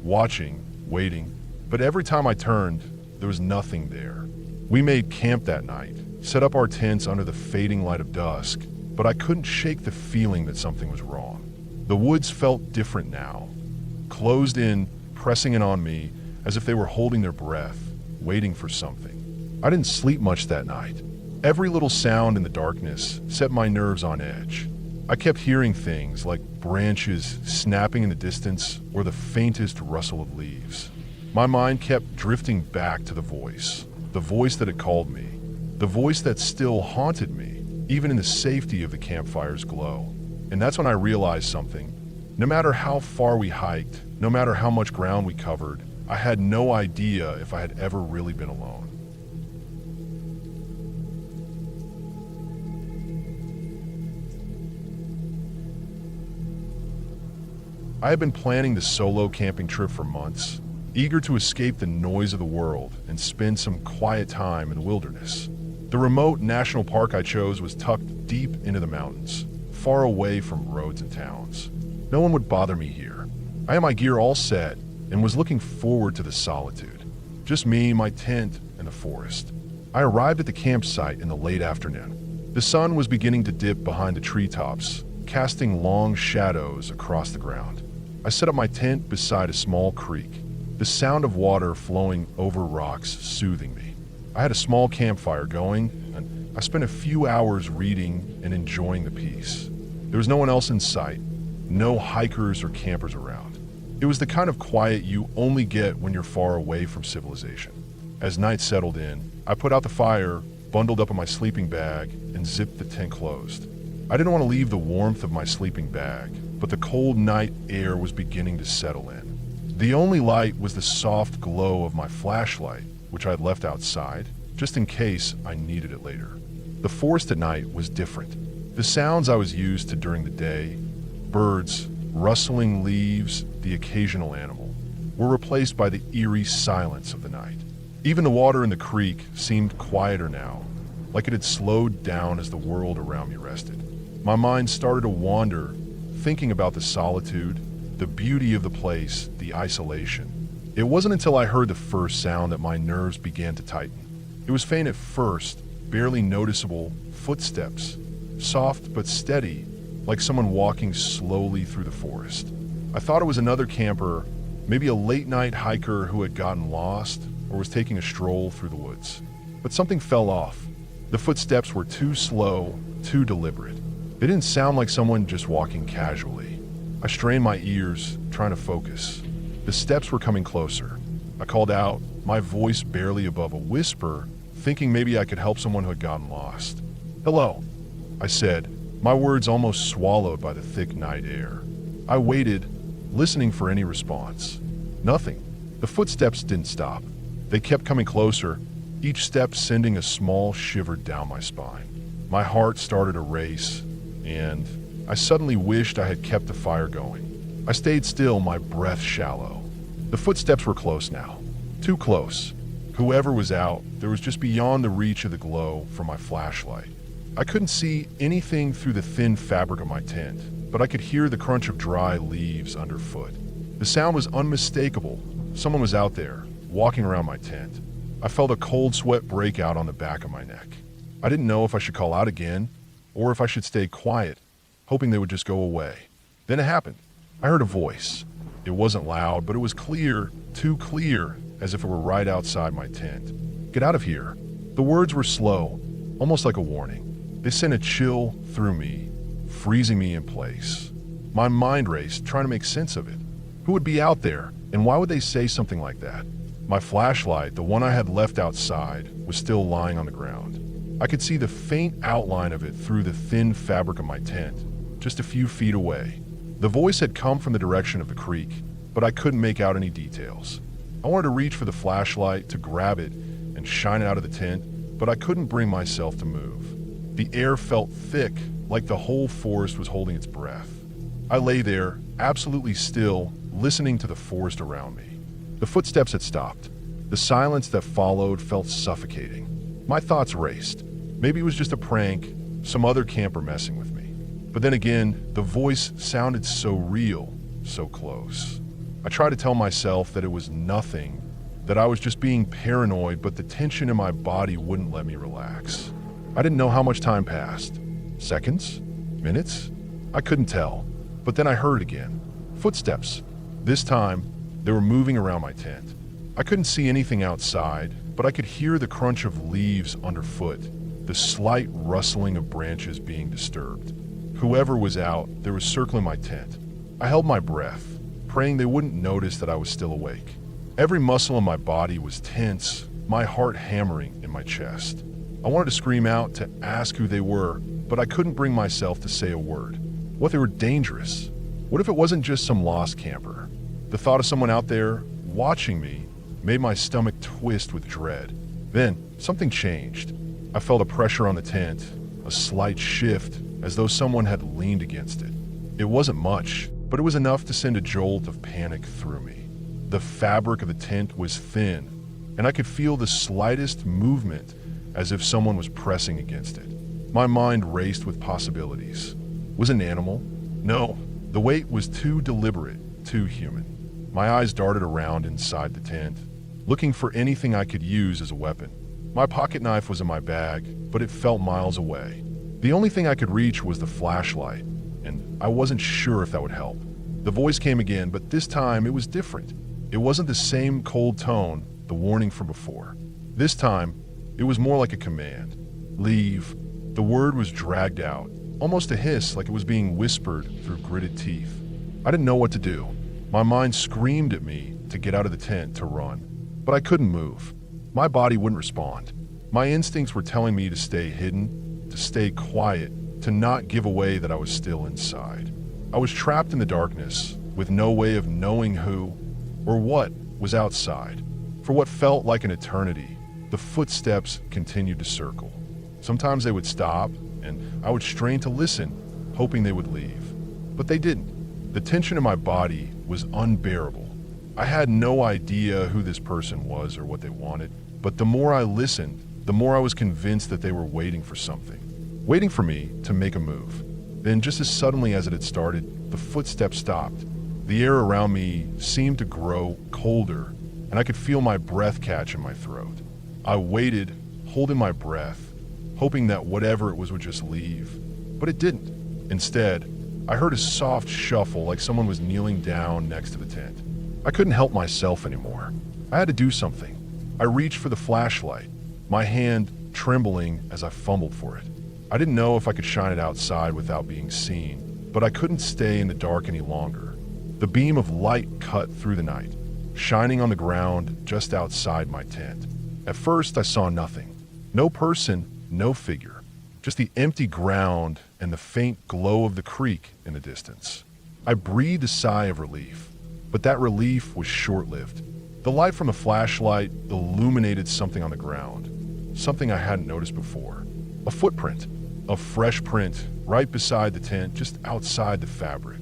watching, waiting. But every time I turned, there was nothing there. We made camp that night, set up our tents under the fading light of dusk, but I couldn't shake the feeling that something was wrong. The woods felt different now, closed in, pressing in on me as if they were holding their breath, waiting for something. I didn't sleep much that night. Every little sound in the darkness set my nerves on edge. I kept hearing things like branches snapping in the distance or the faintest rustle of leaves. My mind kept drifting back to the voice that had called me, the voice that still haunted me, even in the safety of the campfire's glow. And that's when I realized something. No matter how far we hiked, no matter how much ground we covered, I had no idea if I had ever really been alone. I had been planning this solo camping trip for months, eager to escape the noise of the world and spend some quiet time in the wilderness. The remote national park I chose was tucked deep into the mountains, far away from roads and towns. No one would bother me here. I had my gear all set and was looking forward to the solitude. Just me, my tent, and the forest. I arrived at the campsite in the late afternoon. The sun was beginning to dip behind the treetops, casting long shadows across the ground. I set up my tent beside a small creek, the sound of water flowing over rocks soothing me. I had a small campfire going, and I spent a few hours reading and enjoying the peace. There was no one else in sight, no hikers or campers around. It was the kind of quiet you only get when you're far away from civilization. As night settled in, I put out the fire, bundled up in my sleeping bag, and zipped the tent closed. I didn't want to leave the warmth of my sleeping bag, but the cold night air was beginning to settle in. The only light was the soft glow of my flashlight, which I had left outside, just in case I needed it later. The forest at night was different. The sounds I was used to during the day, birds, rustling leaves, the occasional animal, were replaced by the eerie silence of the night. Even the water in the creek seemed quieter now, like it had slowed down as the world around me rested. My mind started to wander, thinking about the solitude, the beauty of the place, the isolation. It wasn't until I heard the first sound that my nerves began to tighten. It was faint at first, barely noticeable, footsteps, soft but steady, like someone walking slowly through the forest. I thought it was another camper, maybe a late-night hiker who had gotten lost or was taking a stroll through the woods. But something fell off. The footsteps were too slow, too deliberate. They didn't sound like someone just walking casually. I strained my ears, trying to focus. The steps were coming closer. I called out, my voice barely above a whisper, thinking maybe I could help someone who had gotten lost. "Hello," I said, my words almost swallowed by the thick night air. I waited, listening for any response. Nothing. The footsteps didn't stop. They kept coming closer, each step sending a small shiver down my spine. My heart started to race, and I suddenly wished I had kept the fire going. I stayed still, my breath shallow. The footsteps were close now. Too close. Whoever was out, there was just beyond the reach of the glow from my flashlight. I couldn't see anything through the thin fabric of my tent, but I could hear the crunch of dry leaves underfoot. The sound was unmistakable. Someone was out there, walking around my tent. I felt a cold sweat break out on the back of my neck. I didn't know if I should call out again, or if I should stay quiet, hoping they would just go away. Then it happened. I heard a voice. It wasn't loud, but it was clear, too clear, as if it were right outside my tent. "Get out of here." The words were slow, almost like a warning. They sent a chill through me, freezing me in place. My mind raced, trying to make sense of it. Who would be out there, and why would they say something like that? My flashlight, the one I had left outside, was still lying on the ground. I could see the faint outline of it through the thin fabric of my tent, just a few feet away. The voice had come from the direction of the creek, but I couldn't make out any details. I wanted to reach for the flashlight, to grab it and shine it out of the tent, but I couldn't bring myself to move. The air felt thick, like the whole forest was holding its breath. I lay there, absolutely still, listening to the forest around me. The footsteps had stopped. The silence that followed felt suffocating. My thoughts raced. Maybe it was just a prank, some other camper messing with me. But then again, the voice sounded so real, so close. I tried to tell myself that it was nothing, that I was just being paranoid, but the tension in my body wouldn't let me relax. I didn't know how much time passed. Seconds? Minutes? I couldn't tell. But then I heard again. Footsteps. This time, they were moving around my tent. I couldn't see anything outside, but I could hear the crunch of leaves underfoot, the slight rustling of branches being disturbed. Whoever was out, they were circling my tent. I held my breath, praying they wouldn't notice that I was still awake. Every muscle in my body was tense, my heart hammering in my chest. I wanted to scream out, to ask who they were, but I couldn't bring myself to say a word. What if they were dangerous? What if it wasn't just some lost camper? The thought of someone out there, watching me, made my stomach twist with dread. Then, something changed. I felt a pressure on the tent, a slight shift, as though someone had leaned against it. It wasn't much, but it was enough to send a jolt of panic through me. The fabric of the tent was thin, and I could feel the slightest movement as if someone was pressing against it. My mind raced with possibilities. Was it an animal? No, the weight was too deliberate, too human. My eyes darted around inside the tent, looking for anything I could use as a weapon. My pocket knife was in my bag, but it felt miles away. The only thing I could reach was the flashlight, and I wasn't sure if that would help. The voice came again, but this time it was different. It wasn't the same cold tone, the warning from before. This time, it was more like a command. Leave. The word was dragged out, almost a hiss, like it was being whispered through gritted teeth. I didn't know what to do. My mind screamed at me to get out of the tent, to run. But I couldn't move. My body wouldn't respond. My instincts were telling me to stay hidden, to stay quiet, to not give away that I was still inside. I was trapped in the darkness, with no way of knowing who or what was outside. For what felt like an eternity, the footsteps continued to circle. Sometimes they would stop, and I would strain to listen, hoping they would leave. But they didn't. The tension in my body was unbearable. I had no idea who this person was or what they wanted, but the more I listened, the more I was convinced that they were waiting for something. Waiting for me to make a move. Then, just as suddenly as it had started, the footsteps stopped. The air around me seemed to grow colder, and I could feel my breath catch in my throat. I waited, holding my breath, hoping that whatever it was would just leave. But it didn't. Instead, I heard a soft shuffle, like someone was kneeling down next to the tent. I couldn't help myself anymore. I had to do something. I reached for the flashlight, my hand trembling as I fumbled for it. I didn't know if I could shine it outside without being seen, but I couldn't stay in the dark any longer. The beam of light cut through the night, shining on the ground just outside my tent. At first, I saw nothing. No person, no figure. Just the empty ground and the faint glow of the creek in the distance. I breathed a sigh of relief, but that relief was short-lived. The light from the flashlight illuminated something on the ground, something I hadn't noticed before. A footprint, a fresh print, right beside the tent, just outside the fabric.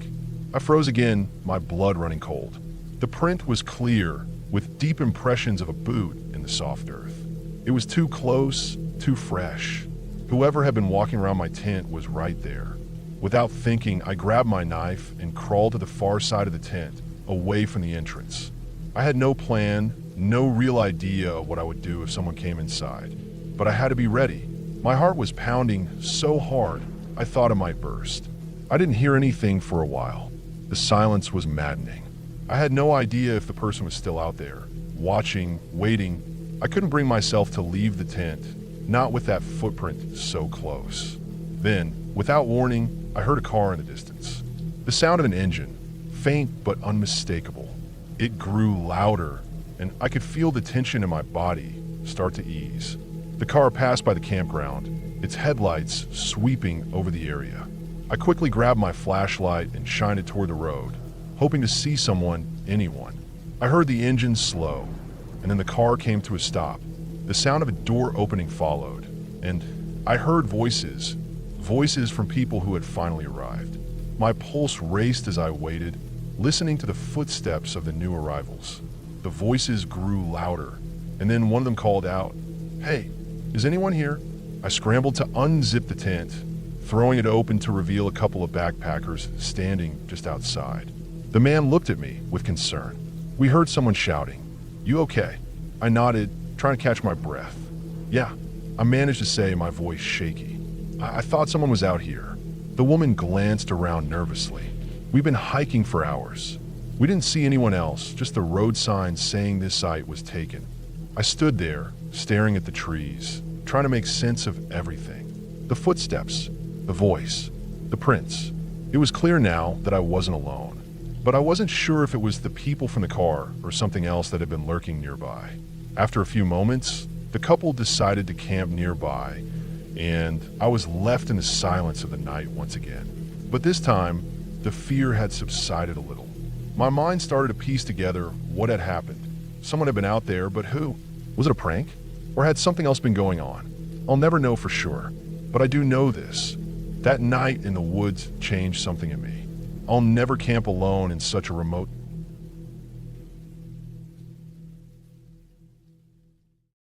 I froze again, my blood running cold. The print was clear, with deep impressions of a boot in the soft earth. It was too close, too fresh. Whoever had been walking around my tent was right there. Without thinking, I grabbed my knife and crawled to the far side of the tent, away from the entrance. I had no plan, no real idea of what I would do if someone came inside, but I had to be ready. My heart was pounding so hard, I thought it might burst. I didn't hear anything for a while. The silence was maddening. I had no idea if the person was still out there, watching, waiting. I couldn't bring myself to leave the tent, not with that footprint so close. Then, without warning, I heard a car in the distance. The sound of an engine, faint but unmistakable. It grew louder, and I could feel the tension in my body start to ease. The car passed by the campground, its headlights sweeping over the area. I quickly grabbed my flashlight and shined it toward the road, hoping to see someone, anyone. I heard the engine slow, and then the car came to a stop. The sound of a door opening followed, and I heard voices from people who had finally arrived. My pulse raced as I waited, listening to the footsteps of the new arrivals. The voices grew louder, and then one of them called out, "Hey, is anyone here?" I scrambled to unzip the tent, throwing it open to reveal a couple of backpackers standing just outside. The man looked at me with concern. "We heard someone shouting. You okay?" I nodded, trying to catch my breath. "Yeah," I managed to say, my voice shaky. I thought someone was out here." The woman glanced around nervously. "We've been hiking for hours. We didn't see anyone else, just the road signs saying this site was taken." I stood there, staring at the trees, trying to make sense of everything. The footsteps, the voice, the prints. It was clear now that I wasn't alone, but I wasn't sure if it was the people from the car or something else that had been lurking nearby. After a few moments, the couple decided to camp nearby, and I was left in the silence of the night once again. But this time, the fear had subsided a little. My mind started to piece together what had happened. Someone had been out there, but who? Was it a prank? Or had something else been going on? I'll never know for sure, but I do know this. That night in the woods changed something in me. I'll never camp alone in such a remote